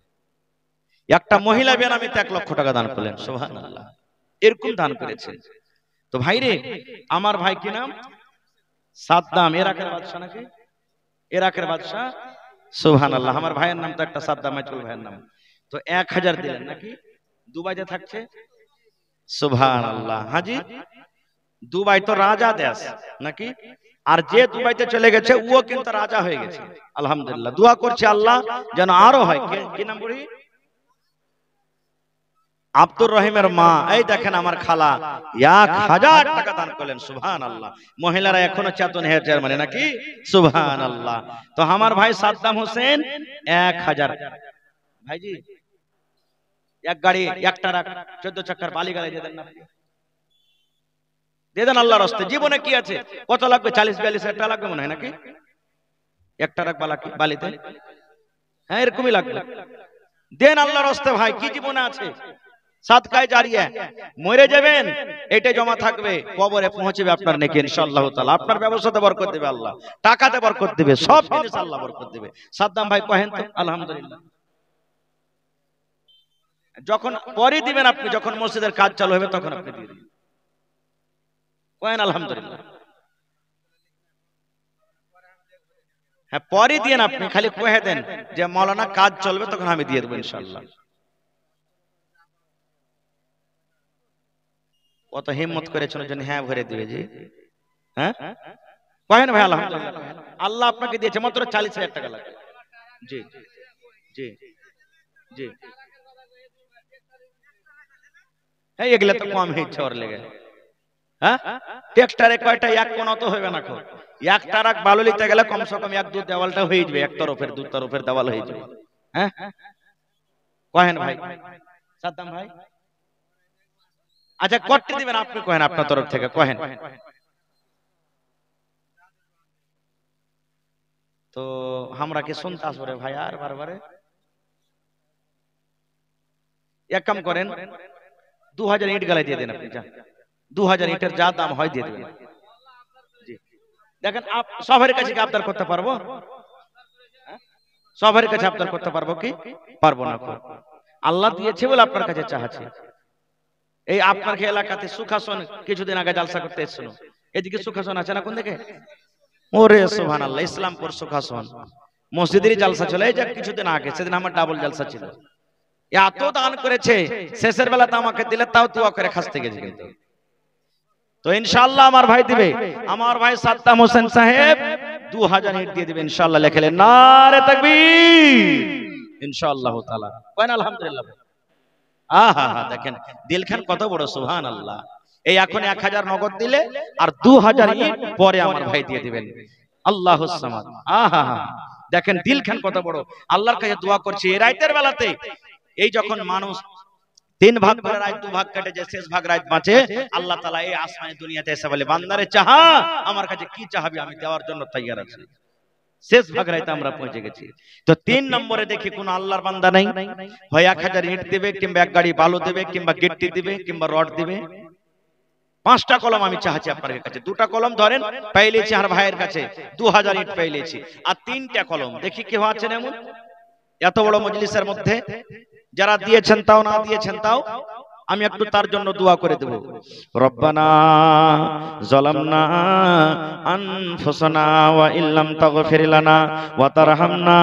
একটা মহিলা বেনামিতে 1 লক্ষ টাকা দান করলেন। সুবহানাল্লাহ। এরকম দান করেছে। তো ভাইরে আমার ভাই কি নাম? সাদ্দাম, ইরাকের বাদশা নাকি? ইরাকের বাদশা। সুবহানাল্লাহ। আমার ভাইয়ের নাম তো একটা সাদ্দাম, মাইতুল ভাইয়ের নাম। তো 1000 দিলেন নাকি? দুবাইতে থাকছে। সুবহানাল্লাহ। হাজি দুবাই তো রাজা দেশ নাকি? আর যে দুবাইতে চলে গেছে ও কিন্তু রাজা হয়ে গেছে। আলহামদুলিল্লাহ। দোয়া করছি আল্লাহ যেন আরো হয়। কি নাম বলি? আব্দুর রহিমের মা, এই দেখেন আমার খালা 1000 টাকা দান করলেন। সুবহানাল্লাহ। মহিলারা এখনো চেতন হয়েছে মানে নাকি? সুবহানাল্লাহ। তো আমার ভাই সাদ্দাম হোসেন 1000। ভাইজি 1 গাড়ি 1 ট্রাক 14 চাকার বালি গাড়ি দিয়ে দেন না, দিয়ে দেন আল্লাহর রাস্তায়। জীবনে কি আছে, কত লাগবে? 40-42 টাকা লাগবে মনে হয় নাকি? 1 ট্রাক বালিতে, হ্যাঁ এরকমই লাগবে। দেন আল্লাহর রাস্তায় ভাই, কি জীবনে আছে? সাদকায়ে জারিয়া, মরে যাবেন এটা জমা থাকবে, কবরে পৌঁছবে আপনার নেকি ইনশাআল্লাহ তাআলা। আপনার ব্যবসাতে বরকত দিবে আল্লাহ, টাকাতে বরকত দিবে, সব জিনিস আল্লাহ বরকত দিবে। সাদ্দাম ভাই কহেন তো আলহামদুলিল্লাহ। যখন পরে দিবেন আপনি, যখন মসজিদের কাজ চালু হবে তখন আপনি দিয়ে দিবেন। কহেন আলহামদুলিল্লাহ। হ্যাঁ পরে দিয়েন আপনি, খালি কহে দেন যে মাওলানা কাজ চলবে তখন আমি দিয়ে দেবো ইনশাআল্লাহ। কত হিম্মত করেছেন জন্য হ্যাঁ ভরে দিবে জি। হ্যাঁ কহেন ভাই আলহামদুলিল্লাহ। আল্লাহ আপনাকে দিয়েছে মাত্র 40,000 টাকা লাগবে। জি জি জি। হ্যাঁ এগুলা তো কম হয়েছে ওর লেগে। হ্যাঁ, ট্রাক্টরে কয়টা এক কোন তো হবে না, এক টারাক বালু নিতে গেলে কমসে কম এক দু দেওয়ালটা হয়ে যাবে, এক তরফের দু তরফের দেওয়াল হয়ে যাবে। হ্যাঁ কহেন ভাই, সাদ্দাম ভাই, আচ্ছা করতে দিবেন আপনি, কহেন আপনার তরফ থেকে কহেন। তো আমরা কি শুনতে আসবো রে ভাই আর বারবারে? এক কাম করেন, 2000 ইট গালাই দিয়ে দেন আপনি, যা 2000 ইটের যা দাম হয় দিয়ে দেবেন। দেখেন সবার কাছে কি আবদার করতে পারবো? সবার কাছে আবদার করতে পারবো কি পারবো না? আল্লাহ দিয়েছে বলে আপনার কাছে চাচ্ছি। এই আপনার এলাকাতে সুখাসন কিছুদিন আগে জালসা করতে এসেছিল, এদিকে সুখাসন আছে না কোন দিকে? ওরে সুবহানাল্লাহ, ইসলামপুর সুখাসন মসজিদেরই জালসা চলে, এই যে কিছুদিন আগে, সেদিন আমার ডাবল জালসা ছিল। এত দান করেছে, শেষের বেলাতে আমাকে দিলে তাও দোয়া করে খাসতে গেছে। কিন্তু তো ইনশাআল্লাহ আমার ভাই দিবে, আমার ভাই সাদ্দাম হোসেন সাহেব 2000 ইট দিয়ে দিবে ইনশাআল্লাহ। লেখলেন নারে তাকবীর ইনশাআল্লাহ তাআলা, করেন আলহামদুলিল্লাহ। আহা হা, দেখেন দিলখান কত বড়, সুবহানাল্লাহ। এই এখন 1000 নগদ দিলে আর 2000 ইট পরে আমার ভাই দিয়ে দিবেন। আল্লাহুস সামাদ। আহা হা, দেখেন দিলখান কত বড়, আল্লাহর কাছে দোয়া করছি এই রাতের বেলাতে। এই যখন মানুষ 3 ভাগ করে রাত 2 ভাগ কেটে যে শেষ ভাগ রাত বাঁচে, আল্লাহ তাআলা এই আসমানি দুনিয়াতে এসে বলে, বান্দারে চাহা, আমার কাছে কি চাহাবি আমি দেওয়ার জন্য তৈয়ার আছি। শেষ ভাগ রাতে আমরা পৌঁছে গেছি। তো 3 নম্বরে দেখি কোন আল্লাহর বান্দা নাই, হয় 1000 ইট দিবে, কিংবা এক গাড়ি বালু দিবে, কিংবা গিট্টি দিবে, কিংবা রড দিবে। 5টা কলম আমি চাচ্ছি আপনার কাছে। 2টা কলম ধরেন পাইলেছি আর ভাইয়ের কাছে 2000 ইট পাইলেছি, আর 3টা কলম দেখি কেউ আছেন এমন এত বড় মজলিসের মধ্যে? যারা দিয়েছেন তাও, না দিয়েছেন তাও, আমি একটু তার জন্য দোয়া করে দেব। রব্বানা যালামনা আনফুসানা ওয়া ইল্লাম তাগফির লানা ওয়া তারহামনা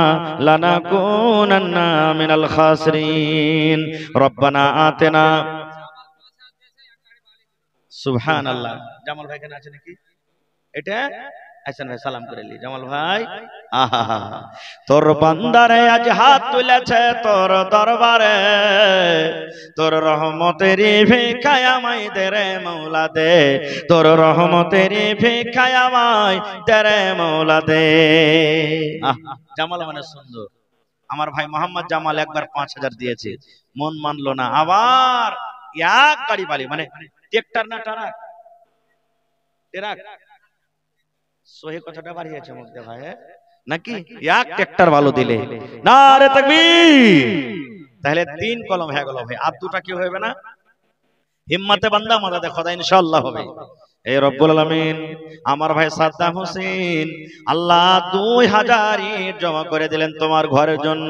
লানাকুনান্না মিনাল খাসিরিন। রব্বানা আতিনা। সুবহানাল্লাহ। জামাল ভাই কেন আছে নাকি? এটা আছেন ভাই, সালাম করে লি জামাল ভাই। আহা, তোর বান্দারে আজ হাত তুলেছে তোর দরবারে, তোর রহমতেরই ভিক্ষায় আমায় দে রে মওলা দে, তোর রহমতেরই ভিক্ষায় আমায় দে রে মওলা দে। জামাল মানে সুন্দর। আমার ভাই মোহাম্মদ জামাল একবার 5000 দিয়েছে, মন মানলো না, আবার এক গাড়ি বালি, মানে ট্রাক্টর না ট্রাক, ট্রাক সহি কথাটা বাড়িয়েছে মধ্যে ভাই নাকি? এক ট্রাক্টর ভালো দিলে নারে তাকবীর, তাহলে 3 কলম হয়ে গেল ভাই। আর 2টা কি হবে না? হিম্মতে বান্দা মাদাদে খোদা ইনশাআল্লাহ হবে। এই রব্বুল আলামিন আমার ভাই সাদ্দাম হোসেন আল্লাহ 2000 ইট জমা করে দিলেন তোমার ঘরের জন্য।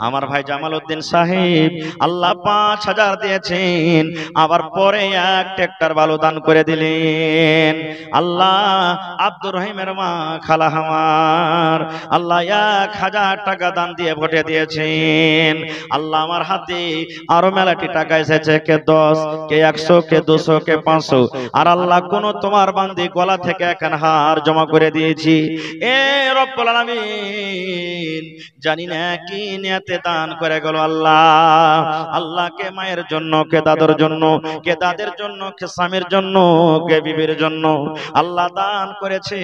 আমার ভাই জামাল উদ্দিন সাহেব আল্লাহ 5000 দিয়েছেন, আবার পরে এক ট্রাক্টর বালু দান করে দিলেন। আল্লাহ আব্দুর রহিমের মা খালা আমার আল্লাহ 1000 টাকা দান দিয়ে ভোটে দিয়েছেন। আল্লাহ আমার হাতে আরো মেলাটি টাকা এসেছে, কে 10, কে 100, কে 200, কে 500। আর আল্লাহ কোন তোমার বান্দি গলা থেকে এখন হার জমা করে দিয়েছি। এ রব্বুল আলামিন জানি না কি নিয়তে দান করে গেল আল্লাহ। আল্লাহ কে মায়ের জন্য, কে দাদার জন্য, কে দাদের জন্য, কে স্বামীর জন্য, কে বিবির জন্য আল্লাহ দান করেছে।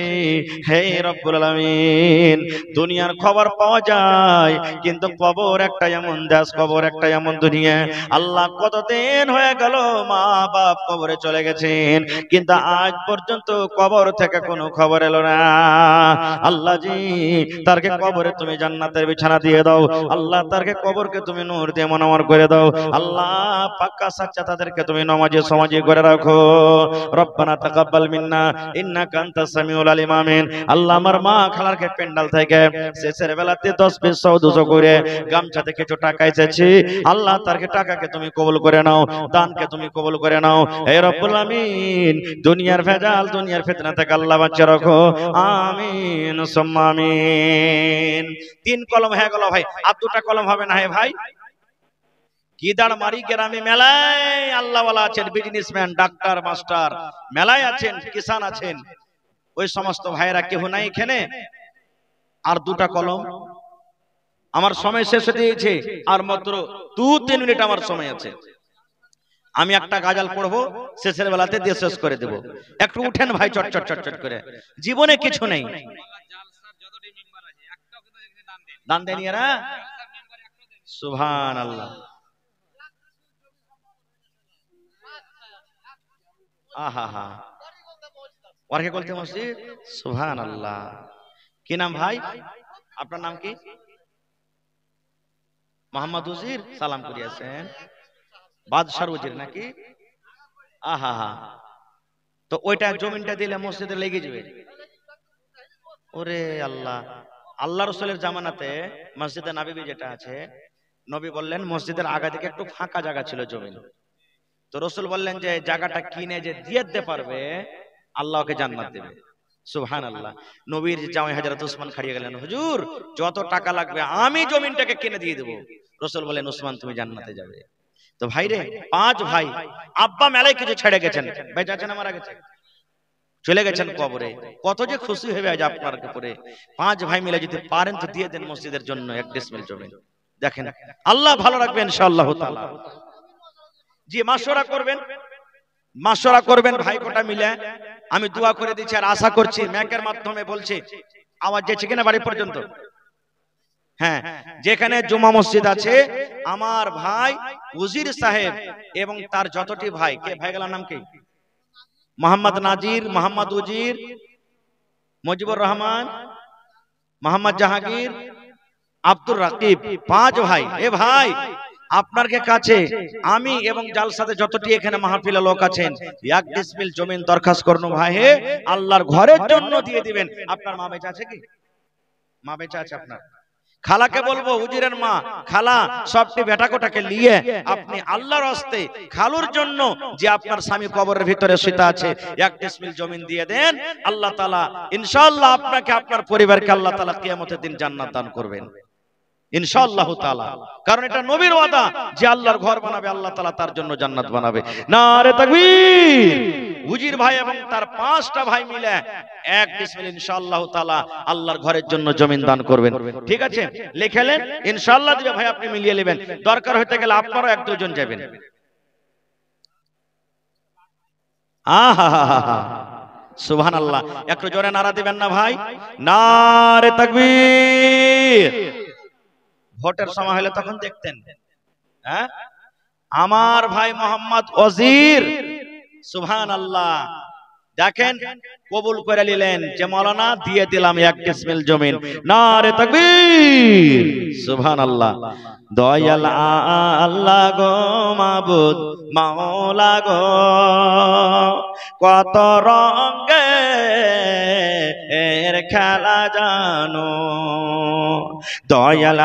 হে রব্বুল আলামিন দুনিয়ার খবর পাওয়া যায়, কিন্তু কবর একটা এমন দেশ, কবর একটা এমন দুনিয়া। আল্লাহ কতদিন হয়ে গেল মা বাপ কবরে চলে গেছেন, কিন্তু আজ পর্যন্ত কবর থেকে কোনো খবর এলো না। আল্লাহ জি তারকে কবরে তুমি জান্নাতের বিছানা দিয়ে দাও। আল্লাহ তারকে কবরকে তুমি নূর দিয়ে মনোমর করে দাও। আল্লাহ পাক্কা সাচ্চা তাদেরকে তুমি নামাজি সমাজি করে রাখো। রব্বানা তাকাব্বাল মিন্না ইন্নাকা আনতাস সামিউল আলিম। আমিন। আল্লাহ আমার মা খালারকে পেন্ডাল থেকে শেষের বেলাতে 10 পিস 100 200 করে গামছাতে কিছু টাকা এসেছে, আল্লাহ তারকে টাকাকে তুমি কবুল করে নাও, দানকে তুমি কবুল করে নাও। হে রব্বুল আমিন দুনিয়ার ভেজাল, দুনিয়ার ফিতনা থেকে আল্লাহ বাঁচিয়ে রাখো। আমিন সুম্মা আমিন। 3 কলম হয়ে গেল ভাই, আর 2টা কলম হবে না? হে ভাই কিদার মারি গ্রামে মেলায় আল্লাহওয়ালা আছেন, বিজনেসম্যান, ডাক্তার, মাস্টার মেলায় আছেন, কিষান আছেন, ওই সমস্ত ভাইরা কেউ নাই এখানে? আর 2টা কলম। আমার সময় শেষ হয়ে গিয়েছে, আর মাত্র 2-3 মিনিট আমার সময় আছে। আমি একটা গাজাল পড়বো, শেষের বেলাতে দিয়ে শেষ করে দেব। একটু উঠেন ভাই, চটচট চটচট করে। জীবনে কিছু নেই, দান দেন এরা। সুবহানাল্লাহ। আহা হা, ওরকে বলতে মসজিদ। সুবহানাল্লাহ। কি নাম ভাই আপনার? নাম কি? মোহাম্মদ উজির। সালাম করিয়াছেন বাদশার উজির নাকি? আহা হা। তো ওইটা জমিনটা দিলে মসজিদে লেগে যাবে। ওরে আল্লাহ। আল্লাহ রসুলের জামানাতে মসজিদে নববী যেটা আছে, নবী বললেন মসজিদের আগা দিকে একটু ফাঁকা জায়গা ছিল জমিন। তো রসুল বললেন যে জায়গাটা কিনে যে দিয়ে দিতে পারবে আল্লাহকে জান্নাত দেবে। সুবহানাল্লাহ। নবীর জামাই হযরত উসমান খাড়িয়ে গেলেন, হুজুর যত টাকা লাগবে আমি জমিনটাকে কিনে দিয়ে দেব। রসুল বলেন উসমান তুমি জান্নাতে যাবে। তো ভাই রে, 5 ভাই, আব্বা মেলায় কিছু ছেড়ে গেছেন, বেঁচে আছেন মারা গেছেন, চলে গেছেন কবরে। কত যে খুশি হবে আজ আপনার উপরে। 5 ভাই মিলে যদি পারেন তো দিয়ে দেন মসজিদের জন্য 1 ডিসমিল জমি। দেখেন আল্লাহ ভালো রাখবে ইনশাআল্লাহ তাআলা। জি, মাশওয়ারা করবেন, মাশওয়ারা করবেন ভাই কোটা মিলে। আমি দোয়া করে দিচ্ছি আর আশা করছি মাইকের মাধ্যমে বলছি, আওয়াজ যাচ্ছে কিনা বাড়ি পর্যন্ত? হ্যাঁ, যেখানে জুমা মসজিদ আছে আমার ভাই উজির সাহেব এবং তার যতটি ভাই, কে ভাইগুলোর নাম কি? মোহাম্মদ নাজির, মোহাম্মদ উজির, মুজিবুর রহমান, মোহাম্মদ জাহাঙ্গীর, আব্দুর রাকিব, 5 ভাই। এ ভাই আপনার কাছে আমি এবং জালসাতে যতটি এখানে মাহফিলে লোক আছেন 1 ডিসমিল জমিন দরখাস্ত করনো ভাই, হে আল্লাহর ঘরের জন্য দিয়ে দিবেন। আপনার মা বেঁচে আছে কি? মা বেঁচে আছে আপনার? খালাকে বলবো, উজিরের মা, খালা সবটি বেটা কোটাকে নিয়ে আপনি আল্লাহর হস্তে খালুর জন্য যে আপনার স্বামী কবরের ভিতরে শুয়ে আছে 1 ডিসমিল জমিন দিয়ে দেন। আল্লাহ তাআলা ইনশাআল্লাহ আপনাকে আপনার পরিবারকে আল্লাহ তাআলা কিয়ামতের দিন জান্নাত দান করবেন ইনশাআল্লাহ তাআলা। কারণ এটা নবীর ওয়াদা যে আল্লাহর ঘর বানাবে আল্লাহ তাআলা তার জন্য জান্নাত বানাবে। নারে তাকবীর। উজির ভাই এবং তার 5টা ভাই মিলে 1 ডিসমিল ইনশাআল্লাহ তাআলা আল্লাহর ঘরের জন্য জমিন দান করবেন। ঠিক আছে, লিখেলেন ইনশাআল্লাহ দিবে ভাই, আপনি মিলিয়ে নেবেন। দরকার হতে গেলে আপনারও 1-2 জন যাবেন। আহা সুবহানাল্লাহ। একটু জোরে নারা দিবেন না ভাই? নারে তাকবীর। ভোটের সময় হলে তখন দেখতেন, হ্যাঁ, আমার ভাই মোহাম্মদ ওজির, সুবহানাল্লাহ, দেখেন কবুল করে নিলেন যে মাওলানা দিয়ে দিলাম 1 ডিসমিল জমিন। নারে তাকবীর, সুবহানাল্লাহ। দয়াল আল্লাহ গো মাবুদ মাওলা গো, কত রঙের খেলা জানো, দয়াল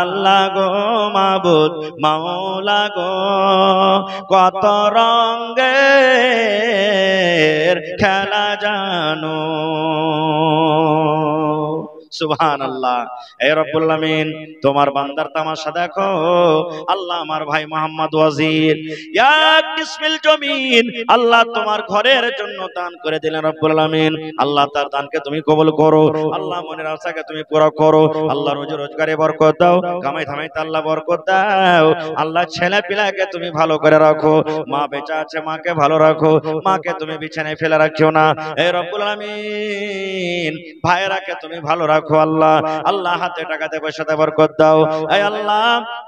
আল্লাহ গো মাবুদ মাওলা গো, কত রঙের খেলা জানো। সুবহানাল্লাহ। এ রব্বুল আমিন, তোমার বান্দার তামাশা দেখো। আল্লাহ আমার ভাই মোহাম্মদ ওয়াজির 1 ডিসমিল জমিন আল্লাহ তোমার ঘরের জন্য দান করে দিলেন রব্বুল আমিন। আল্লাহ তার দানকে তুমি কবুল করো। আল্লাহ মনের আশাকে তুমি পুরো করো। আল্লাহ রোজি রোজগারে বরকত দাও, কামাই ধামাইতে আল্লাহ বরকত দাও। আল্লাহ ছেলে পিলাকে তুমি ভালো করে রাখো। মা বেঁচে আছে, মাকে ভালো রাখো, মাকে তুমি বিছানায় ফেলে রাখিও না। এ রব্বুল আমিন, ভাইরাকে তুমি ভালো রাখো। আল্লাহ আল্লাহ হাতে টাকাতে পয়সাতে বরকত দাও। এই আল্লাহ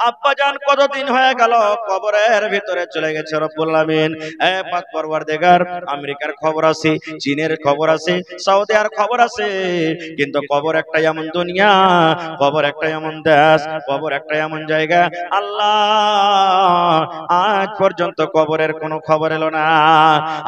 আব্বা জান কতদিন হয়ে গেল কবরের ভিতরে চলে গেছে রব্বুল আমিন। এ পাক পরওয়ারদিগার, আমেরিকার খবর আছে, চীনের খবর আছে, সৌদিয়ার খবর আছে, কিন্তু কবর একটা এমন দুনিয়া, কবর একটা এমন দেশ, কবর একটা এমন জায়গা আল্লাহ আজ পর্যন্ত কবরের কোনো খবর এলো না।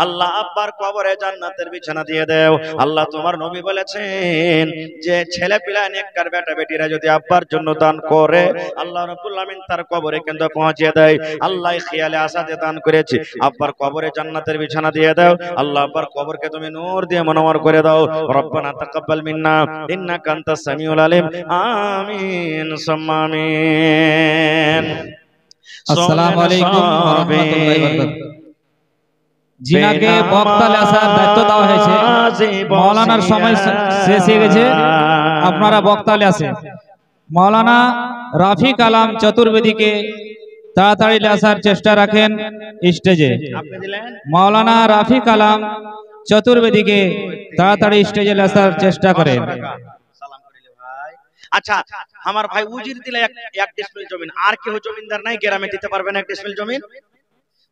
আল্লাহ আব্বার কবরে জান্নাতের বিছানা দিয়ে দাও। আল্লাহ তোমার নবী বলেছেন যে ছেলে পিলা নেককার বেটা বেটিরা যদি আব্বার জন্য দান করে আল্লাহ রাব্বুল আমিন তার কবরে কিন্তু পৌঁছে দেয়। আল্লাহ খেয়ালে আসাতে দান করেছে, আব্বার কবরে জান্নাতের বিছানা দিয়ে দাও। আল্লাহ আব্বার কবরকে তুমি নূর দিয়ে মনোমর করে দাও। রব্বানা তাকাব্বাল মিন্না ইন্নাকা আনতাস সামিউল আলিম। আমিন সুম্মা আমিন। আসসালামু আলাইকুম ওয়া রাহমাতুল্লাহি ওয়া বারাকাতুহু। জিনাকে বক্তালে আসার দায়িত্ব দেওয়া হয়েছে, মাওলানার সময় শেষ হয়ে গেছে, আপনারা বক্তালে আসেন। মাওলানা রাফি কালাম চতুর্বেদীকে তাড়াতাড়ি আসার চেষ্টা রাখেন স্টেজে। আপনি দিলেন মাওলানা রাফি কালাম চতুর্বেদীকে তাড়াতাড়ি স্টেজে আসার চেষ্টা করেন। সালাম করিলে ভাই। আচ্ছা আমার ভাই উজির দিলে এক ডিসমিল জমিন, আর কেউ জমিনদার নাই গ্রামে দিতে পারবেন এক ডিসমিল জমিন?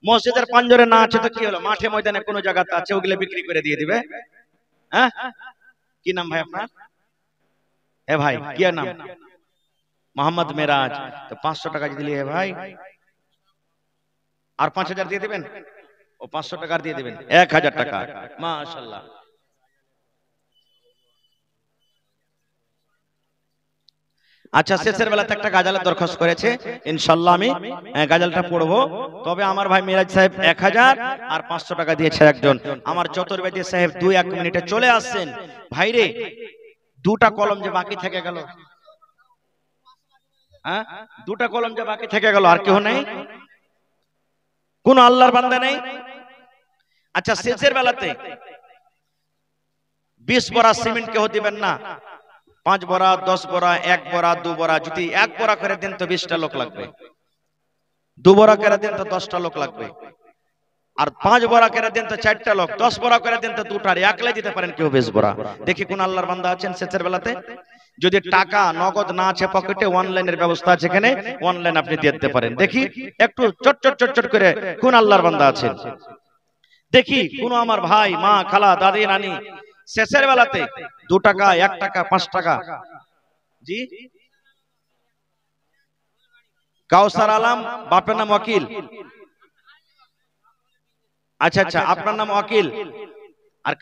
মসজিদের পাঞ্জরে না আছে তো কি হলো, মাঠে ময়দানে কোনো জায়গাতে আছে, ওগুলো বিক্রি করে দিয়ে দিবে। হ্যাঁ, কি নাম ভাই আপনার? এ ভাই কি নাম? মোহাম্মদ মেরাজ। তো 500 টাকা দিলে ভাই, আর 5000 দিয়ে দিবেন? ও 500 টাকা দিয়ে দিবেন, 1000 টাকা। মাশাআল্লাহ। আচ্ছা শেষের বেলাতে একটা গাজালের দরখাস্ত করেছে, ইনশাআল্লাহ আমি গাজালটা পড়বো। তবে আমার ভাই মিরাজ সাহেব 1000 আর 500 টাকা দিয়েছে একজন। আমার চতুর্বেদী সাহেব 2-1 মিনিটে চলে আসছেন। ভাইরে দুটা কলম যে বাকি থেকে গেল, হ্যাঁ দুটা কলম যে বাকি থেকে গেল, আর কেউ নেই? কোন আল্লাহর বান্দা নেই? আচ্ছা শেষের বেলাতে 20 বড়া সিমেন্ট কেউ দিবেন না, 5 বড়া, 10 বড়া, 1 বড়া, 2 বড়া। যদি 1 বড়া করে দেন তো 20টা লোক লাগবে, 2 বড়া করে দেন তো 10টা লোক লাগবে, আর 5 বড়া করে দেন তো 4টা লোক, 10 বড়া করে দেন তো 2টার, একলাই দিতে পারেন কেউ 20 বড়া। দেখি কোন আল্লাহর বান্দা আছেন শেষের বেলাতে। যদি টাকা নগদ না আছে পকেটে, অনলাইনের ব্যবস্থা আছে এখানে, অনলাইন আপনি দিয়ে দিতে পারেন। দেখি একটু চট চট চট চট করে কোন আল্লাহর বান্দা আছেন দেখি। কোন আমার ভাই, মা, খালা, দাদি, নানি শেষের বেলাতে 2 টাকা, 1 টাকা, 5 টাকা। জি কাউসার আলম, বাপের নাম ওয়াকিল। আচ্ছা আচ্ছা, আপনার নাম ওয়াকিল। আর